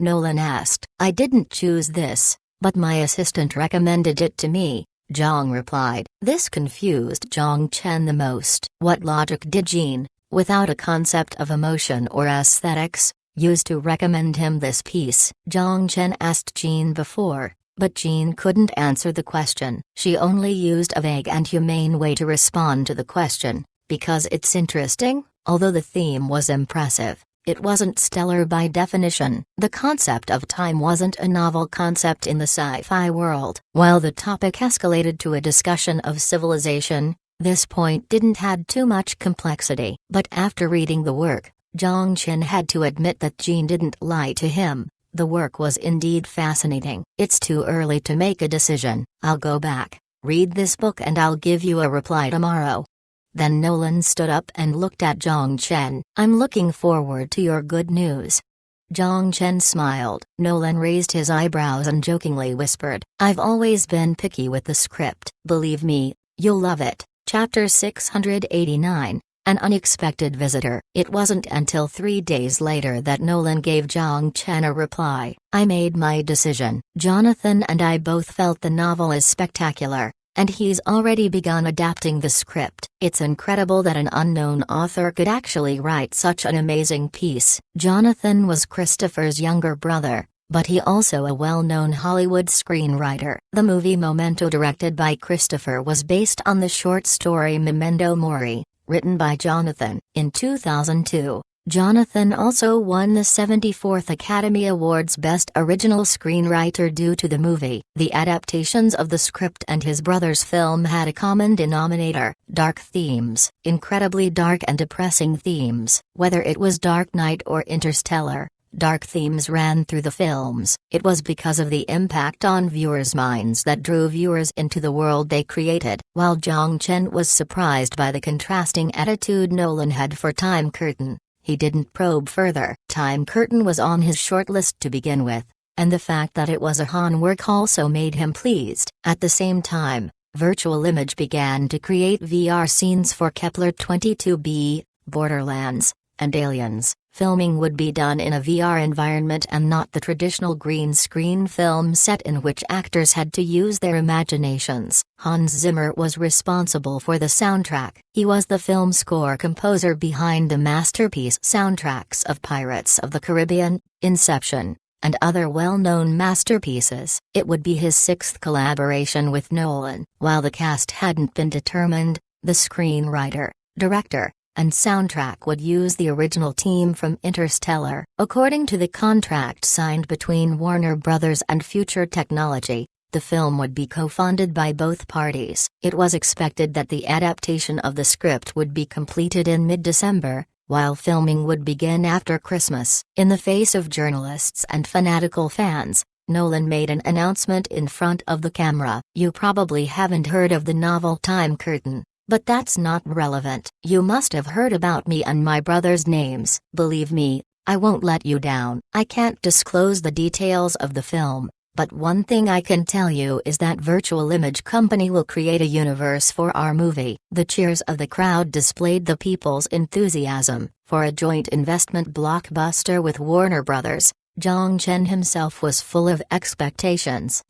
Nolan asked. I didn't choose this, but my assistant recommended it to me, Zhang replied. This confused Zhang Chen the most. What logic did Jean, without a concept of emotion or aesthetics, use to recommend him this piece? Zhang Chen asked Jean before, but Jean couldn't answer the question. She only used a vague and humane way to respond to the question, because it's interesting, although the theme was impressive. It wasn't stellar by definition. The concept of time wasn't a novel concept in the sci-fi world. While the topic escalated to a discussion of civilization, this point didn't add too much complexity. But after reading the work, Zhang Chen had to admit that Jean didn't lie to him. The work was indeed fascinating. It's too early to make a decision. I'll go back, read this book, and I'll give you a reply tomorrow. Then Nolan stood up and looked at Zhang Chen. I'm looking forward to your good news. Zhang Chen smiled. Nolan raised his eyebrows and jokingly whispered, I've always been picky with the script. Believe me, you'll love it. Chapter 689, An Unexpected Visitor. It wasn't until 3 days later that Nolan gave Zhang Chen a reply. I made my decision. Jonathan and I both felt the novel is spectacular. And he's already begun adapting the script. It's incredible that an unknown author could actually write such an amazing piece. Jonathan was Christopher's younger brother, but he also a well-known Hollywood screenwriter. The movie Memento, directed by Christopher, was based on the short story Memento Mori, written by Jonathan. In 2002, Jonathan also won the 74th Academy Awards Best Original Screenwriter due to the movie. The adaptations of the script and his brother's film had a common denominator: dark themes. Incredibly dark and depressing themes. Whether it was Dark Knight or Interstellar, dark themes ran through the films. It was because of the impact on viewers' minds that drew viewers into the world they created. While Zhang Chen was surprised by the contrasting attitude Nolan had for Time Curtain, he didn't probe further. Time Curtain was on his shortlist to begin with, and the fact that it was a Han work also made him pleased. At the same time, Virtual Image began to create VR scenes for Kepler-22b, Borderlands, and Aliens. Filming would be done in a VR environment and not the traditional green screen film set in which actors had to use their imaginations. Hans Zimmer was responsible for the soundtrack. He was the film score composer behind the masterpiece soundtracks of Pirates of the Caribbean, Inception, and other well-known masterpieces. It would be his 6th collaboration with Nolan. While the cast hadn't been determined, the screenwriter, director, and soundtrack would use the original team from Interstellar. According to the contract signed between Warner Bros. And Future Technology, the film would be co-funded by both parties. It was expected that the adaptation of the script would be completed in mid-December, while filming would begin after Christmas. In the face of journalists and fanatical fans, Nolan made an announcement in front of the camera. You probably haven't heard of the novel Time Curtain. But that's not relevant. You must have heard about me and my brother's names. Believe me, I won't let you down. I can't disclose the details of the film, but one thing I can tell you is that Virtual Image Company will create a universe for our movie. The cheers of the crowd displayed the people's enthusiasm for a joint investment blockbuster with Warner Brothers. Zhang Chen himself was full of expectations.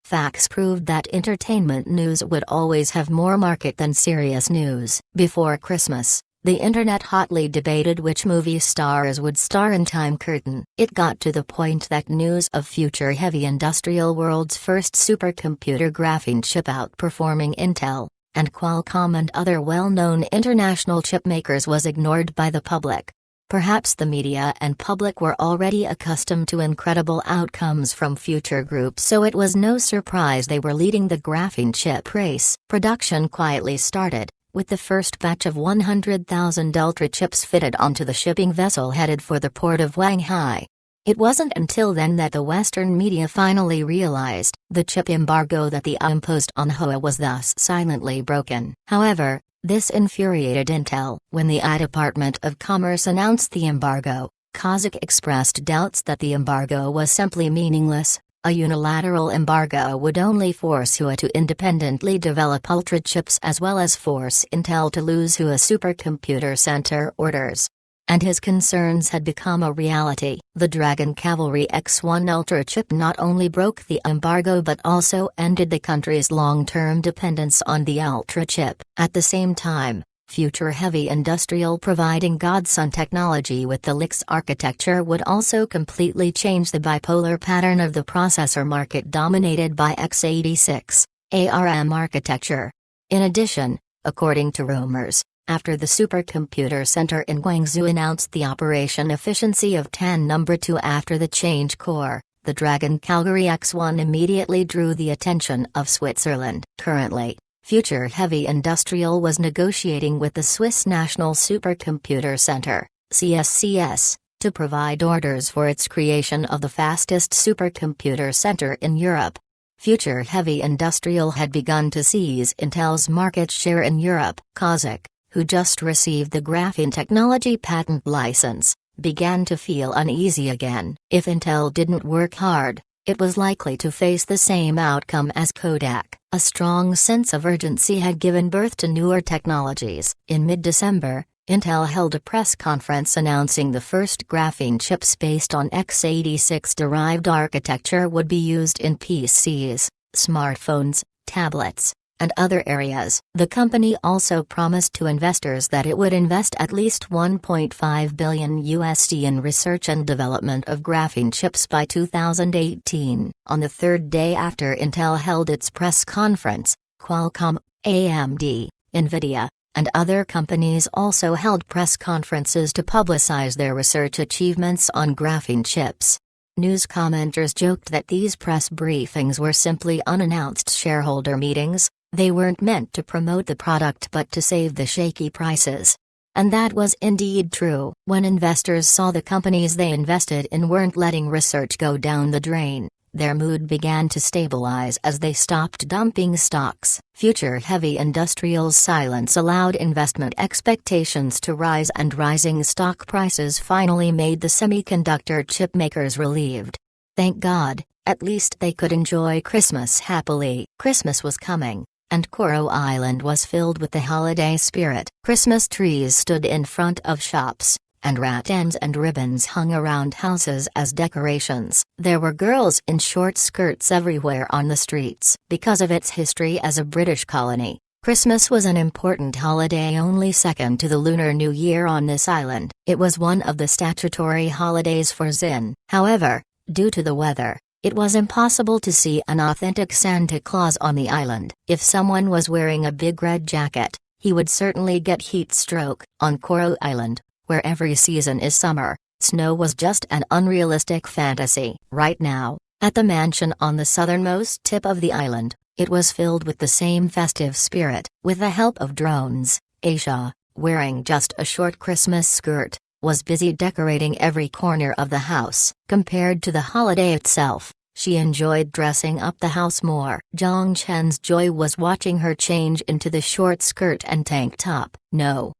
Facts proved that entertainment news would always have more market than serious news. Before Christmas, the internet hotly debated which movie stars would star in Time Curtain. It got to the point that news of future heavy industrial world's first supercomputer graphene chip outperforming Intel and Qualcomm and other well-known international chip makers was ignored by the public. Perhaps the media and public were already accustomed to incredible outcomes from Future Group, so it was no surprise they were leading the graphene chip race. Production quietly started, with the first batch of 100,000 Ultra chips fitted onto the shipping vessel headed for the port of Wanghai. It wasn't until then that the Western media finally realized the chip embargo that the imposed on Hoa was thus silently broken. However, this infuriated Intel. When the Department of Commerce announced the embargo, Kazakh expressed doubts that the embargo was simply meaningless. A unilateral embargo would only force Hua to independently develop Ultra chips as well as force Intel to lose Hua Supercomputer Center orders. And his concerns had become a reality. The Dragon Cavalry X1 Ultra chip not only broke the embargo but also ended the country's long-term dependence on the Ultra chip. At the same time, Future Heavy Industrial providing Godson technology with the LYX architecture would also completely change the bipolar pattern of the processor market dominated by x86, ARM architecture. In addition, according to rumors, after the Supercomputer Center in Guangzhou announced the operation efficiency of 10 number 2 after the change core, the Dragon Cavalry X1 immediately drew the attention of Switzerland. Currently, Future Heavy Industrial was negotiating with the Swiss National Supercomputer Center, CSCS, to provide orders for its creation of the fastest supercomputer center in Europe. Future Heavy Industrial had begun to seize Intel's market share in Europe. Kazakh, who just received the graphene technology patent license, began to feel uneasy again. If Intel didn't work hard, it was likely to face the same outcome as Kodak. A strong sense of urgency had given birth to newer technologies. In mid-December, Intel held a press conference announcing the first graphene chips based on x86-derived architecture would be used in PCs, smartphones, tablets, and other areas. The company also promised to investors that it would invest at least $1.5 billion in research and development of graphene chips by 2018. On the third day after Intel held its press conference, Qualcomm, AMD, Nvidia, and other companies also held press conferences to publicize their research achievements on graphene chips. News commenters joked that these press briefings were simply unannounced shareholder meetings. They weren't meant to promote the product but to save the shaky prices. And that was indeed true. When investors saw the companies they invested in weren't letting research go down the drain, their mood began to stabilize as they stopped dumping stocks. Future Heavy Industrial's silence allowed investment expectations to rise, and rising stock prices finally made the semiconductor chip makers relieved. Thank God, at least they could enjoy Christmas happily. Christmas was coming, and Koro Island was filled with the holiday spirit. Christmas trees stood in front of shops, and rattans and ribbons hung around houses as decorations. There were girls in short skirts everywhere on the streets. Because of its history as a British colony, Christmas was an important holiday only second to the Lunar New Year on this island. It was one of the statutory holidays for Xin. However, due to the weather, it was impossible to see an authentic Santa Claus on the island. If someone was wearing a big red jacket, he would certainly get heat stroke. On Koro Island, where every season is summer, snow was just an unrealistic fantasy. Right now, at the mansion on the southernmost tip of the island, it was filled with the same festive spirit. With the help of drones, Aisha, wearing just a short Christmas skirt, was busy decorating every corner of the house. Compared to the holiday itself, she enjoyed dressing up the house more. Zhang Chen's joy was watching her change into the short skirt and tank top. No,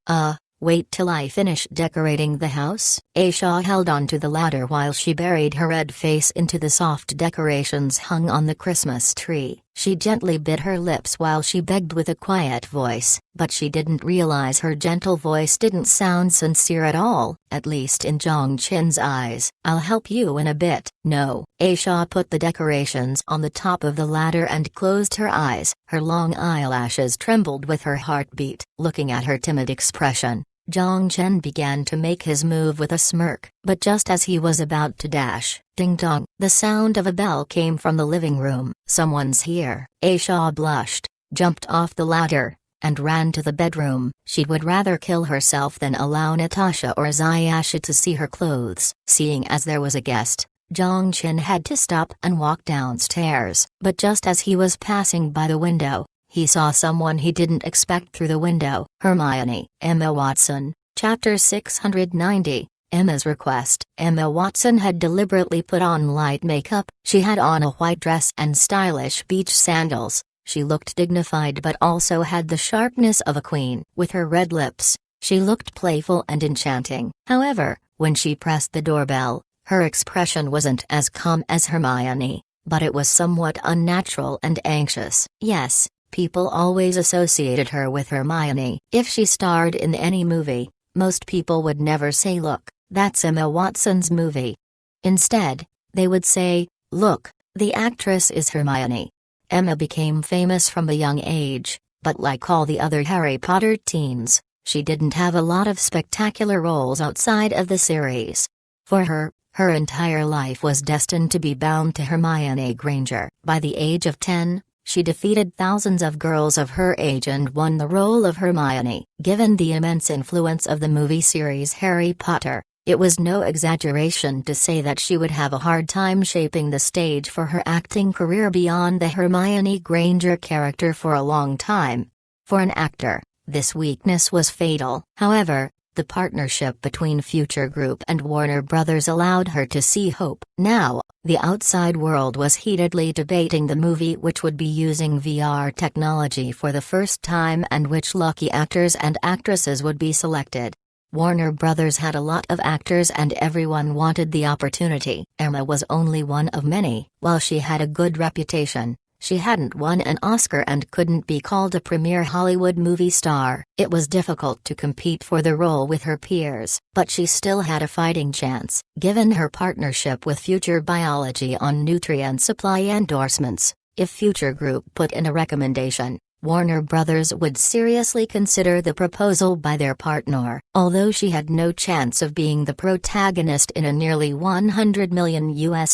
wait till I finish decorating the house. Aisha held onto the ladder while she buried her red face into the soft decorations hung on the Christmas tree. She gently bit her lips while she begged with a quiet voice, but she didn't realize her gentle voice didn't sound sincere at all, at least in Zhang Chen's eyes. I'll help you in a bit. No. Aisha put the decorations on the top of the ladder and closed her eyes. Her long eyelashes trembled with her heartbeat. Looking at her timid expression, Zhang Chen began to make his move with a smirk. But just as he was about to dash, ding-dong, the sound of a bell came from the living room. Someone's here. Aisha blushed, jumped off the ladder, and ran to the bedroom. She would rather kill herself than allow Natasha or Zayasha to see her clothes. Seeing as there was a guest, Zhang Chen had to stop and walk downstairs. But just as he was passing by the window, he saw someone he didn't expect through the window. Hermione. Emma Watson. Chapter 690. Emma's request. Emma Watson had deliberately put on light makeup. She had on a white dress and stylish beach sandals. She looked dignified but also had the sharpness of a queen. With her red lips, she looked playful and enchanting. However, when she pressed the doorbell, her expression wasn't as calm as Hermione, but it was somewhat unnatural and anxious. Yes, people always associated her with Hermione. If she starred in any movie, most people would never say, "Look, that's Emma Watson's movie." Instead, they would say, "Look, the actress is Hermione." Emma became famous from a young age, but like all the other Harry Potter teens, she didn't have a lot of spectacular roles outside of the series. For her, her entire life was destined to be bound to Hermione Granger. By the age of 10, she defeated thousands of girls of her age and won the role of Hermione. Given the immense influence of the movie series Harry Potter, it was no exaggeration to say that she would have a hard time shaping the stage for her acting career beyond the Hermione Granger character for a long time. For an actor, this weakness was fatal. However, the partnership between Future Group and Warner Brothers allowed her to see hope. Now, the outside world was heatedly debating the movie, which would be using VR technology for the first time and which lucky actors and actresses would be selected. Warner Brothers had a lot of actors and everyone wanted the opportunity. Emma was only one of many. While she had a good reputation, she hadn't won an Oscar and couldn't be called a premier Hollywood movie star. It was difficult to compete for the role with her peers, but she still had a fighting chance. Given her partnership with Future Biology on nutrient supply endorsements, if Future Group put in a recommendation, Warner Brothers would seriously consider the proposal by their partner. Although she had no chance of being the protagonist in a nearly $100 million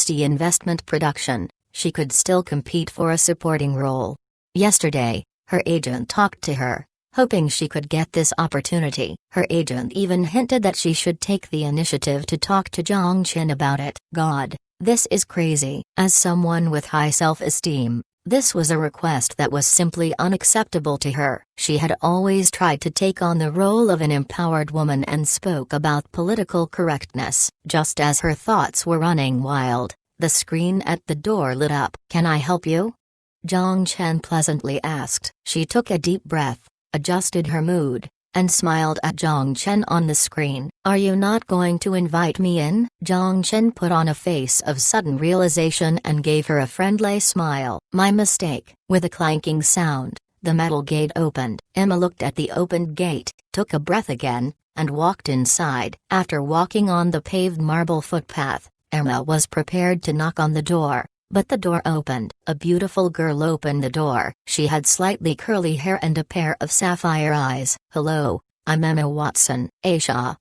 investment production, she could still compete for a supporting role. Yesterday, her agent talked to her, hoping she could get this opportunity. Her agent even hinted that she should take the initiative to talk to Zhang Chen about it. God, this is crazy. As someone with high self-esteem, this was a request that was simply unacceptable to her. She had always tried to take on the role of an empowered woman and spoke about political correctness. Just as her thoughts were running wild, the screen at the door lit up. "Can I help you?" Zhang Chen pleasantly asked. She took a deep breath, adjusted her mood, and smiled at Zhang Chen on the screen. "Are you not going to invite me in?" Zhang Chen put on a face of sudden realization and gave her a friendly smile. "My mistake." With a clanking sound, the metal gate opened. Emma looked at the opened gate, took a breath again, and walked inside. After walking on the paved marble footpath, Emma was prepared to knock on the door, but the door opened. A beautiful girl opened the door. She had slightly curly hair and a pair of sapphire eyes. "Hello, I'm Emma Watson." "Aisha."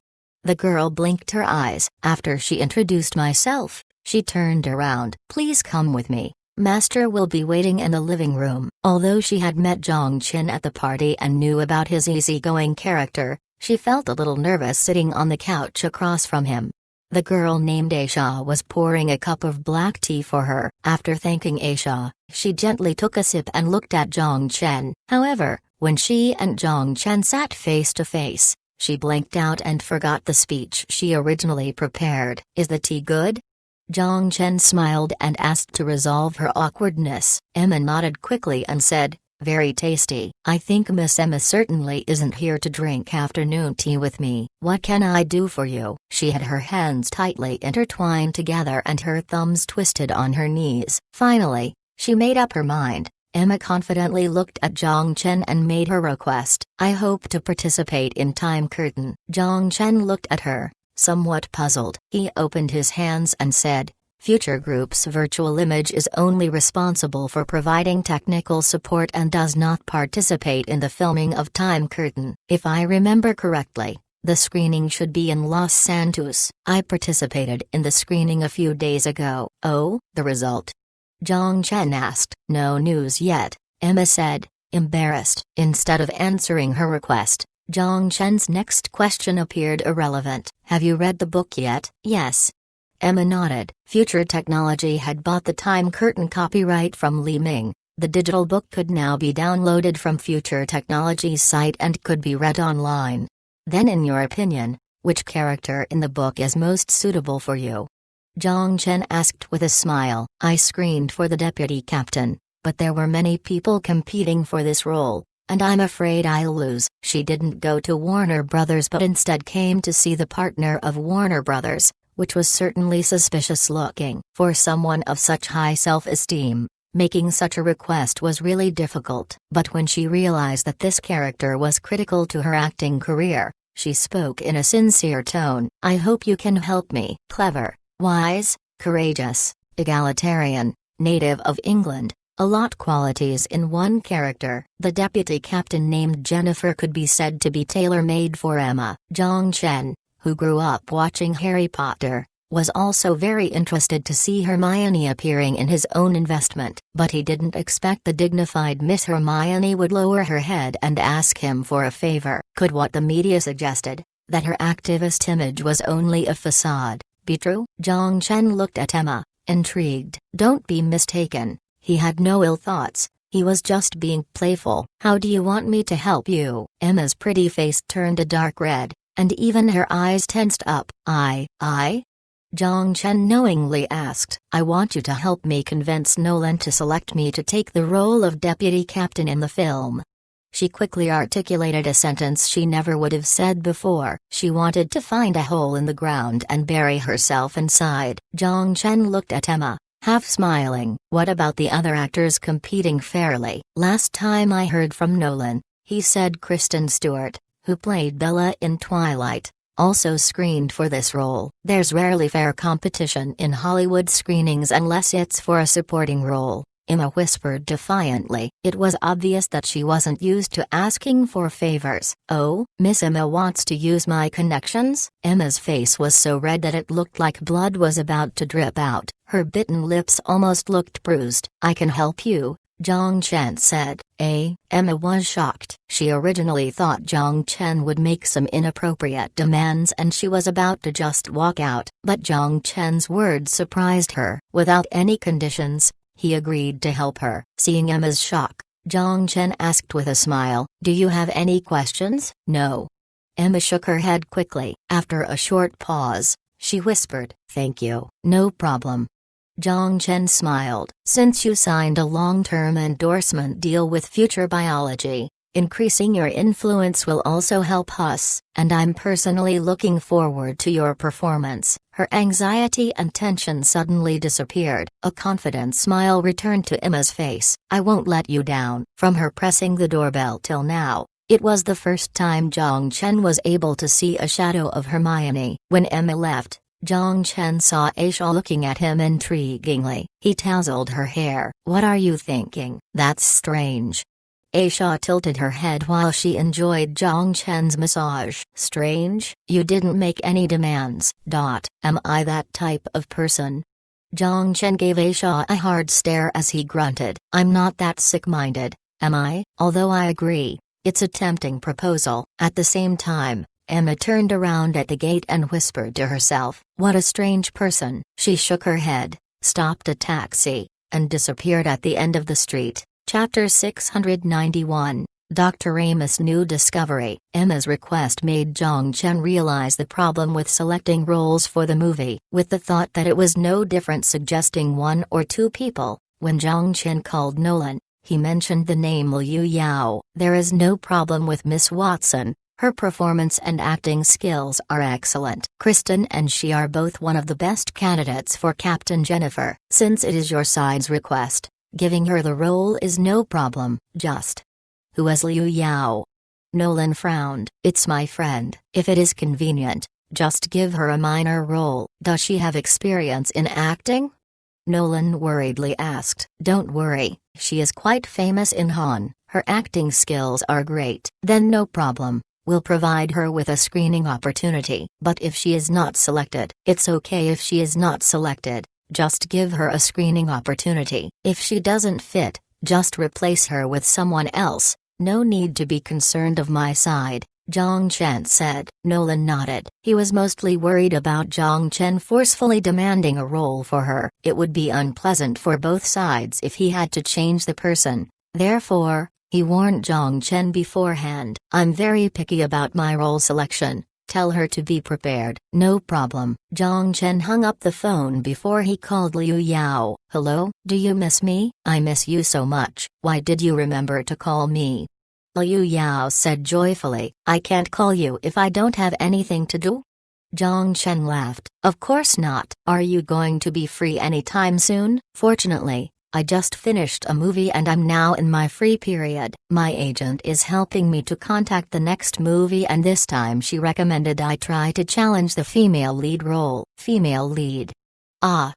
The girl blinked her eyes. After she introduced myself, she turned around. "Please come with me. Master will be waiting in the living room." Although she had met Zhang Chen at the party and knew about his easygoing character, she felt a little nervous sitting on the couch across from him. The girl named Aisha was pouring a cup of black tea for her. After thanking Aisha, she gently took a sip and looked at Zhang Chen. However, when she and Zhang Chen sat face to face, she blanked out and forgot the speech she originally prepared. "Is the tea good?" Zhang Chen smiled and asked to resolve her awkwardness. Emma nodded quickly and said, "Very tasty." "I think Miss Emma certainly isn't here to drink afternoon tea with me. What can I do for you?" She had her hands tightly intertwined together and her thumbs twisted on her knees. Finally, she made up her mind. Emma confidently looked at Zhang Chen and made her request. "I hope to participate in Time Curtain." Zhang Chen looked at her, somewhat puzzled. He opened his hands and said, "Future Group's virtual image is only responsible for providing technical support and does not participate in the filming of Time Curtain. If I remember correctly, the screening should be in Los Santos. I participated in the screening a few days ago." "Oh, the result?" Zhang Chen asked. "No news yet," Emma said. embarrassed. Instead of answering her request, Zhang Chen's next question appeared irrelevant. Have you read the book yet? Yes. Emma nodded. Future Technology had bought the Time Curtain copyright from Li Ming. The digital book could now be downloaded from Future Technology's site and could be read online. Then in your opinion, which character in the book is most suitable for you? Zhang Chen asked with a smile. I screened for the deputy captain, but there were many people competing for this role, and I'm afraid I'll lose. She didn't go to Warner Brothers but instead came to see the partner of Warner Brothers, which was certainly suspicious looking. For someone of such high self-esteem, making such a request was really difficult. But when she realized that this character was critical to her acting career, she spoke in a sincere tone. I hope you can help me. Clever, wise, courageous, egalitarian, native of England. A lot qualities in one character. The deputy captain named Jennifer could be said to be tailor-made for Emma. Zhang Chen, who grew up watching Harry Potter, was also very interested to see Hermione appearing in his own investment. But he didn't expect the dignified Miss Hermione would lower her head and ask him for a favor. Could what the media suggested, that her activist image was only a facade, be true? Zhang Chen looked at Emma, intrigued. Don't be mistaken. He had no ill thoughts, he was just being playful. How do you want me to help you? Emma's pretty face turned a dark red, and even her eyes tensed up. I? Zhang Chen knowingly asked. I want you to help me convince Nolan to select me to take the role of deputy captain in the film. She quickly articulated a sentence she never would have said before. She wanted to find a hole in the ground and bury herself inside. Zhang Chen looked at Emma, half smiling. What about the other actors competing fairly? Last time I heard from Nolan, he said Kristen Stewart, who played Bella in Twilight, also screened for this role. There's rarely fair competition in Hollywood screenings unless it's for a supporting role, Emma whispered defiantly. It was obvious that she wasn't used to asking for favors. Oh, Miss Emma wants to use my connections? Emma's face was so red that it looked like blood was about to drip out. Her bitten lips almost looked bruised. I can help you, Zhang Chen said. Emma was shocked. She originally thought Zhang Chen would make some inappropriate demands and she was about to just walk out. But Zhang Chen's words surprised her. Without any conditions, he agreed to help her. Seeing Emma's shock, Zhang Chen asked with a smile, do you have any questions? No. Emma shook her head quickly. After a short pause, she whispered, thank you. No problem. Zhang Chen smiled. Since you signed a long-term endorsement deal with Future Biology, increasing your influence will also help us, and I'm personally looking forward to your performance. Her anxiety and tension suddenly disappeared. A confident smile returned to Emma's face. I won't let you down. From her pressing the doorbell till now, it was the first time Zhang Chen was able to see a shadow of Hermione. When Emma left, Zhang Chen saw Aisha looking at him intriguingly. He tousled her hair. What are you thinking? That's strange. Aisha tilted her head while she enjoyed Zhang Chen's massage. Strange? You didn't make any demands. Am I that type of person? Zhang Chen gave Aisha a hard stare as he grunted. I'm not that sick-minded, am I? Although I agree, it's a tempting proposal. At the same time, Emma turned around at the gate and whispered to herself, what a strange person. She shook her head, stopped a taxi, and disappeared at the end of the street. Chapter 691, Dr. Amos' New Discovery. Emma's request made Zhang Chen realize the problem with selecting roles for the movie. With the thought that it was no different suggesting one or two people, when Zhang Chen called Nolan, he mentioned the name Liu Yao. There is no problem with Miss Watson. Her performance and acting skills are excellent. Kristen and she are both one of the best candidates for Captain Jennifer. Since it is your side's request, giving her the role is no problem. Just. Who is Liu Yao? Nolan frowned. It's my friend. If it is convenient, just give her a minor role. Does she have experience in acting? Nolan worriedly asked. Don't worry, she is quite famous in Han. Her acting skills are great. Then no problem. We'll provide her with a screening opportunity. But if she is not selected, it's okay if she is not selected, just give her a screening opportunity. If she doesn't fit, Just replace her with someone else. No need to be concerned of my side, Zhang Chen said. Nolan nodded. He was mostly worried about Zhang Chen forcefully demanding a role for her. It would be unpleasant for both sides if he had to change the person. Therefore, he warned Zhang Chen beforehand. I'm very picky about my role selection. Tell her to be prepared. No problem. Zhang Chen hung up the phone before he called Liu Yao. Hello? Do you miss me? I miss you so much. Why did you remember to call me? Liu Yao said joyfully. I can't call you if I don't have anything to do? Zhang Chen laughed. Of course not. Are you going to be free anytime soon? Fortunately, I just finished a movie and I'm now in my free period. My agent is helping me to contact the next movie and this time she recommended I try to challenge the female lead role. Female lead. Ah.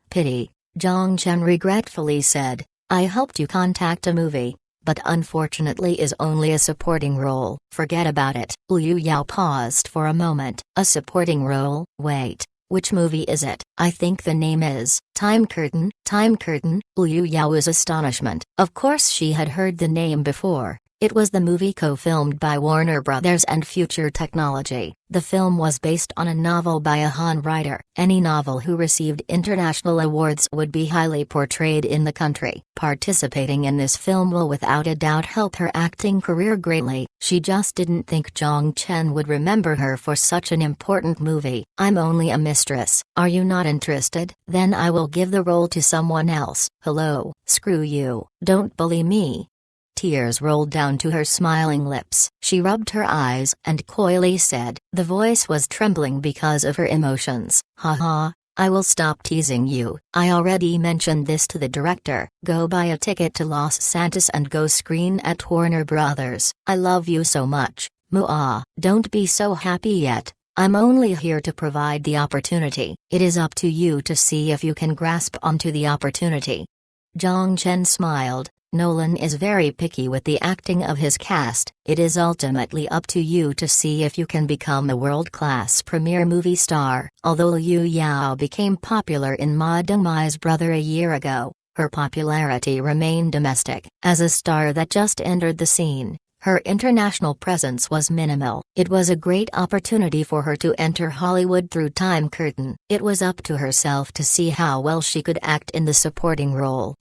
Pity. Zhang Chen regretfully said. I helped you contact a movie, but unfortunately is only a supporting role. Forget about it. Liu Yao paused for a moment. A supporting role? Wait. Which movie is it? I think the name is Time Curtain. Time Curtain? Liu Yao's astonishment. Of course she had heard the name before. It was the movie co-filmed by Warner Brothers and Future Technology. The film was based on a novel by a Han writer. Any novel who received international awards would be highly portrayed in the country. Participating in this film will without a doubt help her acting career greatly. She just didn't think Zhang Chen would remember her for such an important movie. I'm only a mistress. Are you not interested? Then I will give the role to someone else. Hello. Screw you. Don't bully me. Tears rolled down to her smiling lips. She rubbed her eyes and coyly said. The voice was trembling because of her emotions. Haha, I will stop teasing you. I already mentioned this to the director. Go buy a ticket to Los Santos and go screen at Warner Brothers. I love you so much. Muah. Don't be so happy yet. I'm only here to provide the opportunity. It is up to you to see if you can grasp onto the opportunity. Zhang Chen smiled. Nolan is very picky with the acting of his cast. It is ultimately up to you to see if you can become a world-class premier movie star. Although Liu Yao became popular in Ma Dongmai's Brother a year ago, her popularity remained domestic. As a star that just entered the scene, her international presence was minimal. It was a great opportunity for her to enter Hollywood through Time Curtain. It was up to herself to see how well she could act in the supporting role.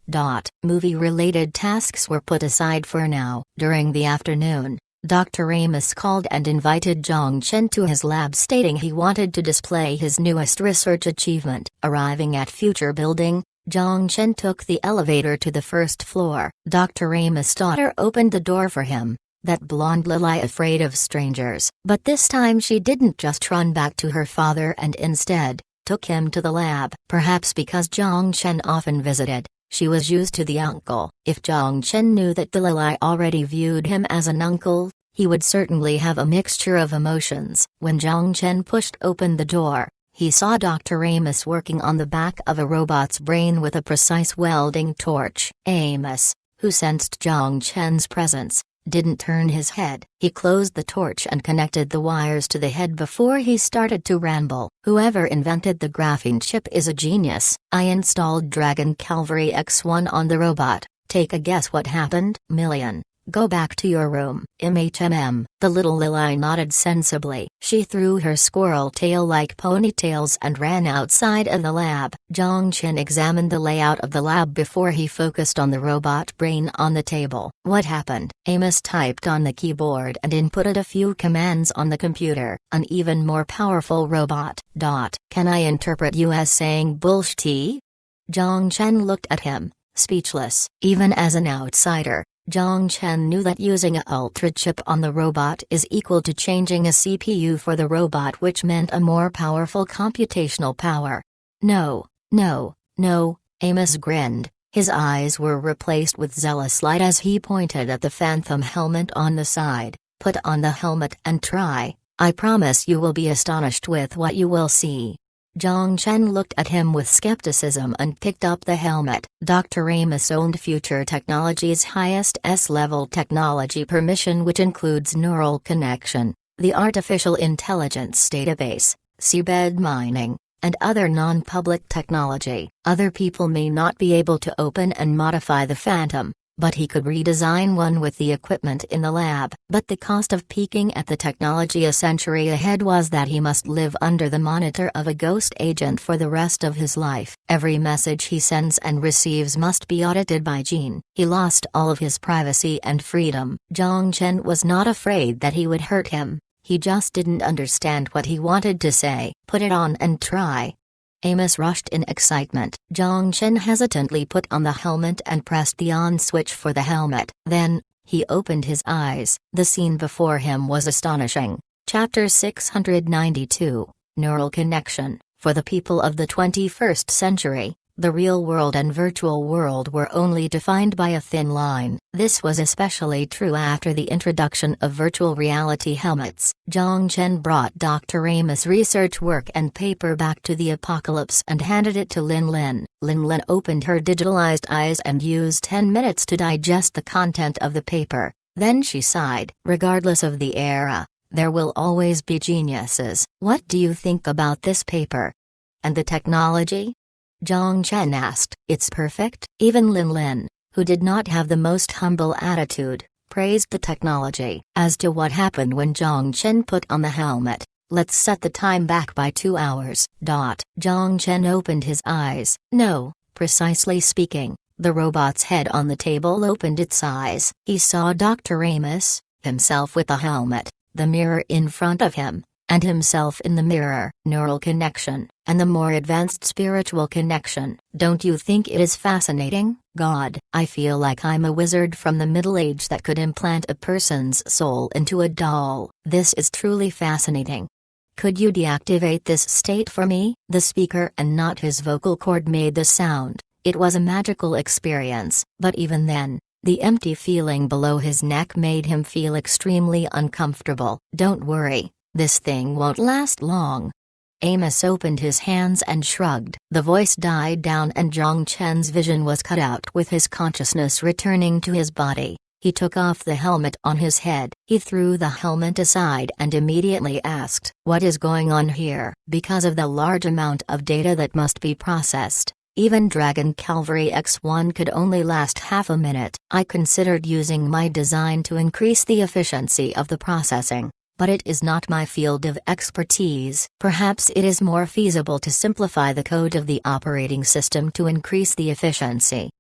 Movie-related tasks were put aside for now. During the afternoon, Dr. Amos called and invited Zhang Chen to his lab stating he wanted to display his newest research achievement. Arriving at Future Building, Zhang Chen took the elevator to the first floor. Dr. Amos' daughter opened the door for him. That blonde Lily afraid of strangers. But this time she didn't just run back to her father and instead, took him to the lab. Perhaps because Zhang Chen often visited, she was used to the uncle. If Zhang Chen knew that the Lily already viewed him as an uncle, he would certainly have a mixture of emotions. When Zhang Chen pushed open the door, he saw Dr. Amos working on the back of a robot's brain with a precise welding torch. Amos, who sensed Zhang Chen's presence, didn't turn his head. He closed the torch and connected the wires to the head before he started to ramble. Whoever invented the graphene chip is a genius. I installed Dragon Cavalry X1 on the robot. Take a guess what happened? Million. Go back to your room. The little Lily nodded sensibly. She threw her squirrel tail-like ponytails and ran outside of the lab. Zhang Chen examined the layout of the lab before he focused on the robot brain on the table. What happened? Amos typed on the keyboard and inputted a few commands on the computer. An even more powerful robot. Can I interpret you as saying bullshit? Zhang Chen looked at him, speechless. Even as an outsider, Zhang Chen knew that using a ultra chip on the robot is equal to changing a CPU for the robot, which meant a more powerful computational power. No, Amos grinned. His eyes were replaced with zealous light as he pointed at the Phantom helmet on the side. Put on the helmet and try. I promise you will be astonished with what you will see. Zhang Chen looked at him with skepticism and picked up the helmet. Dr. Amos owned Future Technology's highest S-level technology permission, which includes neural connection, the artificial intelligence database, seabed mining, and other non-public technology. Other people may not be able to open and modify the Phantom, but he could redesign one with the equipment in the lab. But the cost of peeking at the technology a century ahead was that he must live under the monitor of a ghost agent for the rest of his life. Every message he sends and receives must be audited by Jean. He lost all of his privacy and freedom. Zhang Chen was not afraid that he would hurt him, he just didn't understand what he wanted to say. Put it on and try. Amos rushed in excitement. Zhang Chen hesitantly put on the helmet and pressed the on switch for the helmet. Then, he opened his eyes. The scene before him was astonishing. Chapter 692, Neural Connection. For the people of the 21st century, the real world and virtual world were only defined by a thin line. This was especially true after the introduction of virtual reality helmets. Zhang Chen brought Dr. Amos' research work and paper back to the Apocalypse and handed it to Lin Lin. Lin Lin opened her digitalized eyes and used 10 minutes to digest the content of the paper. Then she sighed. Regardless of the era, there will always be geniuses. What do you think about this paper? And the technology? Zhang Chen asked. It's perfect. Even Lin Lin, who did not have the most humble attitude, praised the technology. As to what happened when Zhang Chen put on the helmet, let's set the time back by 2 hours. Zhang Chen opened his eyes. No, precisely speaking, the robot's head on the table opened its eyes. He saw Dr. Amos, himself with the helmet, the mirror in front of him, and himself in the mirror. Neural connection, and the more advanced spiritual connection. Don't you think it is fascinating? God, I feel like I'm a wizard from the Middle Age that could implant a person's soul into a doll. This is truly fascinating. Could you deactivate this state for me? The speaker and not his vocal cord made the sound. It was a magical experience, but even then, the empty feeling below his neck made him feel extremely uncomfortable. Don't worry. This thing won't last long. Amos opened his hands and shrugged. The voice died down and Zhang Chen's vision was cut out with his consciousness returning to his body. He took off the helmet on his head. He threw the helmet aside and immediately asked, "What is going on here?" Because of the large amount of data that must be processed, even Dragon Cavalry X1 could only last half a minute. I considered using my design to increase the efficiency of the processing, but it is not my field of expertise. Perhaps it is more feasible to simplify the code of the operating system to increase the efficiency.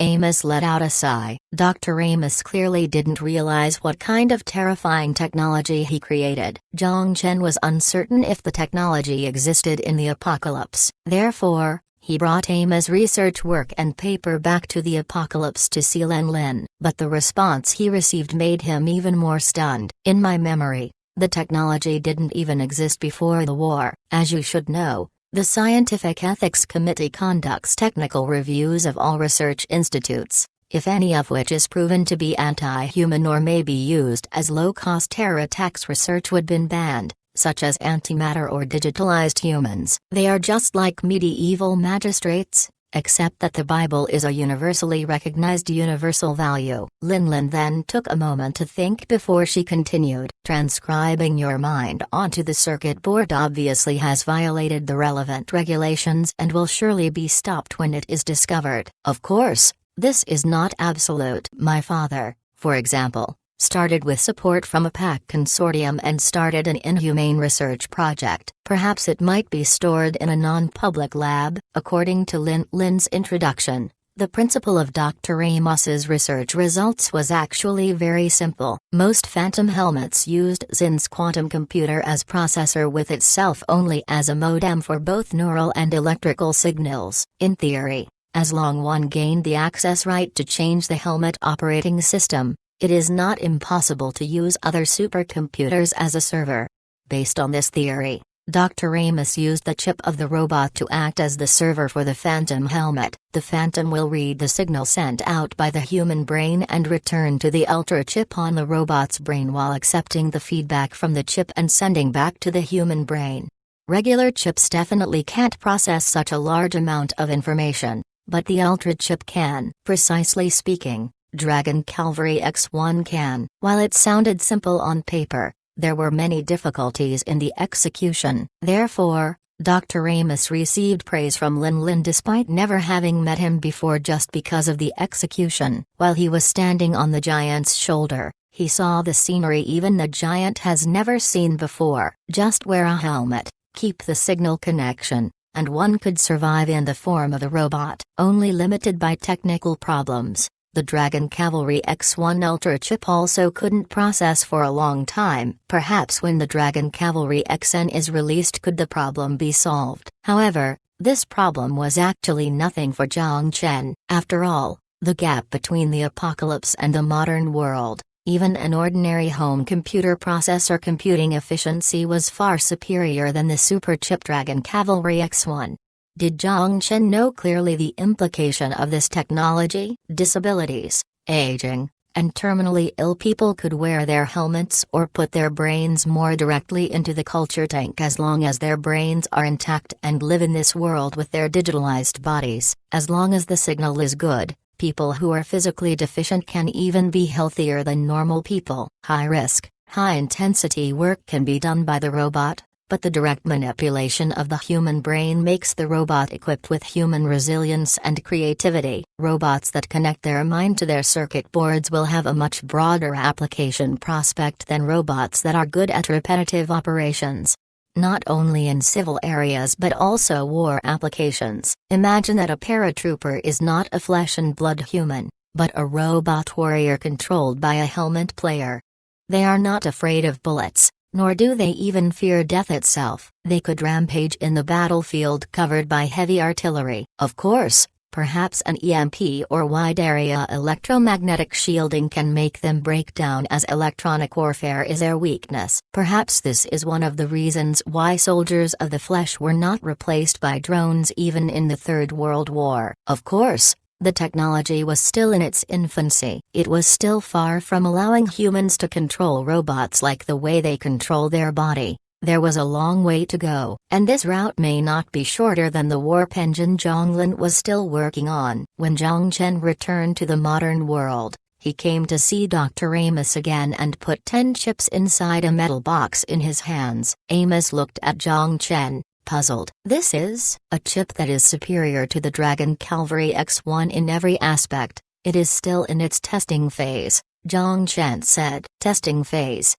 Amos let out a sigh. Dr. Amos clearly didn't realize what kind of terrifying technology he created. Zhang Chen was uncertain if the technology existed in the Apocalypse. Therefore, he brought Amos' research work and paper back to the Apocalypse to see Lin Lin. But the response he received made him even more stunned. In my memory, the technology didn't even exist before the war. As you should know, the Scientific Ethics Committee conducts technical reviews of all research institutes, if any of which is proven to be anti-human or may be used as low-cost terror attacks. Research would been banned, such as antimatter or digitalized humans. They are just like medieval magistrates, except that the Bible is a universally recognized universal value. Lin Lin then took a moment to think before she continued. Transcribing your mind onto the circuit board obviously has violated the relevant regulations and will surely be stopped when it is discovered. Of course, this is not absolute. My father, for example, started with support from a PAC consortium and started an inhumane research project. Perhaps it might be stored in a non-public lab. According to Lin Lin's introduction, the principle of Dr. Amos's research results was actually very simple. Most phantom helmets used Zin's quantum computer as processor with itself only as a modem for both neural and electrical signals. In theory, as long one gained the access right to change the helmet operating system, it is not impossible to use other supercomputers as a server. Based on this theory, Dr. Amos used the chip of the robot to act as the server for the Phantom helmet. The Phantom will read the signal sent out by the human brain and return to the Ultra chip on the robot's brain while accepting the feedback from the chip and sending back to the human brain. Regular chips definitely can't process such a large amount of information, but the Ultra chip can. Precisely speaking, Dragon Cavalry X1 can. While it sounded simple on paper, there were many difficulties in the execution. Therefore, Dr. Amos received praise from Lin Lin despite never having met him before just because of the execution. While he was standing on the giant's shoulder, he saw the scenery even the giant has never seen before. Just wear a helmet, keep the signal connection, and one could survive in the form of a robot. Only limited by technical problems, the Dragon Cavalry X1 Ultra chip also couldn't process for a long time. Perhaps when the Dragon Cavalry XN is released could the problem be solved. However, this problem was actually nothing for Zhang Chen. After all, the gap between the apocalypse and the modern world, even an ordinary home computer processor computing efficiency was far superior than the super chip Dragon Cavalry X1. Did Zhang Chen know clearly the implication of this technology? Disabilities, aging, and terminally ill people could wear their helmets or put their brains more directly into the culture tank as long as their brains are intact and live in this world with their digitalized bodies. As long as the signal is good, people who are physically deficient can even be healthier than normal people. High-risk, high-intensity work can be done by the robot, but the direct manipulation of the human brain makes the robot equipped with human resilience and creativity. Robots that connect their mind to their circuit boards will have a much broader application prospect than robots that are good at repetitive operations. Not only in civil areas but also war applications. Imagine that a paratrooper is not a flesh and blood human, but a robot warrior controlled by a helmet player. They are not afraid of bullets, nor do they even fear death itself. They could rampage in the battlefield covered by heavy artillery. Of course, perhaps an EMP or wide-area electromagnetic shielding can make them break down as electronic warfare is their weakness. Perhaps this is one of the reasons why soldiers of the flesh were not replaced by drones even in the Third World War. Of course, the technology was still in its infancy. It was still far from allowing humans to control robots like the way they control their body. There was a long way to go, and this route may not be shorter than the warp engine Zhang Lin was still working on. When Zhang Chen returned to the modern world, he came to see Dr. Amos again and put 10 chips inside a metal box in his hands. Amos looked at Zhang Chen, puzzled. This is a chip that is superior to the Dragon Cavalry X1 in every aspect. It is still in its testing phase, Zhang Chen said. Testing phase?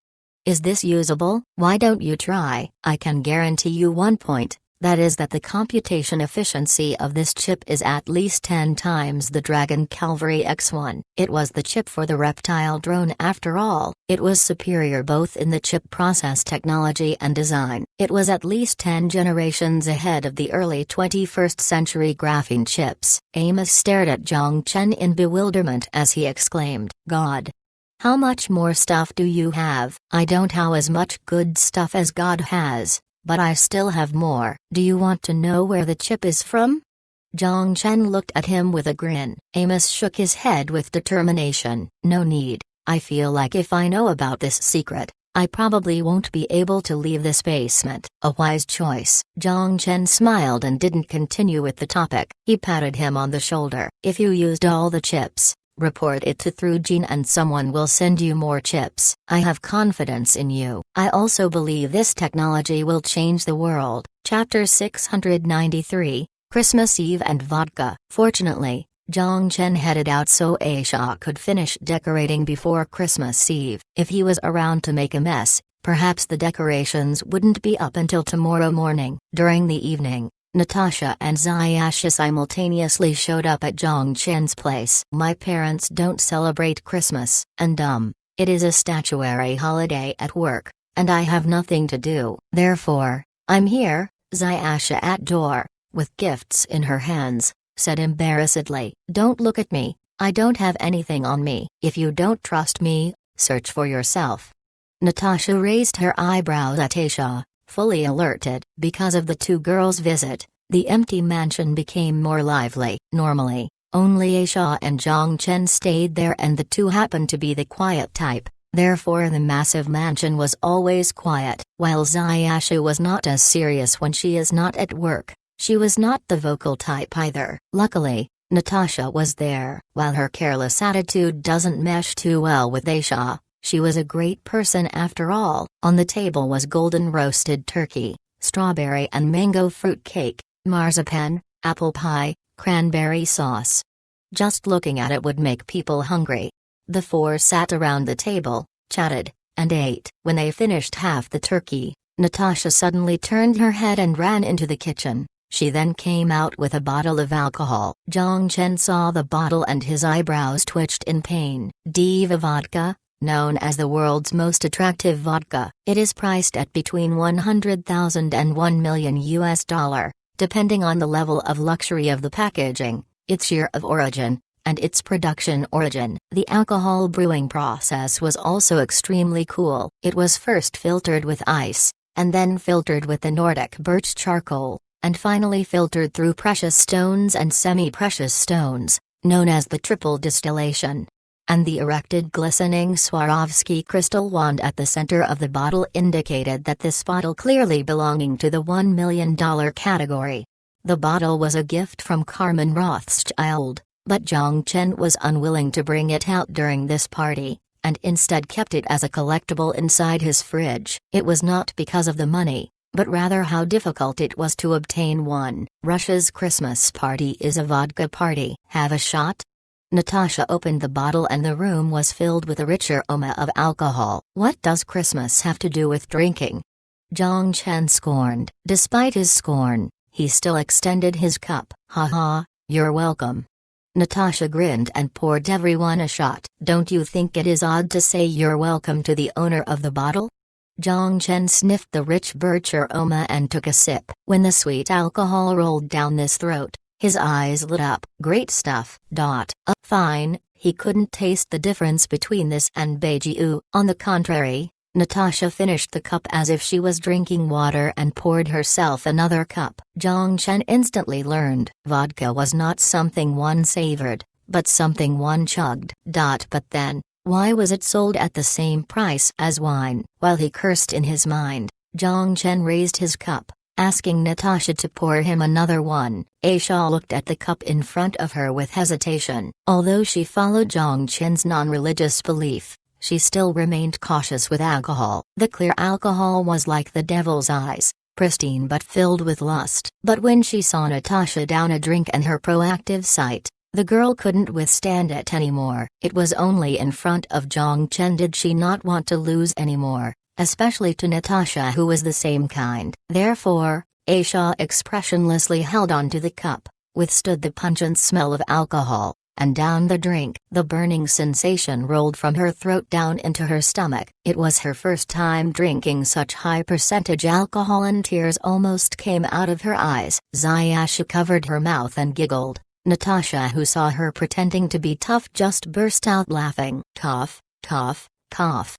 Is this usable? Why don't you try? I can guarantee you one point, that is that the computation efficiency of this chip is at least 10 times the Dragon Cavalry X1. It was the chip for the reptile drone after all. It was superior both in the chip process technology and design. It was at least 10 generations ahead of the early 21st century graphene chips. Amos stared at Zhang Chen in bewilderment as he exclaimed, "God! How much more stuff do you have?" "I don't have as much good stuff as God has, but I still have more." "Do you want to know where the chip is from?" Zhang Chen looked at him with a grin. Amos shook his head with determination. "No need. I feel like if I know about this secret, I probably won't be able to leave this basement." A wise choice. Zhang Chen smiled and didn't continue with the topic. He patted him on the shoulder. "If you used all the chips, report it to Through and someone will send you more chips. I have confidence in you. I also believe this technology will change the world." Chapter 693, Christmas Eve and Vodka. Fortunately, Zhang Chen headed out so Aisha could finish decorating before Christmas Eve. If he was around to make a mess, perhaps the decorations wouldn't be up until tomorrow morning. During the evening, Natasha and Zayasha simultaneously showed up at Zhang Chen's place. "My parents don't celebrate Christmas, and it is a statutory holiday at work, and I have nothing to do. Therefore, I'm here." Zayasha at door, with gifts in her hands, said embarrassedly. "Don't look at me, I don't have anything on me." "If you don't trust me, search for yourself." Natasha raised her eyebrows at Aisha, fully alerted. Because of the two girls' visit, the empty mansion became more lively. Normally, only Aisha and Zhang Chen stayed there and the two happened to be the quiet type, therefore the massive mansion was always quiet. While Zayasha was not as serious when she is not at work, she was not the vocal type either. Luckily, Natasha was there. While her careless attitude doesn't mesh too well with Aisha, she was a great person after all. On the table was golden roasted turkey, strawberry and mango fruit cake, marzipan, apple pie, cranberry sauce. Just looking at it would make people hungry. The four sat around the table, chatted, and ate. When they finished half the turkey, Natasha suddenly turned her head and ran into the kitchen. She then came out with a bottle of alcohol. Zhang Chen saw the bottle and his eyebrows twitched in pain. Diva vodka, known as the world's most attractive vodka. It is priced at between 100,000 and $1 million, depending on the level of luxury of the packaging, its year of origin, and its production origin. The alcohol brewing process was also extremely cool. It was first filtered with ice, and then filtered with the Nordic birch charcoal, and finally filtered through precious stones and semi-precious stones, known as the triple distillation. And the erected glistening Swarovski crystal wand at the center of the bottle indicated that this bottle clearly belonging to the $1 million category. The bottle was a gift from Carmen Rothschild, but Zhang Chen was unwilling to bring it out during this party, and instead kept it as a collectible inside his fridge. It was not because of the money, but rather how difficult it was to obtain one. Russia's Christmas party is a vodka party. Have a shot? Natasha opened the bottle and the room was filled with a rich aroma of alcohol. What does Christmas have to do with drinking? Zhang Chen scorned. Despite his scorn, he still extended his cup. Haha, you're welcome. Natasha grinned and poured everyone a shot. Don't you think it is odd to say you're welcome to the owner of the bottle? Zhang Chen sniffed the rich birch aroma and took a sip. When the sweet alcohol rolled down his throat, his eyes lit up. Great stuff. Fine, he couldn't taste the difference between this and Baijiu. On the contrary, Natasha finished the cup as if she was drinking water and poured herself another cup. Zhang Chen instantly learned vodka was not something one savored, but something one chugged. But then, why was it sold at the same price as wine? While he cursed in his mind, Zhang Chen raised his cup, asking Natasha to pour him another one. Aisha looked at the cup in front of her with hesitation. Although she followed Zhang Chen's non-religious belief, she still remained cautious with alcohol. The clear alcohol was like the devil's eyes, pristine but filled with lust. But when she saw Natasha down a drink and her proactive sight, the girl couldn't withstand it anymore. It was only in front of Zhang Chen did she not want to lose anymore, especially to Natasha, who was the same kind. Therefore, Aisha expressionlessly held onto the cup, withstood the pungent smell of alcohol, and downed the drink. The burning sensation rolled from her throat down into her stomach. It was her first time drinking such high percentage alcohol and tears almost came out of her eyes. Zayasha covered her mouth and giggled. Natasha, who saw her pretending to be tough, just burst out laughing. Cough, cough, cough.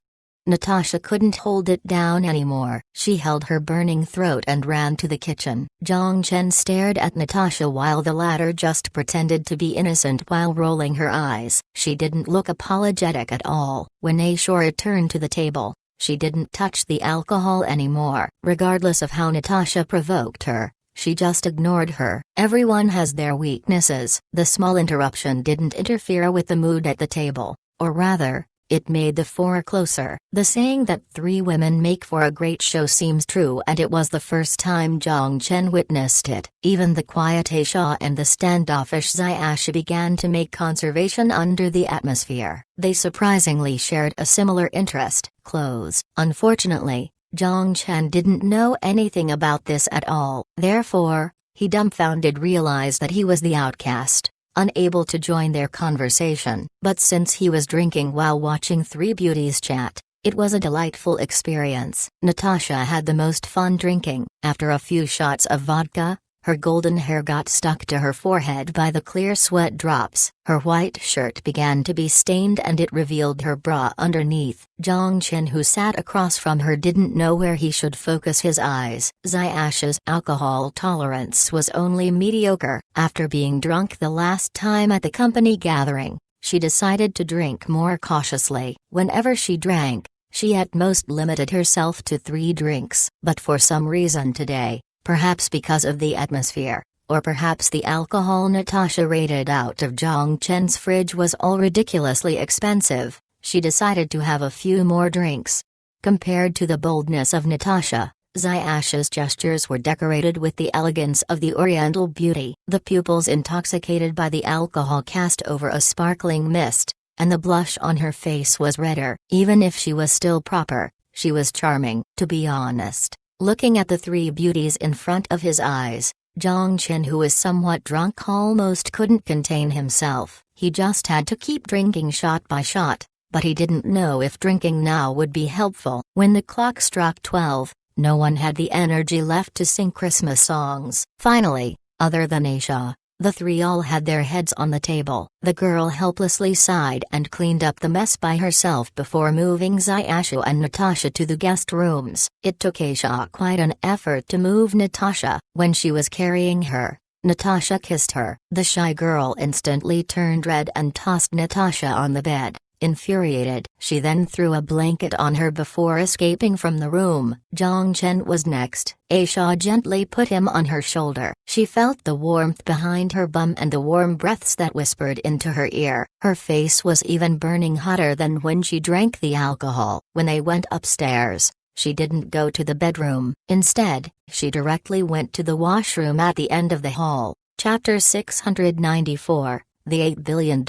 Natasha couldn't hold it down anymore. She held her burning throat and ran to the kitchen. Zhang Chen stared at Natasha while the latter just pretended to be innocent while rolling her eyes. She didn't look apologetic at all. When Aisha returned to the table, she didn't touch the alcohol anymore. Regardless of how Natasha provoked her, she just ignored her. Everyone has their weaknesses. The small interruption didn't interfere with the mood at the table, or rather, it made the four closer. The saying that three women make for a great show seems true, and it was the first time Zhang Chen witnessed it. Even the quiet Aisha and the standoffish Zayasha began to make conservation under the atmosphere. They surprisingly shared a similar interest, clothes. Unfortunately, Zhang Chen didn't know anything about this at all. Therefore, he dumbfounded realized that he was the outcast, unable to join their conversation. But since he was drinking while watching three beauties chat, it was a delightful experience. Natasha had the most fun drinking. After a few shots of vodka, her golden hair got stuck to her forehead by the clear sweat drops. Her white shirt began to be stained and it revealed her bra underneath. Zhang Chen, who sat across from her, didn't know where he should focus his eyes. Zayasha's alcohol tolerance was only mediocre. After being drunk the last time at the company gathering, she decided to drink more cautiously. Whenever she drank, she at most limited herself to 3 drinks. But for some reason today, perhaps because of the atmosphere, or perhaps the alcohol Natasha raided out of Zhang Chen's fridge was all ridiculously expensive, she decided to have a few more drinks. Compared to the boldness of Natasha, Xiaoshu's gestures were decorated with the elegance of the Oriental beauty. The pupils intoxicated by the alcohol cast over a sparkling mist, and the blush on her face was redder. Even if she was still proper, she was charming. To be honest, looking at the three beauties in front of his eyes, Zhang Chen, who was somewhat drunk, almost couldn't contain himself. He just had to keep drinking shot by shot, but he didn't know if drinking now would be helpful. When the clock struck 12, no one had the energy left to sing Christmas songs. Finally, other than Aisha, the three all had their heads on the table. The girl helplessly sighed and cleaned up the mess by herself before moving Xiaoshu and Natasha to the guest rooms. It took Aisha quite an effort to move Natasha. When she was carrying her, Natasha kissed her. The shy girl instantly turned red and tossed Natasha on the bed. Infuriated, she then threw a blanket on her before escaping from the room. Zhang Chen was next. Aisha gently put him on her shoulder. She felt the warmth behind her bum and the warm breaths that whispered into her ear. Her face was even burning hotter than when she drank the alcohol. When they went upstairs, she didn't go to the bedroom. Instead, she directly went to the washroom at the end of the hall. Chapter 694. The $8 billion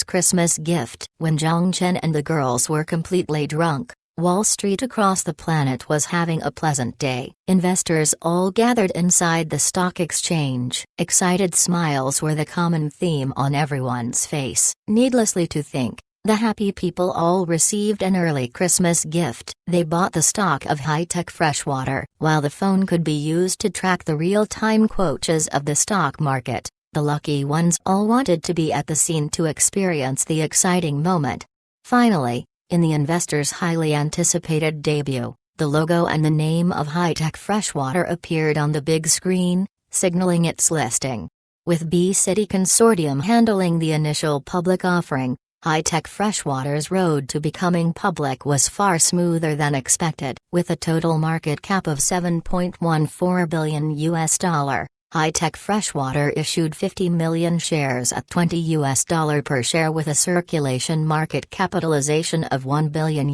Christmas gift. When Zhang Chen and the girls were completely drunk, Wall Street across the planet was having a pleasant day. Investors all gathered inside the stock exchange. Excited smiles were the common theme on everyone's face. Needlessly to think, the happy people all received an early Christmas gift. They bought the stock of high-tech freshwater. While the phone could be used to track the real-time quotas of the stock market, the lucky ones all wanted to be at the scene to experience the exciting moment. Finally, in the investors' highly anticipated debut, the logo and the name of High-Tech Freshwater appeared on the big screen, signaling its listing. With B-City Consortium handling the initial public offering, High-Tech Freshwater's road to becoming public was far smoother than expected. With a total market cap of $7.14 billion, High-Tech Freshwater issued 50 million shares at $20 per share with a circulation market capitalization of $1 billion,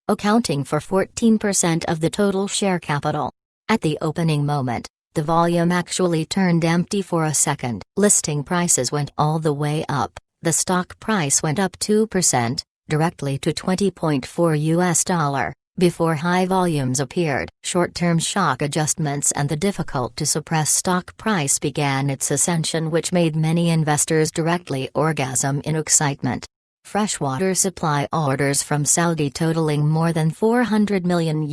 accounting for 14% of the total share capital. At the opening moment, the volume actually turned empty for a second. Listing prices went all the way up. The stock price went up 2%, directly to $20.4, before high volumes appeared. Short-term shock adjustments and the difficult-to-suppress stock price began its ascension, which made many investors directly orgasm in excitement. Freshwater supply orders from Saudi totaling more than $400 million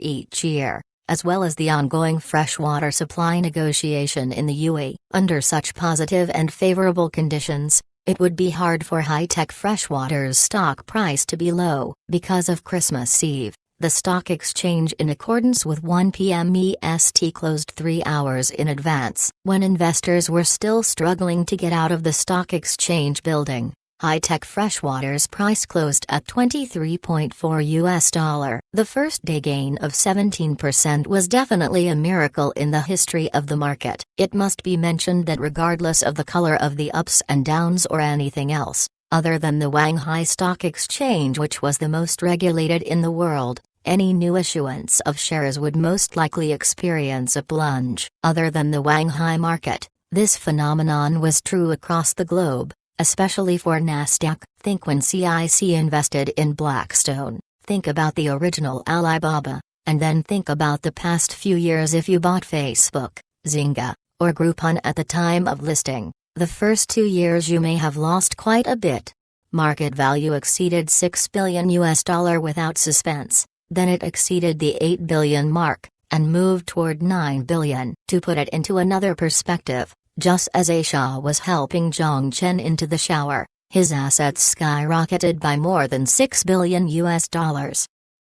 each year, as well as the ongoing freshwater supply negotiation in the UAE. Under such positive and favorable conditions, it would be hard for High-Tech Freshwater's stock price to be low. Because of Christmas Eve, the stock exchange, in accordance with 1 p.m. EST, closed 3 hours in advance. When investors were still struggling to get out of the stock exchange building, High-Tech Freshwater's price closed at $23.4. The first day gain of 17% was definitely a miracle in the history of the market. It must be mentioned that regardless of the color of the ups and downs or anything else, other than the Shanghai Stock Exchange, which was the most regulated in the world, any new issuance of shares would most likely experience a plunge. Other than the Shanghai market, this phenomenon was true across the globe, especially for Nasdaq. Think when CIC invested in Blackstone, think about the original Alibaba, and then think about the past few years if you bought Facebook, Zynga, or Groupon at the time of listing. The first 2 years you may have lost quite a bit. Market value exceeded $6 billion without suspense, then it exceeded the $8 billion mark, and moved toward $9 billion. To put it into another perspective, just as Aisha was helping Zhang Chen into the shower, his assets skyrocketed by more than $6 billion.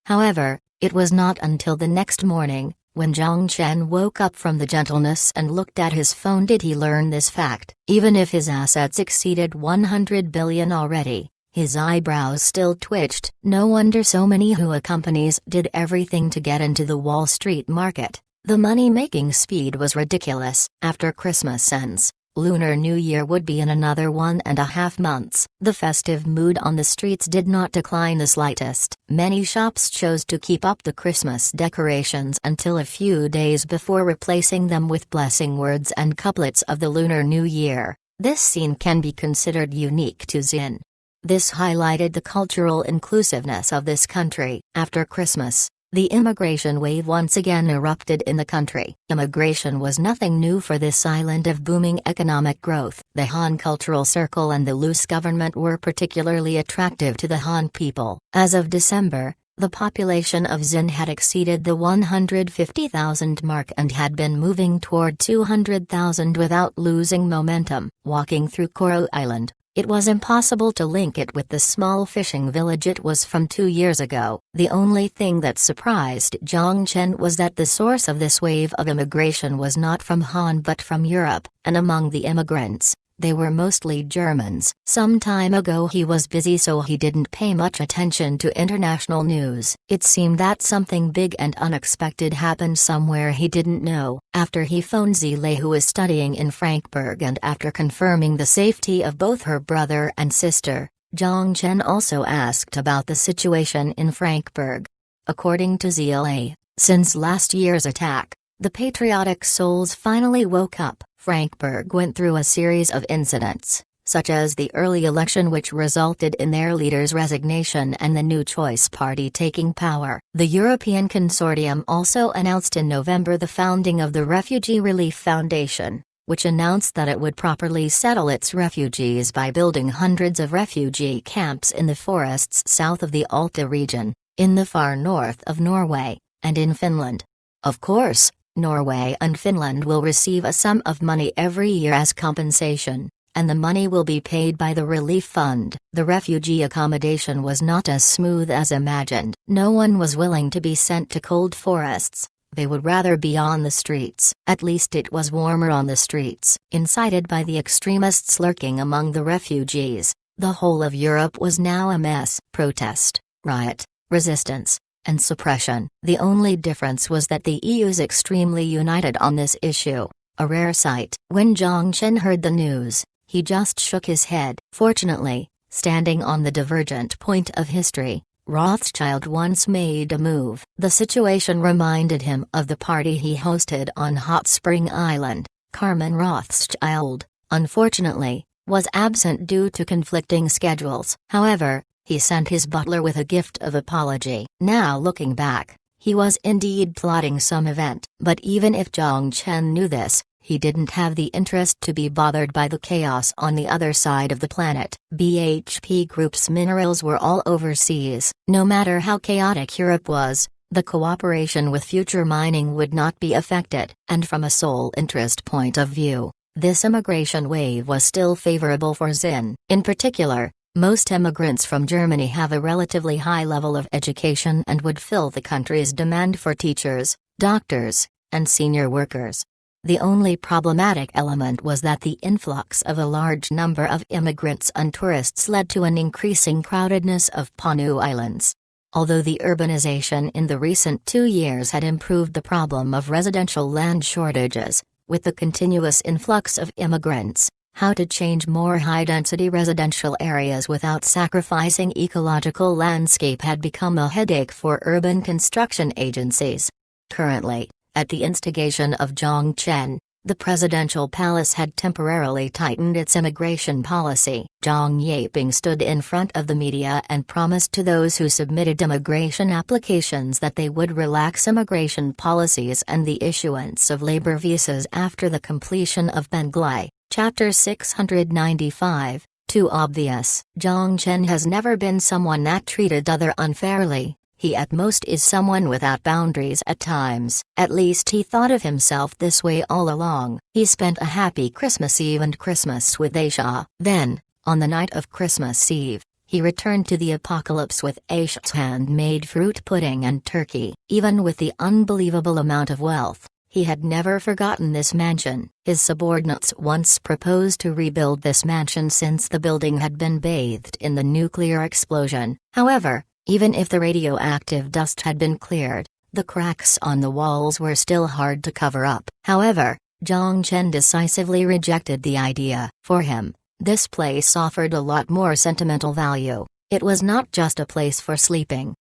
However, it was not until the next morning, when Zhang Chen woke up from the gentleness and looked at his phone, did he learn this fact. Even if his assets exceeded $100 billion already, his eyebrows still twitched. No wonder so many Hua companies did everything to get into the Wall Street market. The money-making speed was ridiculous. After Christmas ends, Lunar New Year would be in another 1.5 months. The festive mood on the streets did not decline the slightest. Many shops chose to keep up the Christmas decorations until a few days before replacing them with blessing words and couplets of the Lunar New Year. This scene can be considered unique to Xin. This highlighted the cultural inclusiveness of this country. After Christmas, the immigration wave once again erupted in the country. Immigration was nothing new for this island of booming economic growth. The Han Cultural Circle and the loose government were particularly attractive to the Han people. As of December, the population of Xin had exceeded the 150,000 mark and had been moving toward 200,000 without losing momentum. Walking through Koro Island, it was impossible to link it with the small fishing village it was from 2 years ago. The only thing that surprised Zhang Chen was that the source of this wave of immigration was not from Han but from Europe, and among the immigrants, they were mostly Germans. Some time ago he was busy, so he didn't pay much attention to international news. It seemed that something big and unexpected happened somewhere he didn't know. After he phoned Zile, who is studying in Frankfurt, and after confirming the safety of both her brother and sister, Zhang Chen also asked about the situation in Frankfurt. According to Zile, since last year's attack, the patriotic souls finally woke up. Frankfurt went through a series of incidents, such as the early election which resulted in their leader's resignation and the New Choice Party taking power. The European Consortium also announced in November the founding of the Refugee Relief Foundation, which announced that it would properly settle its refugees by building hundreds of refugee camps in the forests south of the Alta region, in the far north of Norway, and in Finland. Of course, Norway and Finland will receive a sum of money every year as compensation, and the money will be paid by the relief fund. The refugee accommodation was not as smooth as imagined. No one was willing to be sent to cold forests. They would rather be on the streets. At least it was warmer on the streets. Incited by the extremists lurking among the refugees, the whole of Europe was now a mess. Protest, riot, resistance, and suppression. The only difference was that the EU's extremely united on this issue, a rare sight. When Zhang Chen heard the news, he just shook his head. Fortunately, standing on the divergent point of history, Rothschild once made a move. The situation reminded him of the party he hosted on Hot Spring Island. Carmen Rothschild, unfortunately, was absent due to conflicting schedules. However, he sent his butler with a gift of apology. Now looking back, he was indeed plotting some event. But even if Zhang Chen knew this, he didn't have the interest to be bothered by the chaos on the other side of the planet. BHP Group's minerals were all overseas. No matter how chaotic Europe was, the cooperation with future mining would not be affected. And from a sole interest point of view, this immigration wave was still favorable for Xin. In particular, most immigrants from Germany have a relatively high level of education and would fill the country's demand for teachers, doctors, and senior workers. The only problematic element was that the influx of a large number of immigrants and tourists led to an increasing crowdedness of Panu Islands. Although the urbanization in the recent 2 years had improved the problem of residential land shortages, with the continuous influx of immigrants, how to change more high-density residential areas without sacrificing ecological landscape had become a headache for urban construction agencies. Currently, at the instigation of Zhang Chen, the presidential palace had temporarily tightened its immigration policy. Zhang Yaping stood in front of the media and promised to those who submitted immigration applications that they would relax immigration policies and the issuance of labor visas after the completion of Benglai. Chapter 695, Too Obvious. Zhang Chen has never been someone that treated other unfairly. He at most is someone without boundaries at times. At least he thought of himself this way all along. He spent a happy Christmas Eve and Christmas with Aisha. Then, on the night of Christmas Eve, he returned to the apocalypse with Aisha's handmade fruit pudding and turkey. Even with the unbelievable amount of wealth, he had never forgotten this mansion. His subordinates once proposed to rebuild this mansion since the building had been bathed in the nuclear explosion. However, even if the radioactive dust had been cleared, the cracks on the walls were still hard to cover up. However, Zhang Chen decisively rejected the idea. For him, this place offered a lot more sentimental value. It was not just a place for sleeping.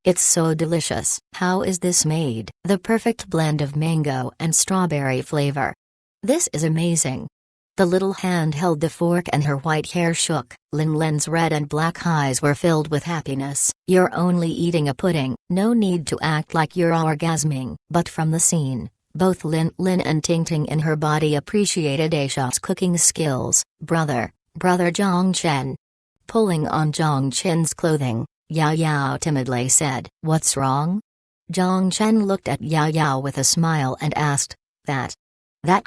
It's so delicious. How is this made? The perfect blend of mango and strawberry flavor. This is amazing. The little hand held the fork and her white hair shook. Lin Lin's red and black eyes were filled with happiness. You're only eating a pudding, no need to act like you're orgasming. But from the scene, both Lin and Ting Ting in her body appreciated Aisha's cooking skills. Brother Zhang Chen. Pulling on Zhang Chen's clothing, Yao Yao timidly said, "What's wrong?" Zhang Chen looked at Yao Yao with a smile and asked, That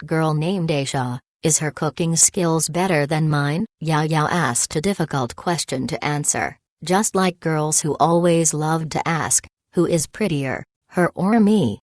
girl named Aisha, is her cooking skills better than mine?" Yao Yao asked a difficult question to answer, just like girls who always loved to ask, who is prettier, her or me?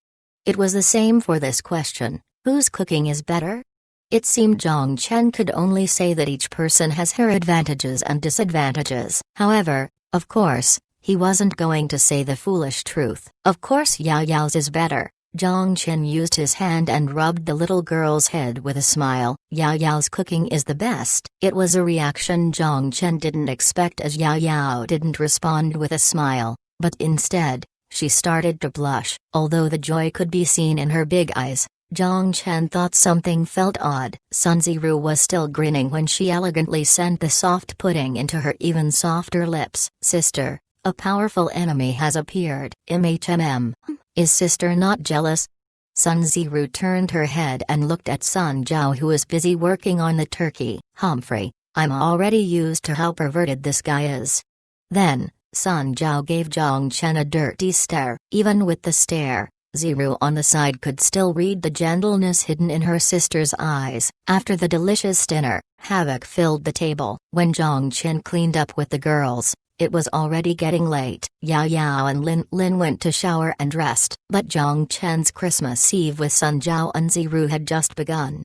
It was the same for this question, whose cooking is better? It seemed Zhang Chen could only say that each person has her advantages and disadvantages. However, of course, he wasn't going to say the foolish truth. Of course Yao Yao's is better. Zhang Chen used his hand and rubbed the little girl's head with a smile. Yao Yao's cooking is the best. It was a reaction Zhang Chen didn't expect, as Yao Yao didn't respond with a smile, but instead, she started to blush. Although the joy could be seen in her big eyes, Zhang Chen thought something felt odd. Sun Ziru was still grinning when she elegantly sent the soft pudding into her even softer lips. "Sister, a powerful enemy has appeared." Is sister not jealous? Sun Ziru turned her head and looked at Sun Zhao, who was busy working on the turkey. "Humphrey, I'm already used to how perverted this guy is." Then, Sun Zhao gave Zhang Chen a dirty stare. Even with the stare, Ziru on the side could still read the gentleness hidden in her sister's eyes. After the delicious dinner, havoc filled the table. When Zhang Chen cleaned up with the girls, it was already getting late. Yao Yao and Lin went to shower and rest, but Zhang Chen's Christmas Eve with Sun Zhao and Ziru had just begun.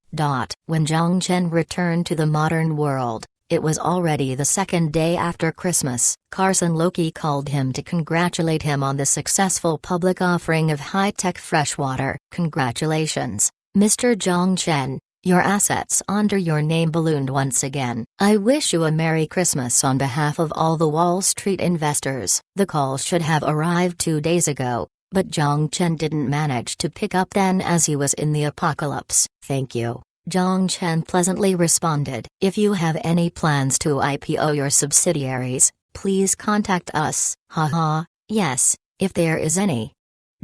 When Zhang Chen returned to the modern world, it was already the second day after Christmas. Carson Loki called him to congratulate him on the successful public offering of high-tech freshwater. "Congratulations, Mr. Zhang Chen. Your assets under your name ballooned once again. I wish you a Merry Christmas on behalf of all the Wall Street investors." The call should have arrived 2 days ago, but Zhang Chen didn't manage to pick up then, as he was in the apocalypse. "Thank you," Zhang Chen pleasantly responded. "If you have any plans to IPO your subsidiaries, please contact us." Haha, yes, if there is any.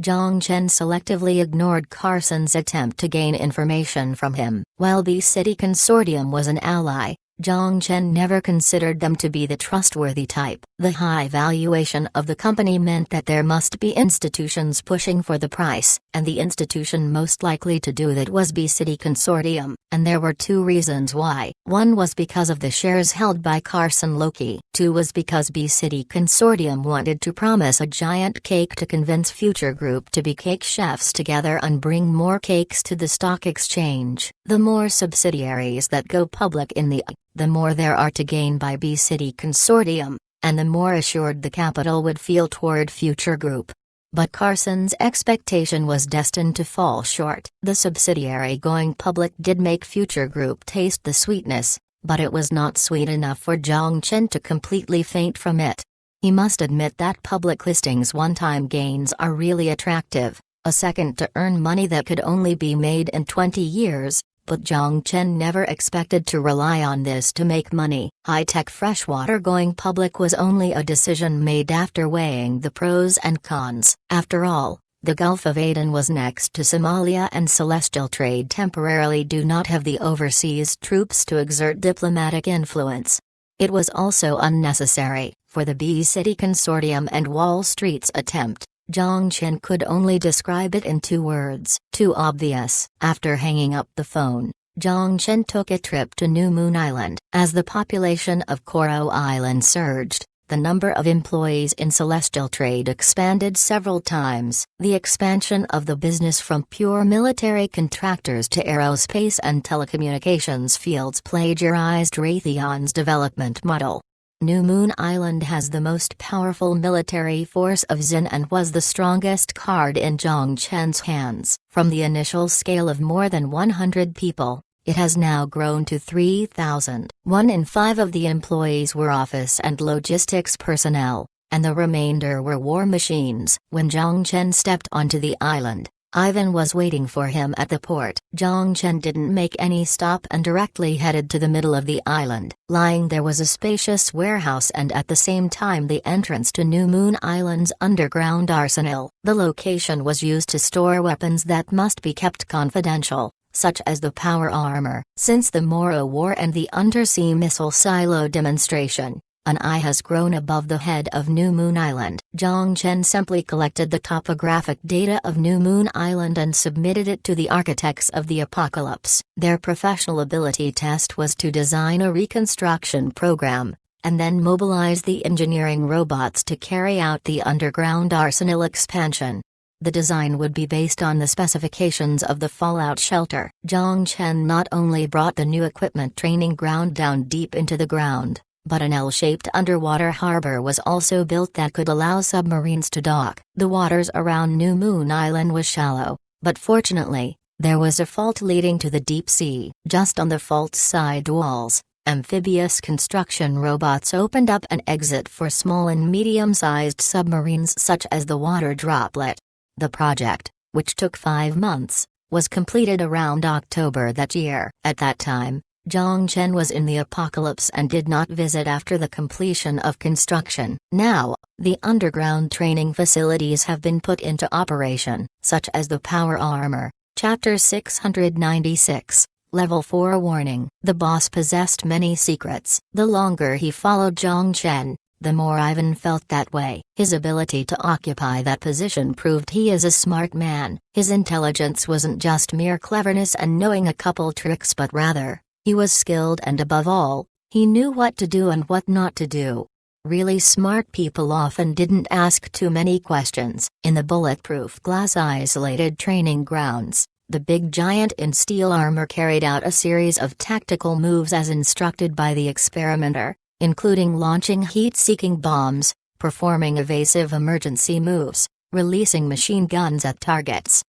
Zhang Chen selectively ignored Carson's attempt to gain information from him. While the City Consortium was an ally, Zhang Chen never considered them to be the trustworthy type. The high valuation of the company meant that there must be institutions pushing for the price, and the institution most likely to do that was B City Consortium, and there were 2 reasons why. 1 was because of the shares held by Carson Loki. 2 was because B City Consortium wanted to promise a giant cake to convince Future Group to be cake chefs together and bring more cakes to the stock exchange. The more subsidiaries that go public in the more there are to gain by B City Consortium, and the more assured the capital would feel toward Future Group. But Carson's expectation was destined to fall short. The subsidiary going public did make Future Group taste the sweetness, but it was not sweet enough for Zhang Chen to completely faint from it. He must admit that public listings' one-time gains are really attractive, a second to earn money that could only be made in 20 years. But Zhang Chen never expected to rely on this to make money. High-tech freshwater going public was only a decision made after weighing the pros and cons. After all, the Gulf of Aden was next to Somalia, and Celestial Trade temporarily do not have the overseas troops to exert diplomatic influence. It was also unnecessary, for the B City Consortium and Wall Street's attempt. Zhang Chen could only describe it in 2 words. Too obvious. After hanging up the phone, Zhang Chen took a trip to New Moon Island. As the population of Koro Island surged, the number of employees in Celestial Trade expanded several times. The expansion of the business from pure military contractors to aerospace and telecommunications fields plagiarized Raytheon's development model. New Moon Island has the most powerful military force of Xin and was the strongest card in Zhang Chen's hands. From the initial scale of more than 100 people, it has now grown to 3,000. 1 in 5 of the employees were office and logistics personnel, and the remainder were war machines. When Zhang Chen stepped onto the island, Ivan was waiting for him at the port. Zhang Chen didn't make any stop and directly headed to the middle of the island. Lying there was a spacious warehouse and at the same time the entrance to New Moon Island's underground arsenal. The location was used to store weapons that must be kept confidential, such as the power armor. Since the Moro War and the undersea missile silo demonstration, an eye has grown above the head of New Moon Island. Zhang Chen simply collected the topographic data of New Moon Island and submitted it to the architects of the apocalypse. Their professional ability test was to design a reconstruction program, and then mobilize the engineering robots to carry out the underground arsenal expansion. The design would be based on the specifications of the fallout shelter. Zhang Chen not only brought the new equipment training ground down deep into the ground, but an L-shaped underwater harbor was also built that could allow submarines to dock. The waters around New Moon Island was shallow, but fortunately, there was a fault leading to the deep sea. Just on the fault's side walls, amphibious construction robots opened up an exit for small and medium-sized submarines such as the Water Droplet. The project, which took 5 months, was completed around October that year. At that time, Zhang Chen was in the apocalypse and did not visit after the completion of construction. Now, the underground training facilities have been put into operation, such as the power armor. Chapter 696, Level 4 Warning. The boss possessed many secrets. The longer he followed Zhang Chen, the more Ivan felt that way. His ability to occupy that position proved he is a smart man. His intelligence wasn't just mere cleverness and knowing a couple tricks, but rather, he was skilled and above all, he knew what to do and what not to do. Really smart people often didn't ask too many questions. In the bulletproof glass isolated training grounds, the big giant in steel armor carried out a series of tactical moves as instructed by the experimenter, including launching heat-seeking bombs, performing evasive emergency moves, releasing machine guns at targets,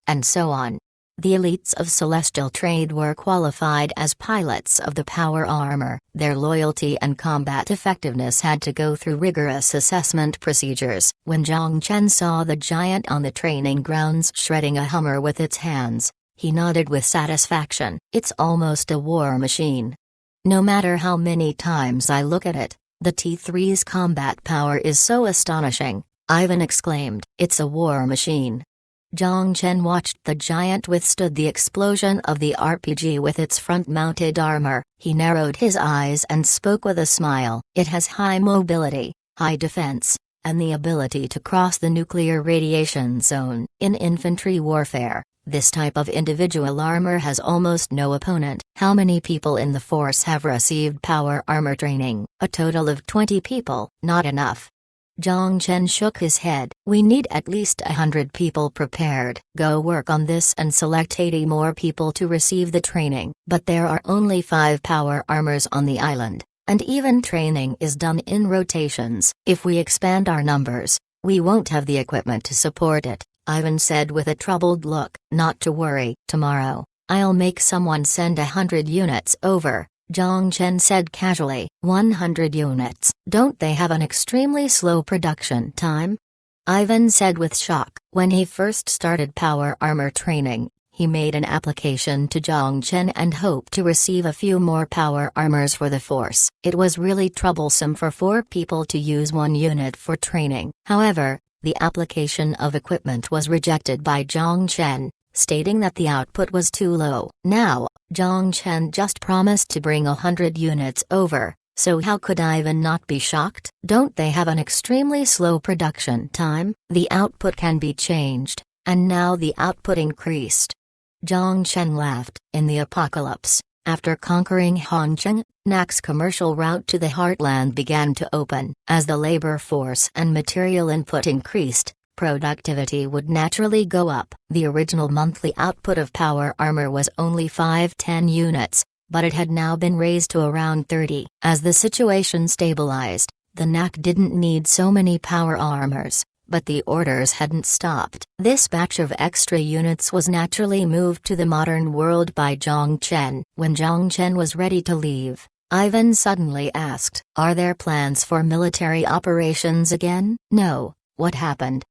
and so on. The elites of Celestial Trade were qualified as pilots of the power armor. Their loyalty and combat effectiveness had to go through rigorous assessment procedures. When Zhang Chen saw the giant on the training grounds shredding a Hummer with its hands, he nodded with satisfaction. It's almost a war machine. No matter how many times I look at it, the T3's combat power is so astonishing, Ivan exclaimed. It's a war machine. Zhang Chen watched the giant withstood the explosion of the RPG with its front-mounted armor. He narrowed his eyes and spoke with a smile. It has high mobility, high defense, and the ability to cross the nuclear radiation zone. In infantry warfare, this type of individual armor has almost no opponent. How many people in the force have received power armor training? A total of 20 people. Not enough. Zhang Chen shook his head. We need at least 100 people prepared. Go work on this and select 80 more people to receive the training. But there are only 5 power armors on the island, and even training is done in rotations. If we expand our numbers, we won't have the equipment to support it, Ivan said with a troubled look. Not to worry. Tomorrow, I'll make someone send 100 units over, Zhang Chen said casually. 100 units. Don't they have an extremely slow production time? Ivan said with shock. When he first started power armor training, he made an application to Zhang Chen and hoped to receive a few more power armors for the force. It was really troublesome for 4 people to use 1 unit for training. However, the application of equipment was rejected by Zhang Chen, stating that the output was too low. Now, Zhang Chen just promised to bring 100 units over, so how could Ivan not be shocked? Don't they have an extremely slow production time? The output can be changed, and now the output increased. Zhang Chen laughed. In the apocalypse, after conquering Hongcheng, Nak's commercial route to the heartland began to open. As the labor force and material input increased, productivity would naturally go up. The original monthly output of power armor was only 5-10 units, but it had now been raised to around 30. As the situation stabilized, the NAC didn't need so many power armors, but the orders hadn't stopped. This batch of extra units was naturally moved to the modern world by Zhang Chen. When Zhang Chen was ready to leave, Ivan suddenly asked, "Are there plans for military operations again?" "No, what happened?"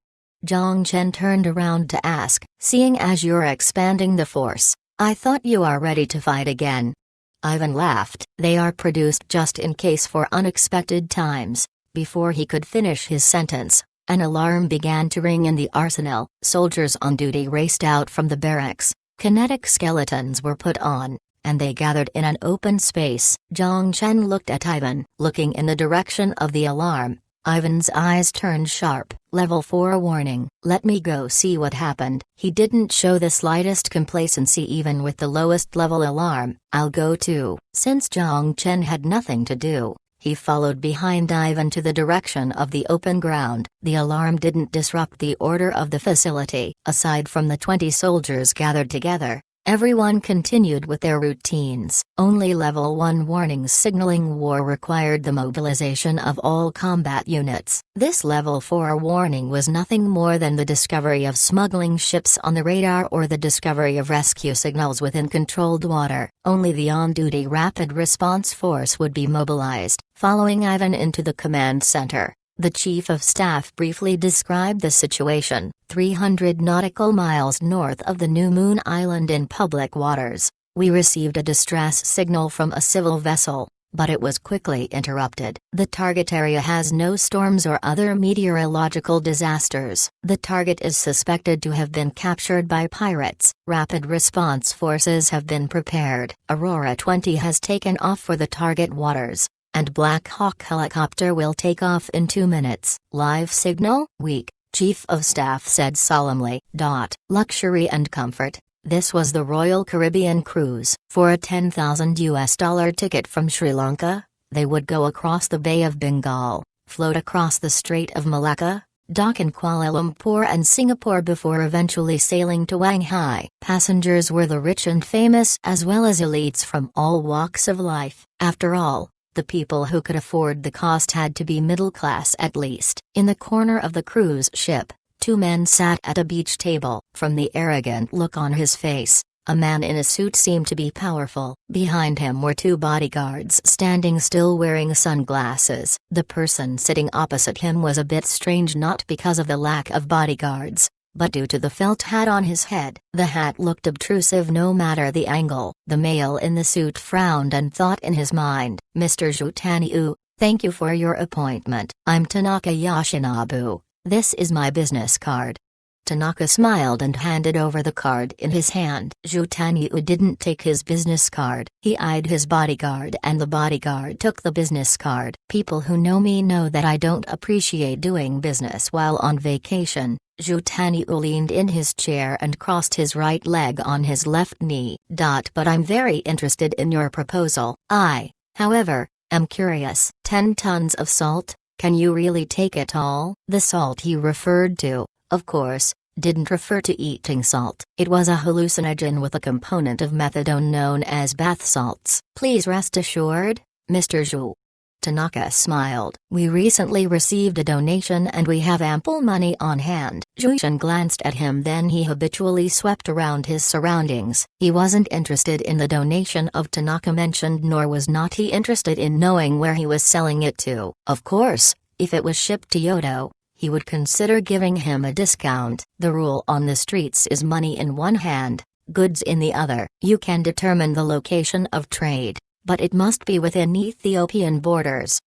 Zhang Chen turned around to ask. "Seeing as you're expanding the force, I thought you are ready to fight again." Ivan laughed. "They are produced just in case for unexpected times." Before he could finish his sentence, an alarm began to ring in the arsenal. Soldiers on duty raced out from the barracks, kinetic skeletons were put on, and they gathered in an open space. Zhang Chen looked at Ivan. Looking in the direction of the alarm, Ivan's eyes turned sharp. "Level 4 warning. Let me go see what happened." He didn't show the slightest complacency even with the lowest level alarm. "I'll go too." Since Zhang Chen had nothing to do, he followed behind Ivan to the direction of the open ground. The alarm didn't disrupt the order of the facility. Aside from the 20 soldiers gathered together, everyone continued with their routines. Only Level 1 warnings signaling war required the mobilization of all combat units. This Level 4 warning was nothing more than the discovery of smuggling ships on the radar or the discovery of rescue signals within controlled water. Only the on-duty Rapid Response Force would be mobilized. Following Ivan into the command center, the Chief of Staff briefly described the situation. 300 nautical miles north of the New Moon Island in public waters, we received a distress signal from a civil vessel, but it was quickly interrupted. The target area has no storms or other meteorological disasters. The target is suspected to have been captured by pirates. Rapid response forces have been prepared. Aurora 20 has taken off for the target waters, and Black Hawk helicopter will take off in 2 minutes. Live signal? Weak, Chief of Staff said solemnly. Luxury and comfort. This was the Royal Caribbean cruise. For a $10,000 ticket from Sri Lanka, they would go across the Bay of Bengal, float across the Strait of Malacca, dock in Kuala Lumpur and Singapore before eventually sailing to Shanghai. Passengers were the rich and famous as well as elites from all walks of life. After all, the people who could afford the cost had to be middle class at least. In the corner of the cruise ship, 2 men sat at a beach table. From the arrogant look on his face, a man in a suit seemed to be powerful. Behind him were 2 bodyguards standing still wearing sunglasses. The person sitting opposite him was a bit strange, not because of the lack of bodyguards, but due to the felt hat on his head. The hat looked obtrusive no matter the angle. The male in the suit frowned and thought in his mind, "Mr. Zhutanyu, thank you for your appointment. I'm Tanaka Yoshinobu. This is my business card." Tanaka smiled and handed over the card in his hand. Zhutanyu didn't take his business card. He eyed his bodyguard and the bodyguard took the business card. "People who know me know that I don't appreciate doing business while on vacation." Zhutanyu leaned in his chair and crossed his right leg on his left knee. "But I'm very interested in your proposal. I, however, am curious. 10 tons of salt? Can you really take it all?" The salt he referred to, of course, didn't refer to eating salt. It was a hallucinogen with a component of methadone known as bath salts. "Please rest assured, Mr. Zhu." Tanaka smiled. "We recently received a donation and we have ample money on hand." Zhu glanced at him, then he habitually swept around his surroundings. He wasn't interested in the donation of Tanaka mentioned, nor was not he interested in knowing where he was selling it to. Of course, if it was shipped to Yodo, he would consider giving him a discount. The rule on the streets is money in one hand, goods in the other. You can determine the location of trade, but it must be within Ethiopian borders.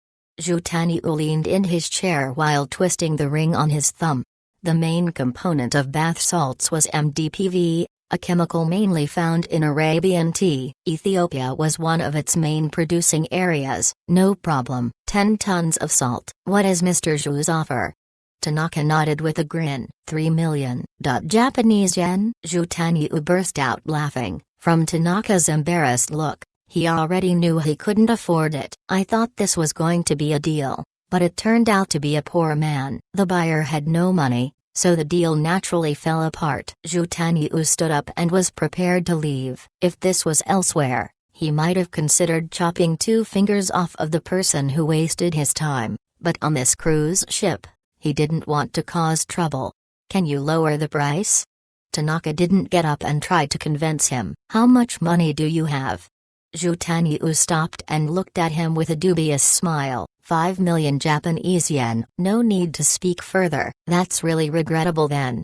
Zhutanyu leaned in his chair while twisting the ring on his thumb. The main component of bath salts was MDPV, a chemical mainly found in Arabian tea. Ethiopia was one of its main producing areas. "No problem. 10 tons of salt." "What is Mr. Zhu's offer?" Tanaka nodded with a grin. 3 million. Japanese yen? Zhutanyu burst out laughing. From Tanaka's embarrassed look, he already knew he couldn't afford it. "I thought this was going to be a deal, but it turned out to be a poor man." The buyer had no money, so the deal naturally fell apart. Zhutanyu stood up and was prepared to leave. If this was elsewhere, He might have considered chopping 2 fingers off of the person who wasted his time, but on this cruise ship, he didn't want to cause trouble. Can you lower the price? Tanaka didn't get up and tried to convince him. How much money do you have? Zhu Tanyu stopped and looked at him with a dubious smile. 5 million Japanese yen. No need to speak further. That's really regrettable then.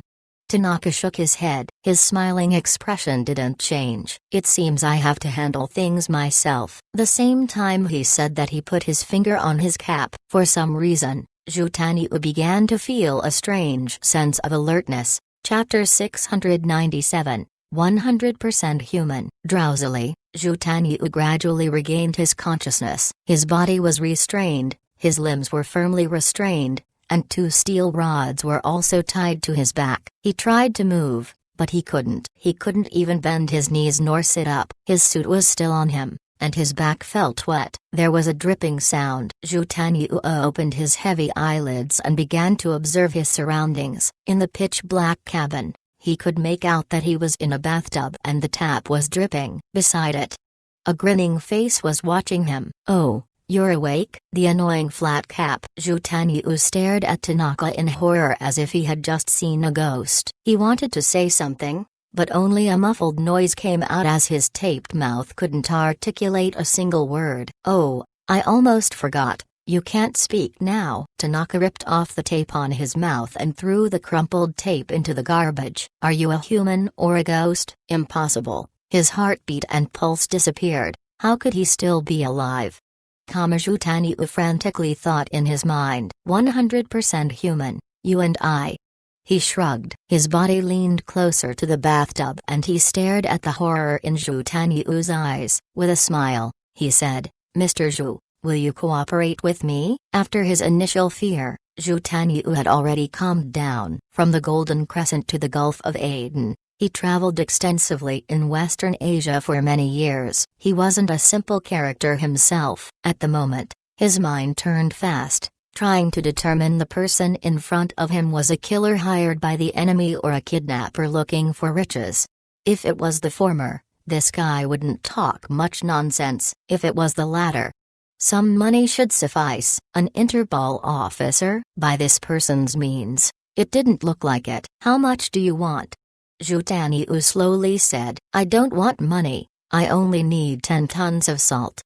Tanaka shook his head. His smiling expression didn't change. It seems I have to handle things myself. The same time he said that, he put his finger on his cap. For some reason, Zhu Tanyu began to feel a strange sense of alertness. Chapter 697. 100% human. Drowsily, Zhu Tanyu gradually regained his consciousness. His body was restrained, his limbs were firmly restrained, and 2 steel rods were also tied to his back. He tried to move, but he couldn't. He couldn't even bend his knees nor sit up. His suit was still on him, and his back felt wet. There was a dripping sound. Zhu Tanyu opened his heavy eyelids and began to observe his surroundings. In the pitch-black cabin, he could make out that he was in a bathtub and the tap was dripping. Beside it, a grinning face was watching him. "Oh, you're awake?" The annoying flat cap. Zhu Tanyu stared at Tanaka in horror as if he had just seen a ghost. He wanted to say something, but only a muffled noise came out as his taped mouth couldn't articulate a single word. "Oh, I almost forgot. You can't speak now." Tanaka ripped off the tape on his mouth and threw the crumpled tape into the garbage. "Are you a human or a ghost?" Impossible. His heartbeat and pulse disappeared. How could he still be alive? Zhu Tanyu frantically thought in his mind. 100% human, you and I. He shrugged. His body leaned closer to the bathtub and he stared at the horror in Zhu Tanyu's eyes. With a smile, he said, "Mr. Zhu, will you cooperate with me?" After his initial fear, Zhu Tanyu had already calmed down. From the Golden Crescent to the Gulf of Aden, he traveled extensively in Western Asia for many years. He wasn't a simple character himself. At the moment, his mind turned fast, trying to determine the person in front of him was a killer hired by the enemy or a kidnapper looking for riches. If it was the former, this guy wouldn't talk much nonsense. If it was the latter, some money should suffice. An Interpol officer? By this person's means, it didn't look like it. "How much do you want?" Zhu Tanyu slowly said. "I don't want money, I only need 10 tons of salt."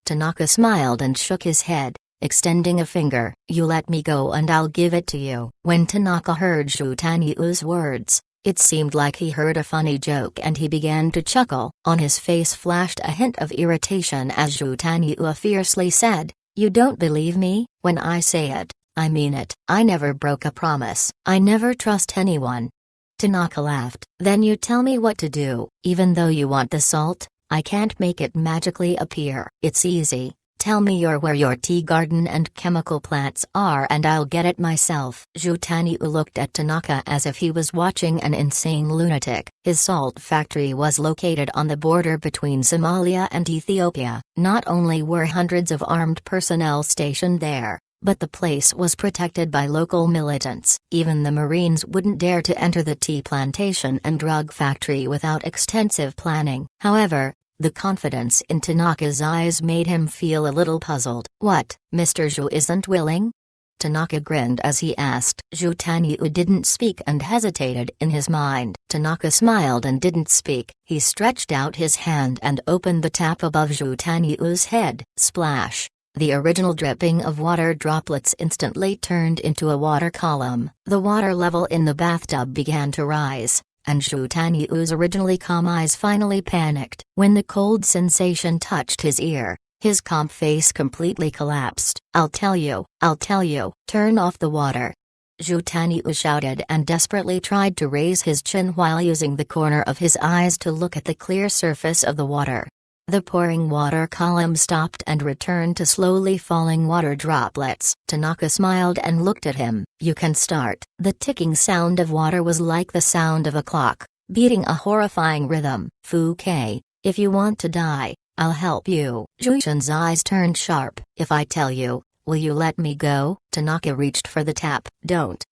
Tanaka smiled and shook his head, extending a finger. "You let me go and I'll give it to you." When Tanaka heard Zhu Tanyu's words, it seemed like he heard a funny joke and he began to chuckle. On his face flashed a hint of irritation as Zhu Tanyu fiercely said, "You don't believe me? When I say it, I mean it. I never broke a promise. I never trust anyone." Tanaka laughed. "Then you tell me what to do. Even though you want the salt, I can't make it magically appear. It's easy. Tell me where your tea garden and chemical plants are and I'll get it myself." Zhu Tanyu looked at Tanaka as if he was watching an insane lunatic. His salt factory was located on the border between Somalia and Ethiopia. Not only were hundreds of armed personnel stationed there, but the place was protected by local militants. Even the Marines wouldn't dare to enter the tea plantation and drug factory without extensive planning. However, the confidence in Tanaka's eyes made him feel a little puzzled. "What, Mr. Zhu isn't willing?" Tanaka grinned as he asked. Zhu Tanyu didn't speak and hesitated in his mind. Tanaka smiled and didn't speak. He stretched out his hand and opened the tap above Zhu Tanyu's head. Splash! The original dripping of water droplets instantly turned into a water column. The water level in the bathtub began to rise, and Zhu Tanyu's originally calm eyes finally panicked. When the cold sensation touched his ear, his calm face completely collapsed. I'll tell you, turn off the water." Zhu Tanyu shouted and desperately tried to raise his chin while using the corner of his eyes to look at the clear surface of the water. The pouring water column stopped and returned to slowly falling water droplets. Tanaka smiled and looked at him. "You can start." The ticking sound of water was like the sound of a clock, beating a horrifying rhythm. "Fu Kei, if you want to die, I'll help you." Zhu Shen's eyes turned sharp. "If I tell you, Will you let me go? Tanaka reached for the tap. Don't,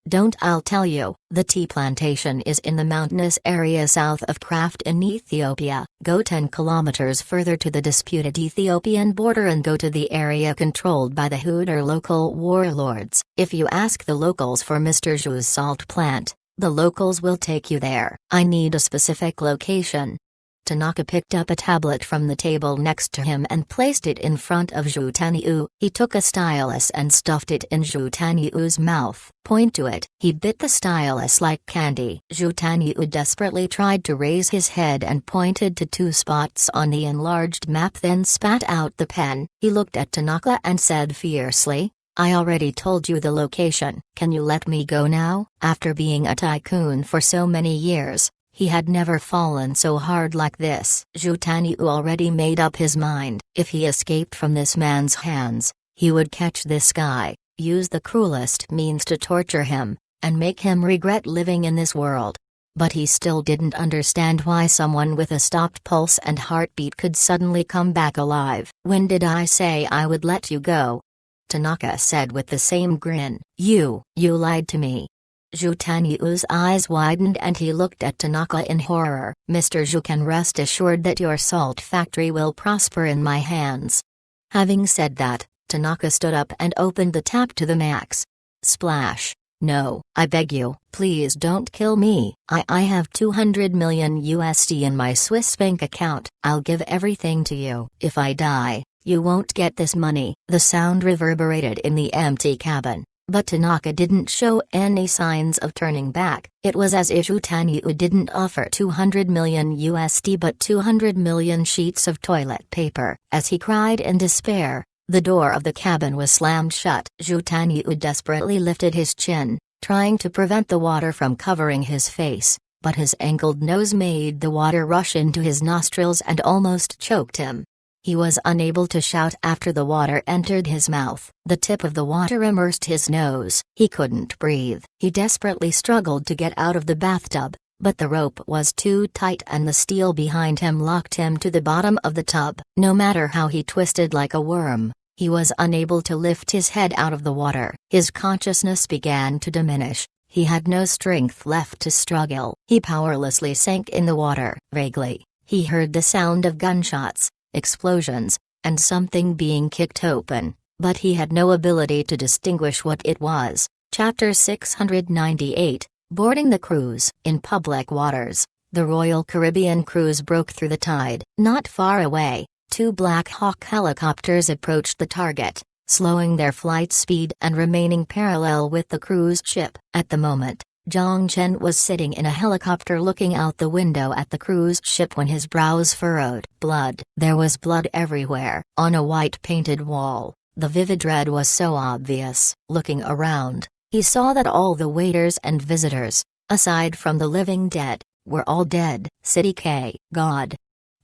I'll tell you. The tea plantation is in the mountainous area south of Kraft in Ethiopia. Go 10 kilometers further to the disputed Ethiopian border and go to the area controlled by the Hooter local warlords. If you ask the locals for Mr. Zhu's salt plant, the locals will take you there. I need a specific location. Tanaka picked up a tablet from the table next to him and placed it in front of Zhu Taniu. He took a stylus and stuffed it in Zhu Taniu's mouth. Point to it. He bit the stylus like candy. Zhu Taniu desperately tried to raise his head and pointed to 2 spots on the enlarged map, then spat out the pen. He looked at Tanaka and said fiercely, I already told you the location. Can you let me go now? After being a tycoon for so many years, he had never fallen so hard like this. Zhu Taniu already made up his mind. If he escaped from this man's hands, he would catch this guy, use the cruelest means to torture him, and make him regret living in this world. But he still didn't understand why someone with a stopped pulse and heartbeat could suddenly come back alive. When did I say I would let you go? Tanaka said with the same grin. You lied to me. Zhu Taniu's eyes widened and he looked at Tanaka in horror. Mr. Zhu can rest assured that your salt factory will prosper in my hands. Having said that, Tanaka stood up and opened the tap to the max. Splash. No, I beg you, please don't kill me. I have 200 million USD in my Swiss bank account. I'll give everything to you. If I die, you won't get this money. The sound reverberated in the empty cabin. But Tanaka didn't show any signs of turning back. It was as if Zhu Taniu didn't offer 200 million USD but 200 million sheets of toilet paper. As he cried in despair, the door of the cabin was slammed shut. Zhu Taniu desperately lifted his chin, trying to prevent the water from covering his face, but his angled nose made the water rush into his nostrils and almost choked him. He was unable to shout after the water entered his mouth. The tip of the water immersed his nose. He couldn't breathe. He desperately struggled to get out of the bathtub, but the rope was too tight and the steel behind him locked him to the bottom of the tub. No matter how he twisted like a worm, he was unable to lift his head out of the water. His consciousness began to diminish. He had no strength left to struggle. He powerlessly sank in the water. Vaguely, he heard the sound of gunshots, explosions, and something being kicked open, but he had no ability to distinguish what it was. Chapter 698, Boarding the Cruise. In public waters, the Royal Caribbean cruise broke through the tide. Not far away, 2 Black Hawk helicopters approached the target, slowing their flight speed and remaining parallel with the cruise ship. At the moment, Zhang Chen was sitting in a helicopter looking out the window at the cruise ship when his brows furrowed. Blood. There was blood everywhere. On a white painted wall, the vivid red was so obvious. Looking around, he saw that all the waiters and visitors, aside from the living dead, were all dead. City K. God.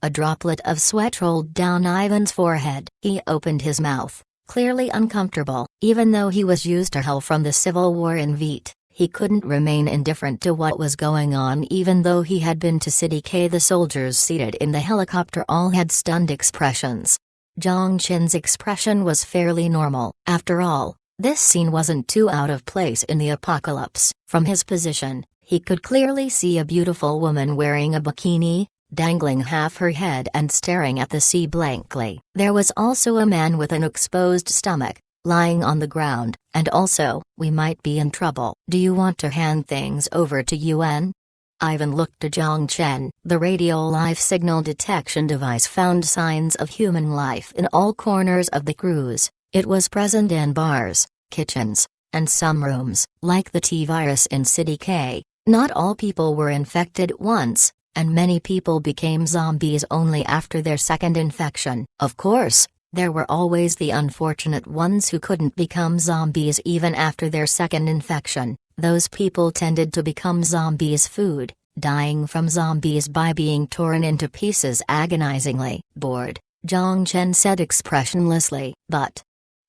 A droplet of sweat rolled down Ivan's forehead. He opened his mouth, clearly uncomfortable. Even though he was used to hell from the civil war in Vite, he couldn't remain indifferent to what was going on. Even though he had been to City K, the soldiers seated in the helicopter all had stunned expressions. Zhang Chen's expression was fairly normal. After all, this scene wasn't too out of place in the apocalypse. From his position, he could clearly see a beautiful woman wearing a bikini, dangling half her head and staring at the sea blankly. There was also a man with an exposed stomach, lying on the ground, and also, we might be in trouble. Do you want to hand things over to UN? Ivan looked to Zhang Chen. The radio life signal detection device found signs of human life in all corners of the cruise. It was present in bars, kitchens, and some rooms. Like the T-virus in City K, not all people were infected at once, and many people became zombies only after their second infection. Of course, there were always the unfortunate ones who couldn't become zombies even after their second infection. Those people tended to become zombies' food, dying from zombies by being torn into pieces agonizingly. Bored, Zhang Chen said expressionlessly. But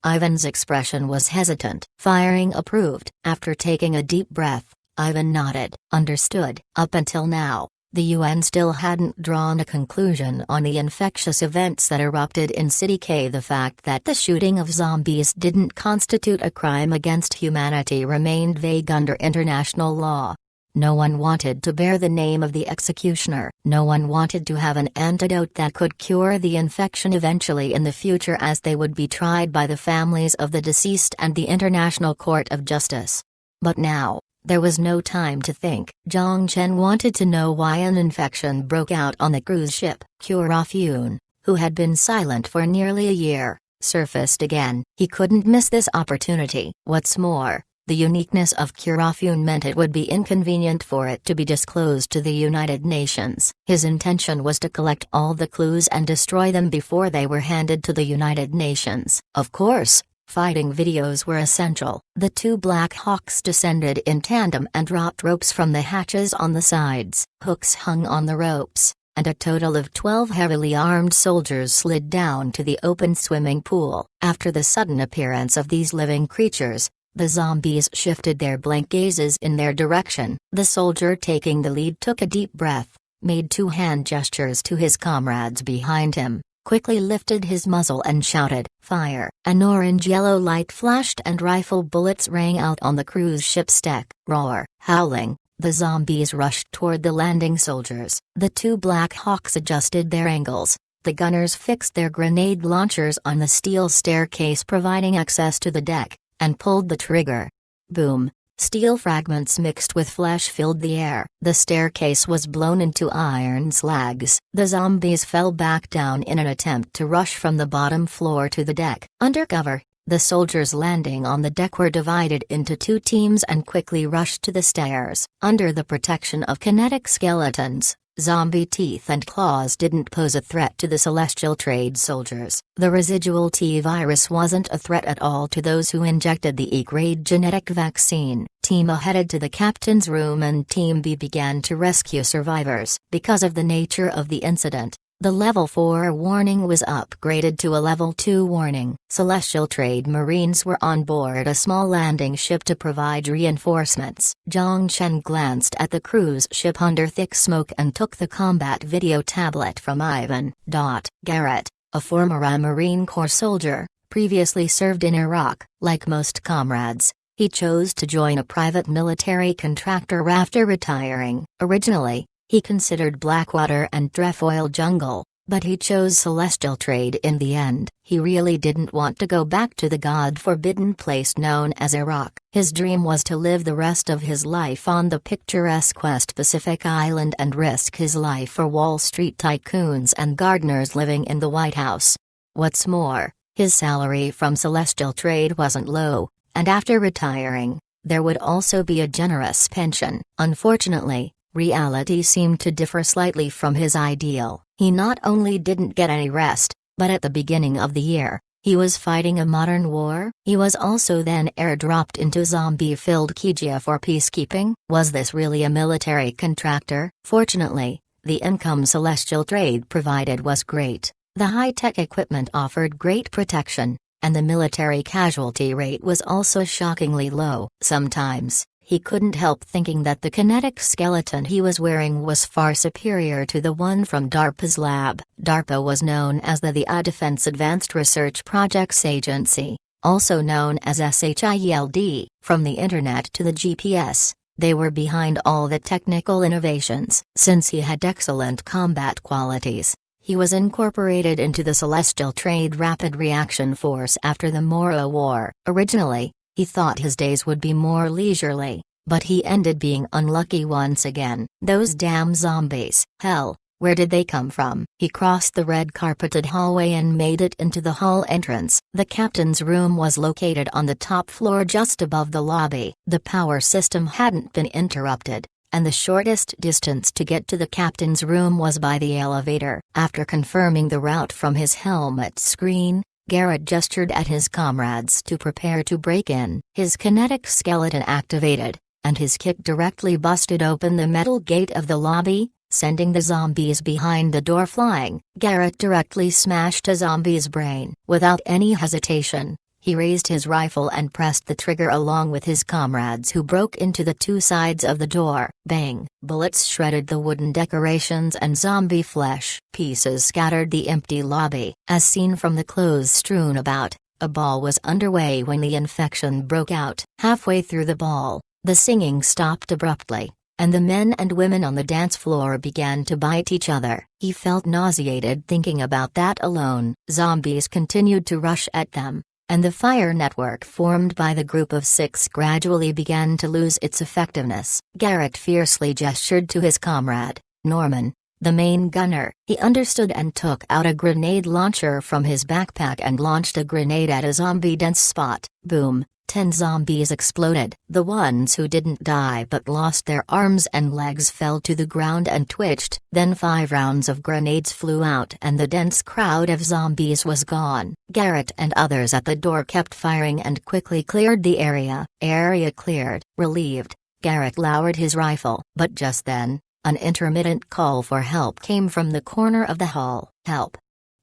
Ivan's expression was hesitant. Firing approved. After taking a deep breath, Ivan nodded. Understood. Up until now, The UN still hadn't drawn a conclusion on the infectious events that erupted in City K. The fact that the shooting of zombies didn't constitute a crime against humanity remained vague under international law. No one wanted to bear the name of the executioner. No one wanted to have an antidote that could cure the infection eventually in the future, as they would be tried by the families of the deceased and the International Court of Justice. But now, there was no time to think. Zhang Chen wanted to know why an infection broke out on the cruise ship. Kurofune, who had been silent for nearly a year, surfaced again. He couldn't miss this opportunity. What's more, the uniqueness of Kurofune meant it would be inconvenient for it to be disclosed to the United Nations. His intention was to collect all the clues and destroy them before they were handed to the United Nations. Of course, fighting videos were essential. The two Black Hawks descended in tandem and dropped ropes from the hatches on the sides. Hooks hung on the ropes, and a total of 12 heavily armed soldiers slid down to the open swimming pool. After the sudden appearance of these living creatures, the zombies shifted their blank gazes in their direction. The soldier taking the lead took a deep breath, made two hand gestures to his comrades behind him, quickly lifted his muzzle and shouted, "Fire!" An orange-yellow light flashed and rifle bullets rang out on the cruise ship's deck. Roar! Howling, the zombies rushed toward the landing soldiers. The two Black Hawks adjusted their angles. The gunners fixed their grenade launchers on the steel staircase providing access to the deck, and pulled the trigger. Boom! Steel fragments mixed with flesh filled the air. The staircase was blown into iron slags. The zombies fell back down in an attempt to rush from the bottom floor to the deck. Under cover, the soldiers landing on the deck were divided into two teams and quickly rushed to the stairs. Under the protection of kinetic skeletons, zombie teeth and claws didn't pose a threat to the Celestial Trade soldiers. The residual T-virus wasn't a threat at all to those who injected the E-grade genetic vaccine. Team A headed to the captain's room and Team B began to rescue survivors. Because of the nature of the incident, the Level 4 warning was upgraded to a Level 2 warning. Celestial Trade Marines were on board a small landing ship to provide reinforcements. Zhang Chen glanced at the cruise ship under thick smoke and took the combat video tablet from Ivan. Garrett, a former Marine Corps soldier, previously served in Iraq. Like most comrades, he chose to join a private military contractor after retiring. Originally, he considered Blackwater and Trefoil Jungle, but he chose Celestial Trade in the end. He really didn't want to go back to the God-forbidden place known as Iraq. His dream was to live the rest of his life on the picturesque West Pacific Island and risk his life for Wall Street tycoons and gardeners living in the White House. What's more, his salary from Celestial Trade wasn't low, and after retiring, there would also be a generous pension. Unfortunately, reality seemed to differ slightly from his ideal. He not only didn't get any rest, but at the beginning of the year, he was fighting a modern war. He was also then airdropped into zombie-filled Kijia for peacekeeping. Was this really a military contractor? Fortunately, the income Celestial Trade provided was great. The high-tech equipment offered great protection, and the military casualty rate was also shockingly low. Sometimes, he couldn't help thinking that the kinetic skeleton he was wearing was far superior to the one from DARPA's lab. DARPA was known as the Defense Advanced Research Projects Agency, also known as SHIELD. From the Internet to the GPS, they were behind all the technical innovations. Since he had excellent combat qualities, he was incorporated into the Celestial Trade Rapid Reaction Force after the Moro War. Originally, he thought his days would be more leisurely, but he ended being unlucky once again. Those damn zombies. Hell, where did they come from? He crossed the red carpeted hallway and made it into the hall entrance. The captain's room was located on the top floor just above the lobby. The power system hadn't been interrupted, and the shortest distance to get to the captain's room was by the elevator. After confirming the route from his helmet screen, Garrett gestured at his comrades to prepare to break in. His kinetic skeleton activated, and his kick directly busted open the metal gate of the lobby, sending the zombies behind the door flying. Garrett directly smashed a zombie's brain. Without any hesitation, He raised his rifle and pressed the trigger along with his comrades, who broke into the two sides of the door. Bang! Bullets shredded the wooden decorations and zombie flesh pieces scattered the empty lobby. As seen from the clothes strewn about, a ball was underway when the infection broke out. Halfway through the ball, the singing stopped abruptly, and the men and women on the dance floor began to bite each other. He felt nauseated thinking about that alone. Zombies continued to rush at them, and the fire network formed by the group of 6 gradually began to lose its effectiveness. Garrett fiercely gestured to his comrade, Norman, the main gunner. He understood and took out a grenade launcher from his backpack and launched a grenade at a zombie-dense spot. Boom! 10 zombies exploded. The ones who didn't die but lost their arms and legs fell to the ground and twitched. Then 5 rounds of grenades flew out and the dense crowd of zombies was gone. Garrett and others at the door kept firing and quickly cleared the area. Area cleared. Relieved, Garrett lowered his rifle. But just then, an intermittent call for help came from the corner of the hall. Help!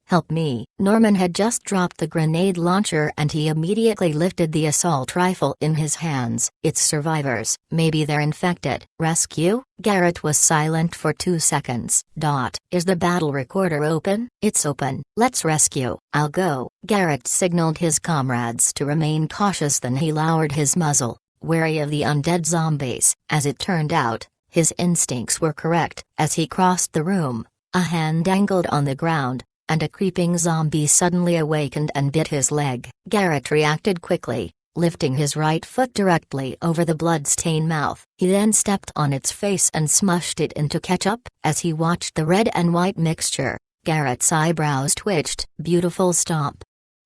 Help me! Norman had just dropped the grenade launcher and he immediately lifted the assault rifle in his hands. It's survivors. Maybe they're infected. Rescue? Garrett was silent for 2 seconds. Is the battle recorder open? It's open. Let's rescue. I'll go. Garrett signaled his comrades to remain cautious, then he lowered his muzzle, wary of the undead zombies. As it turned out, his instincts were correct. As he crossed the room, a hand dangled on the ground, and a creeping zombie suddenly awakened and bit his leg. Garrett reacted quickly, lifting his right foot directly over the blood-stained mouth. He then stepped on its face and smushed it into ketchup. As he watched the red and white mixture, Garrett's eyebrows twitched. Beautiful stomp.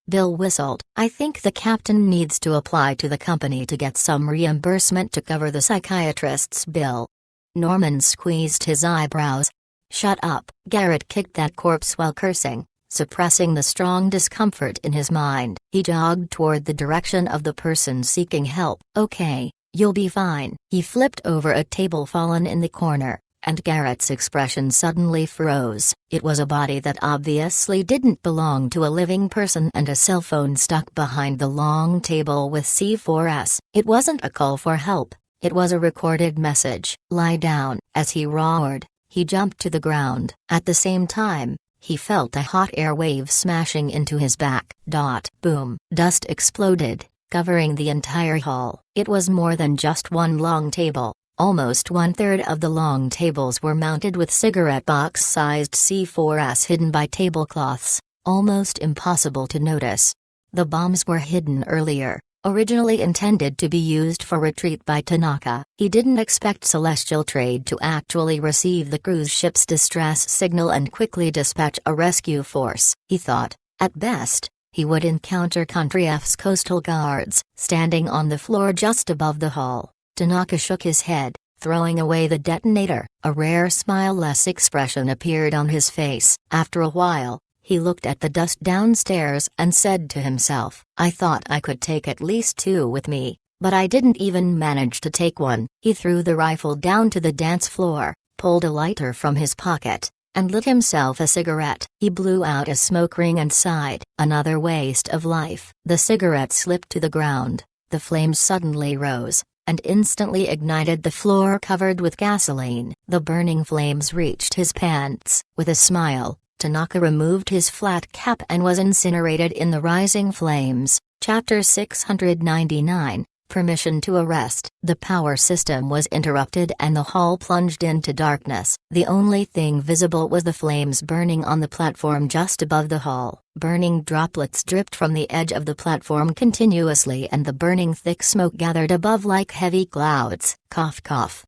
Bill whistled. I think the captain needs to apply to the company to get some reimbursement to cover the psychiatrist's bill. Norman squeezed his eyebrows. Shut up. Garrett kicked that corpse while cursing, suppressing the strong discomfort in his mind. He jogged toward the direction of the person seeking help. Okay, you'll be fine. He flipped over a table fallen in the corner, and Garrett's expression suddenly froze. It was a body that obviously didn't belong to a living person and a cell phone stuck behind the long table with C4S. It wasn't a call for help, it was a recorded message. Lie down. As he roared, he jumped to the ground. At the same time, he felt a hot air wave smashing into his back. Boom. Dust exploded, covering the entire hall. It was more than just one long table. Almost 1/3 of the long tables were mounted with cigarette box-sized C4S hidden by tablecloths, almost impossible to notice. The bombs were hidden earlier, originally intended to be used for retreat by Tanaka. He didn't expect Celestial Trade to actually receive the cruise ship's distress signal and quickly dispatch a rescue force. He thought, at best, he would encounter Country F's coastal guards, standing on the floor just above the hall. Tanaka shook his head, throwing away the detonator. A rare smile-less expression appeared on his face. After a while, he looked at the dust downstairs and said to himself, I thought I could take at least 2 with me, but I didn't even manage to take one. He threw the rifle down to the dance floor, pulled a lighter from his pocket, and lit himself a cigarette. He blew out a smoke ring and sighed. Another waste of life. The cigarette slipped to the ground. The flames suddenly rose, and instantly ignited the floor covered with gasoline. The burning flames reached his pants. With a smile, Tanaka removed his flat cap and was incinerated in the rising flames. Chapter 699, Permission to Arrest. The power system was interrupted and the hall plunged into darkness. The only thing visible was the flames burning on the platform just above the hall. Burning droplets dripped from the edge of the platform continuously and the burning thick smoke gathered above like heavy clouds. Cough cough.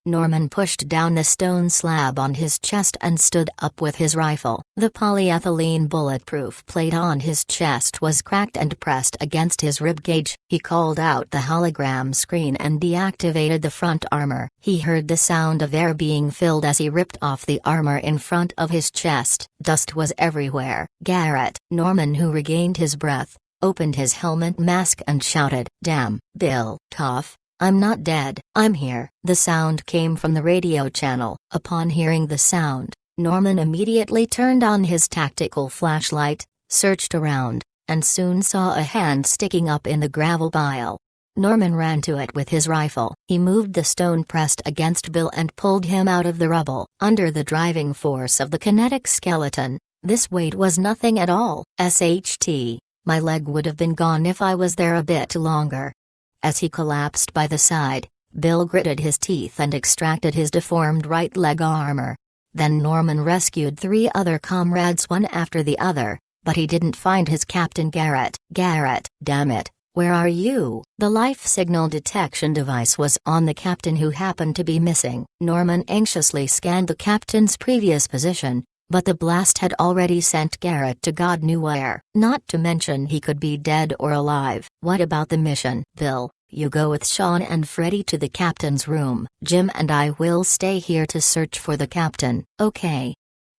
Norman pushed down the stone slab on his chest and stood up with his rifle. The polyethylene bulletproof plate on his chest was cracked and pressed against his ribcage. He called out the hologram screen and deactivated the front armor. He heard the sound of air being filled as he ripped off the armor in front of his chest. Dust was everywhere. Garrett. Norman, who regained his breath, opened his helmet mask and shouted, Damn, Bill. Cough. I'm not dead. I'm here. The sound came from the radio channel. Upon hearing the sound, Norman immediately turned on his tactical flashlight, searched around, and soon saw a hand sticking up in the gravel pile. Norman ran to it with his rifle. He moved the stone pressed against Bill and pulled him out of the rubble. Under the driving force of the kinetic skeleton, this weight was nothing at all. SHT, my leg would have been gone if I was there a bit longer. As he collapsed by the side, Bill gritted his teeth and extracted his deformed right leg armor. Then Norman rescued 3 other comrades one after the other, but he didn't find his captain Garrett. Garrett, damn it, where are you? The life signal detection device was on the captain, who happened to be missing. Norman anxiously scanned the captain's previous position, but the blast had already sent Garrett to God knew where. Not to mention he could be dead or alive. What about the mission? Bill, you go with Sean and Freddy to the captain's room. Jim and I will stay here to search for the captain. Okay.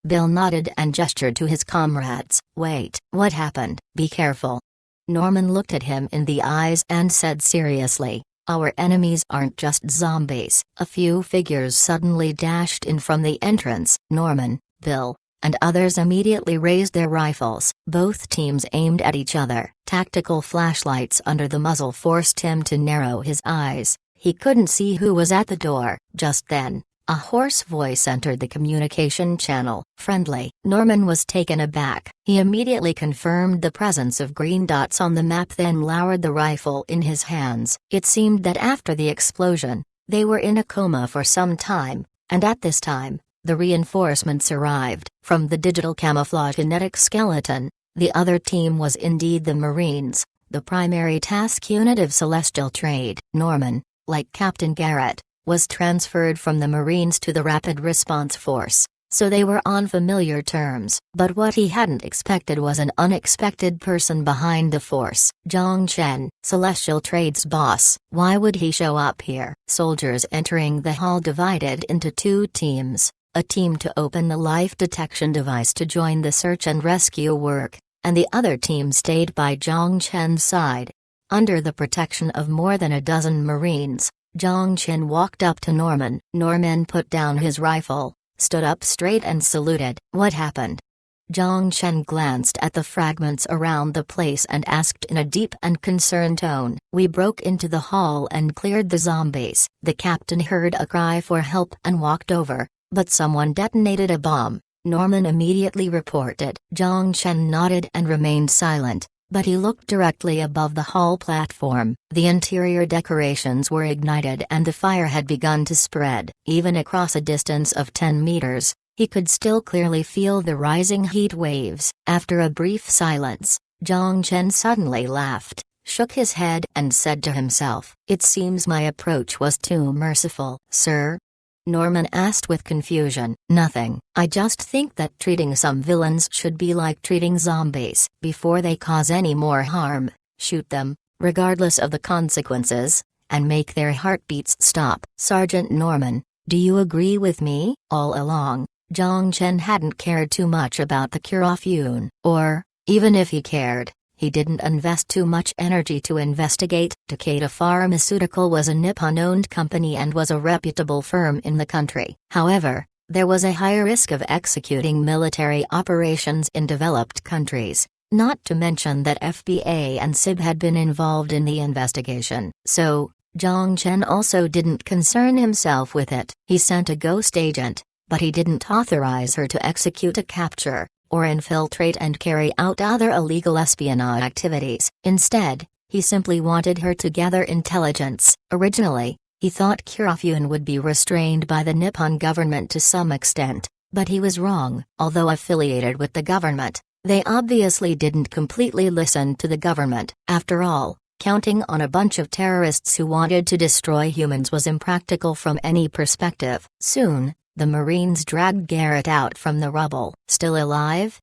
Bill nodded and gestured to his comrades. Wait, what happened? Be careful. Norman looked at him in the eyes and said seriously, our enemies aren't just zombies. A few figures suddenly dashed in from the entrance. Norman, Bill, and others immediately raised their rifles. Both teams aimed at each other. Tactical flashlights under the muzzle forced him to narrow his eyes. He couldn't see who was at the door. Just then, a hoarse voice entered the communication channel. Friendly. Norman was taken aback. He immediately confirmed the presence of green dots on the map, then lowered the rifle in his hands. It seemed that after the explosion, they were in a coma for some time, and at this time, the reinforcements arrived. From the digital camouflage kinetic skeleton, the other team was indeed the Marines, the primary task unit of Celestial Trade. Norman, like Captain Garrett, was transferred from the Marines to the Rapid Response Force, so they were on familiar terms. But what he hadn't expected was an unexpected person behind the force. Zhang Chen, Celestial Trade's boss. Why would he show up here? Soldiers entering the hall divided into 2 teams, a team to open the life detection device to join the search and rescue work, and the other team stayed by Zhang Chen's side. Under the protection of more than a dozen Marines, Zhang Chen walked up to Norman. Norman put down his rifle, stood up straight and saluted. What happened? Zhang Chen glanced at the fragments around the place and asked in a deep and concerned tone. We broke into the hall and cleared the zombies. The captain heard a cry for help and walked over, but someone detonated a bomb, Norman immediately reported. Zhang Chen nodded and remained silent, but he looked directly above the hall platform. The interior decorations were ignited and the fire had begun to spread. Even across a distance of 10 meters, he could still clearly feel the rising heat waves. After a brief silence, Zhang Chen suddenly laughed, shook his head and said to himself, "It seems my approach was too merciful." "Sir?" Norman asked with confusion. "Nothing. I just think that treating some villains should be like treating zombies. Before they cause any more harm, shoot them, regardless of the consequences, and make their heartbeats stop." "Sergeant Norman, do you agree with me?" All along, Zhang Chen hadn't cared too much about the Kurofune. Or, even if he cared, he didn't invest too much energy to investigate. Takeda Pharmaceutical was a Nippon-owned company and was a reputable firm in the country. However, there was a high risk of executing military operations in developed countries, not to mention that FBA and SIB had been involved in the investigation. So, Zhang Chen also didn't concern himself with it. He sent a ghost agent, but he didn't authorize her to execute a capture, or infiltrate and carry out other illegal espionage activities. Instead, he simply wanted her to gather intelligence. Originally, he thought Kurofune would be restrained by the Nippon government to some extent, but he was wrong. Although affiliated with the government, they obviously didn't completely listen to the government. After all, counting on a bunch of terrorists who wanted to destroy humans was impractical from any perspective. Soon, the Marines dragged Garrett out from the rubble. "Still alive?"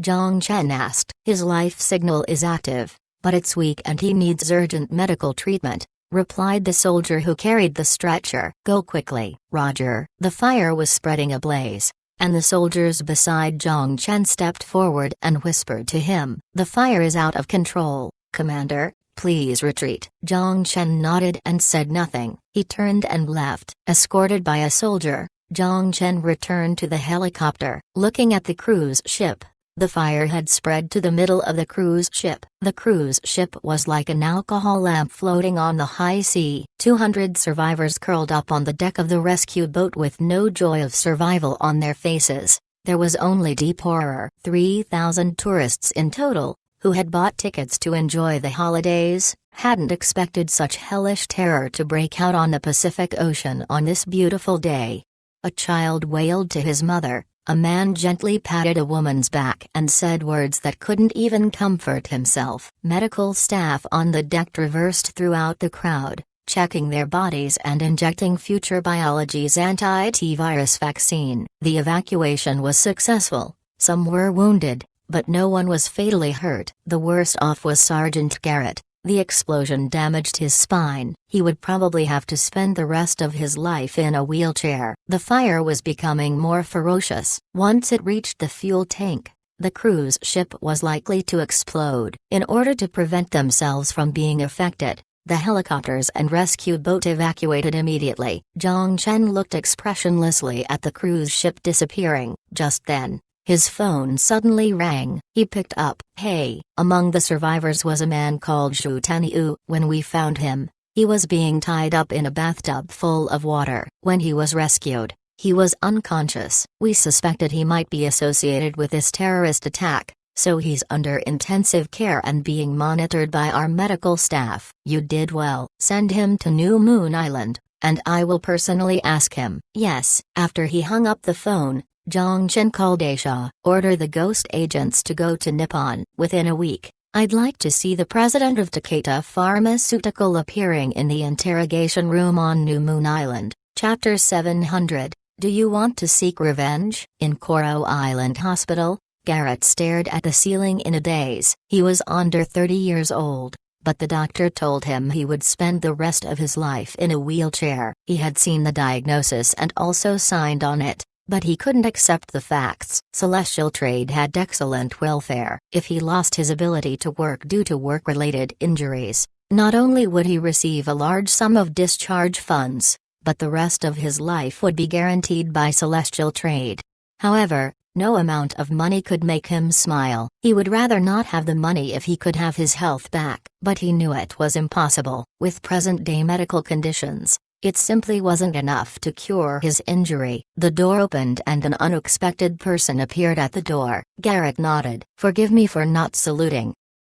Zhang Chen asked. "His life signal is active, but it's weak and he needs urgent medical treatment," replied the soldier who carried the stretcher. "Go quickly." "Roger." The fire was spreading ablaze, and the soldiers beside Zhang Chen stepped forward and whispered to him. "The fire is out of control, Commander. Please retreat." Zhang Chen nodded and said nothing. He turned and left. Escorted by a soldier, Zhang Chen returned to the helicopter. Looking at the cruise ship, The fire had spread to the middle of the cruise ship. The cruise ship was like an alcohol lamp floating on the high sea. 200 survivors curled up on the deck of the rescue boat with no joy of survival on their faces. There was only deep horror. 3,000 tourists in total, who had bought tickets to enjoy the holidays, hadn't expected such hellish terror to break out on the Pacific Ocean on this beautiful day. A child wailed to his mother, a man gently patted a woman's back and said words that couldn't even comfort himself. Medical staff on the deck traversed throughout the crowd, checking their bodies and injecting Future Biology's anti-T-virus vaccine. The evacuation was successful. Some were wounded, but no one was fatally hurt. The worst off was Sergeant Garrett. The explosion damaged his spine. He would probably have to spend the rest of his life in a wheelchair. The fire was becoming more ferocious. Once it reached the fuel tank, the cruise ship was likely to explode. In order to prevent themselves from being affected, the helicopters and rescue boat evacuated immediately. Zhang Chen looked expressionlessly at the cruise ship disappearing. Just then, his phone suddenly rang. He picked up. Hey, among the survivors was a man called Zhu Taniu. When we found him, he was being tied up in a bathtub full of water. When he was rescued, he was unconscious. We suspected he might be associated with this terrorist attack, so he's under intensive care and being monitored by our medical staff. You did well. Send him to New Moon Island, and I will personally ask him. Yes. After he hung up the phone, Zhang Chen called Aisha. Order the ghost agents to go to Nippon. Within a week, I'd like to see the president of Takeda Pharmaceutical appearing in the interrogation room on New Moon Island. Chapter 700. Do you want to seek revenge? In Koro Island Hospital, Garrett stared at the ceiling in a daze. He was under 30 years old, but the doctor told him he would spend the rest of his life in a wheelchair. He had seen the diagnosis and also signed on it, but he couldn't accept the facts. Celestial Trade had excellent welfare. If he lost his ability to work due to work-related injuries, not only would he receive a large sum of discharge funds, but the rest of his life would be guaranteed by Celestial Trade. However, no amount of money could make him smile. He would rather not have the money if he could have his health back. But he knew it was impossible. With present-day medical conditions, it simply wasn't enough to cure his injury. The door opened and an unexpected person appeared at the door. Garrett nodded. Forgive me for not saluting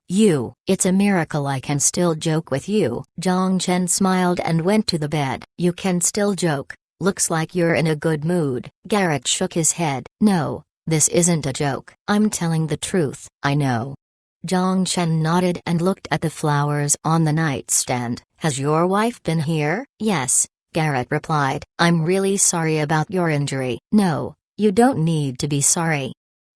you. It's a miracle I can still joke with you. Zhang Chen smiled and went to the bed. You can still joke. Looks like you're in a good mood. Garrett shook his head. No, this isn't a joke. I'm telling the truth. I know. Zhang Chen nodded and looked at the flowers on the nightstand. Has your wife been here? Yes, Garrett replied. I'm really sorry about your injury. No, you don't need to be sorry.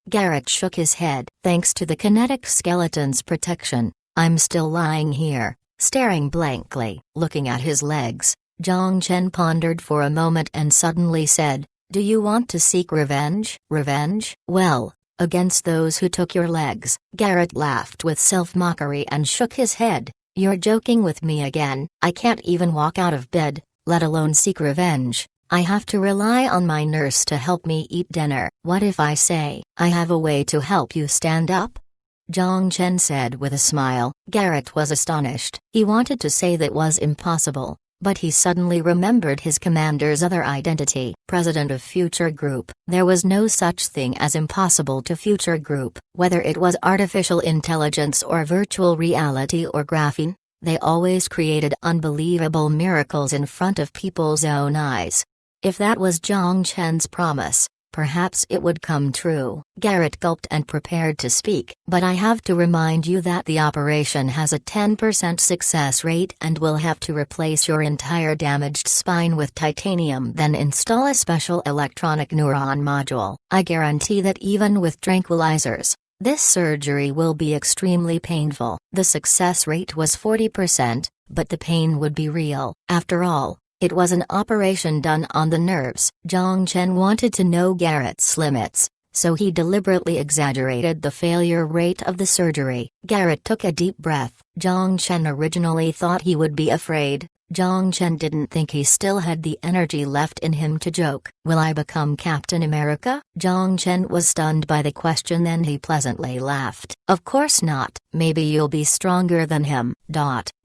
Garrett shook his head. Thanks to the kinetic skeleton's protection, I'm still lying here, staring blankly. Looking at his legs, Zhang Chen pondered for a moment and suddenly said, Do you want to seek revenge? Revenge? Well, against those who took your legs. Garrett laughed with self-mockery and shook his head. You're joking with me again. I can't even walk out of bed, let alone seek revenge. I have to rely on my nurse to help me eat dinner. What if I say, I have a way to help you stand up? Zhang Chen said with a smile. Garrett was astonished. He wanted to say that was impossible, but he suddenly remembered his commander's other identity. President of Future Group. There was no such thing as impossible to Future Group. Whether it was artificial intelligence or virtual reality or graphene, they always created unbelievable miracles in front of people's own eyes. If that was Zhang Chen's promise, perhaps it would come true. Garrett gulped and prepared to speak. But I have to remind you that the operation has a 10% success rate and will have to replace your entire damaged spine with titanium, then install a special electronic neuron module. I guarantee that even with tranquilizers, this surgery will be extremely painful. The success rate was 40%, but the pain would be real. After all, it was an operation done on the nerves. Zhang Chen wanted to know Garrett's limits, so he deliberately exaggerated the failure rate of the surgery. Garrett took a deep breath. Zhang Chen originally thought he would be afraid, Zhang Chen didn't think he still had the energy left in him to joke. "Will I become Captain America?" Zhang Chen was stunned by the question, then he pleasantly laughed. "Of course not. Maybe you'll be stronger than him."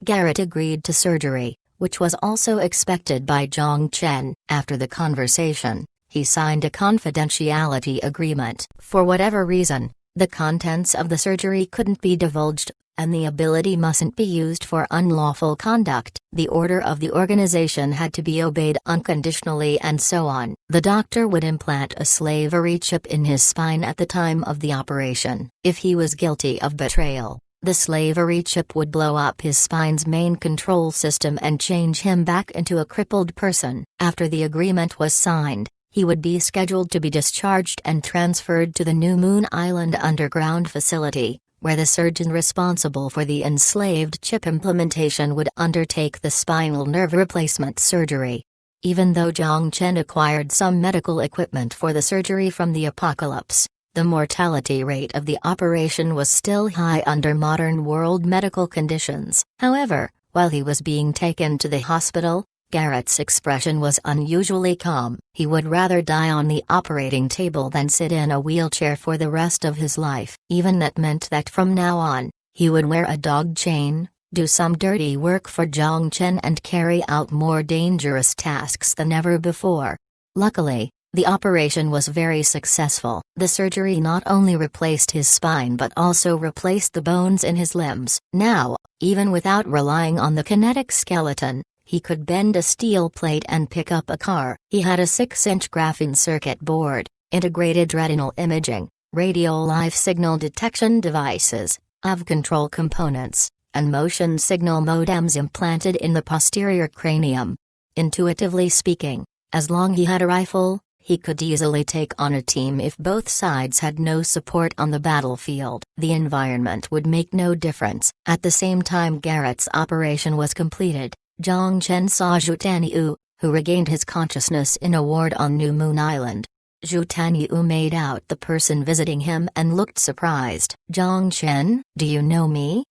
Garrett agreed to surgery, which was also expected by Zhang Chen. After the conversation, he signed a confidentiality agreement. For whatever reason, the contents of the surgery couldn't be divulged, and the ability mustn't be used for unlawful conduct. The order of the organization had to be obeyed unconditionally, and so on. The doctor would implant a slavery chip in his spine at the time of the operation. If he was guilty of betrayal, the slavery chip would blow up his spine's main control system and change him back into a crippled person. After the agreement was signed, he would be scheduled to be discharged and transferred to the New Moon Island underground facility, where the surgeon responsible for the enslaved chip implementation would undertake the spinal nerve replacement surgery. Even though Zhang Chen acquired some medical equipment for the surgery from the apocalypse, the mortality rate of the operation was still high under modern world medical conditions. However, while he was being taken to the hospital, Garrett's expression was unusually calm. He would rather die on the operating table than sit in a wheelchair for the rest of his life. Even that meant that from now on, he would wear a dog chain, do some dirty work for Zhang Chen, and carry out more dangerous tasks than ever before. Luckily, the operation was very successful. The surgery not only replaced his spine but also replaced the bones in his limbs. Now, even without relying on the kinetic skeleton, he could bend a steel plate and pick up a car. He had a 6-inch graphene circuit board, integrated retinal imaging, radio live signal detection devices, AV control components, and motion signal modems implanted in the posterior cranium. Intuitively speaking, as long as he had a rifle, he could easily take on a team if both sides had no support on the battlefield. The environment would make no difference. At the same time Garrett's operation was completed, Zhang Chen saw Zhu Taniu, who regained his consciousness in a ward on New Moon Island. Zhu Taniu made out the person visiting him and looked surprised. "Zhang Chen, do you know me?"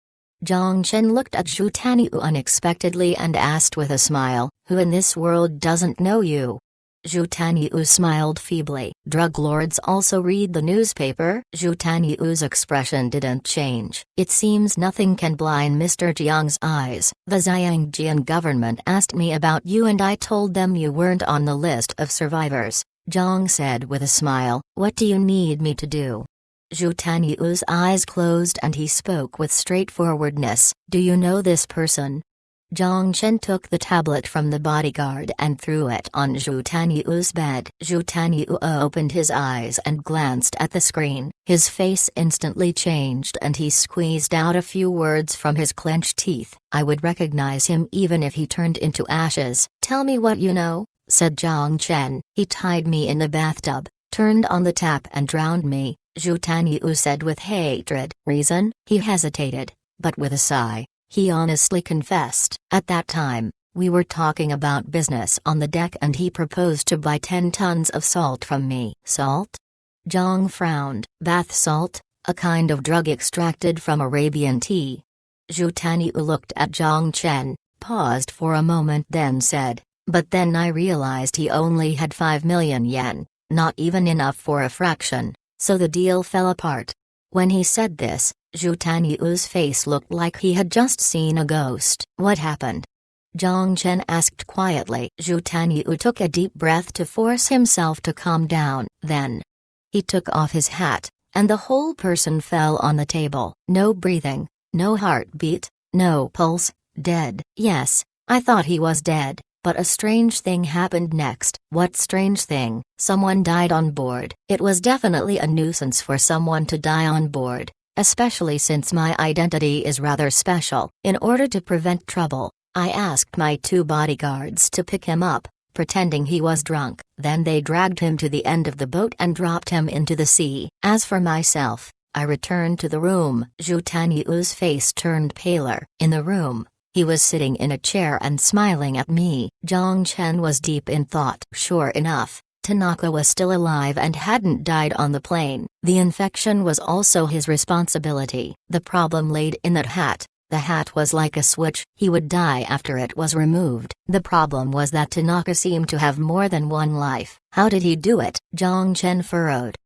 Zhang Chen looked at Zhu Taniu unexpectedly and asked with a smile, "Who in this world doesn't know you?" Zhu Taniu smiled feebly. "Drug lords also read the newspaper?" Zhu Taniu's expression didn't change. "It seems nothing can blind Mr. Jiang's eyes. The Xiangjian government asked me about you and I told them you weren't on the list of survivors," Zhang said with a smile. "What do you need me to do?" Zhu Taniu's eyes closed and he spoke with straightforwardness. "Do you know this person?" Zhang Chen took the tablet from the bodyguard and threw it on Zhu Taniu's bed. Zhu Taniu opened his eyes and glanced at the screen. His face instantly changed and he squeezed out a few words from his clenched teeth. "I would recognize him even if he turned into ashes." "Tell me what you know," said Zhang Chen. "He tied me in the bathtub, turned on the tap and drowned me," Zhu Taniu said with hatred. "Reason?" He hesitated, but with a sigh, he honestly confessed. "At that time, we were talking about business on the deck and he proposed to buy 10 tons of salt from me." "Salt?" Zhang frowned. "Bath salt, a kind of drug extracted from Arabian tea." Zhu Taniu looked at Zhang Chen, paused for a moment then said, "But then I realized he only had 5 million yen, not even enough for a fraction, so the deal fell apart." When he said this, Zhu Taniu's face looked like he had just seen a ghost. "What happened?" Zhang Chen asked quietly. Zhu Taniu took a deep breath to force himself to calm down. Then he took off his hat, and the whole person fell on the table. No breathing, no heartbeat, no pulse, dead. "Yes, I thought he was dead, but a strange thing happened next." "What strange thing?" "Someone died on board." It was definitely a nuisance for someone to die on board, especially since my identity is rather special. In order to prevent trouble, I asked my 2 bodyguards to pick him up, pretending he was drunk. Then they dragged him to the end of the boat and dropped him into the sea. As for myself, I returned to the room. Zhu Taniu's face turned paler. In the room, he was sitting in a chair and smiling at me. Zhang Chen was deep in thought. Sure enough, Tanaka was still alive and hadn't died on the plane. The infection was also his responsibility. The problem laid in that hat. The hat was like a switch. He would die after it was removed. The problem was that Tanaka seemed to have more than one life. How did he do it? Zhang Chen furrowed.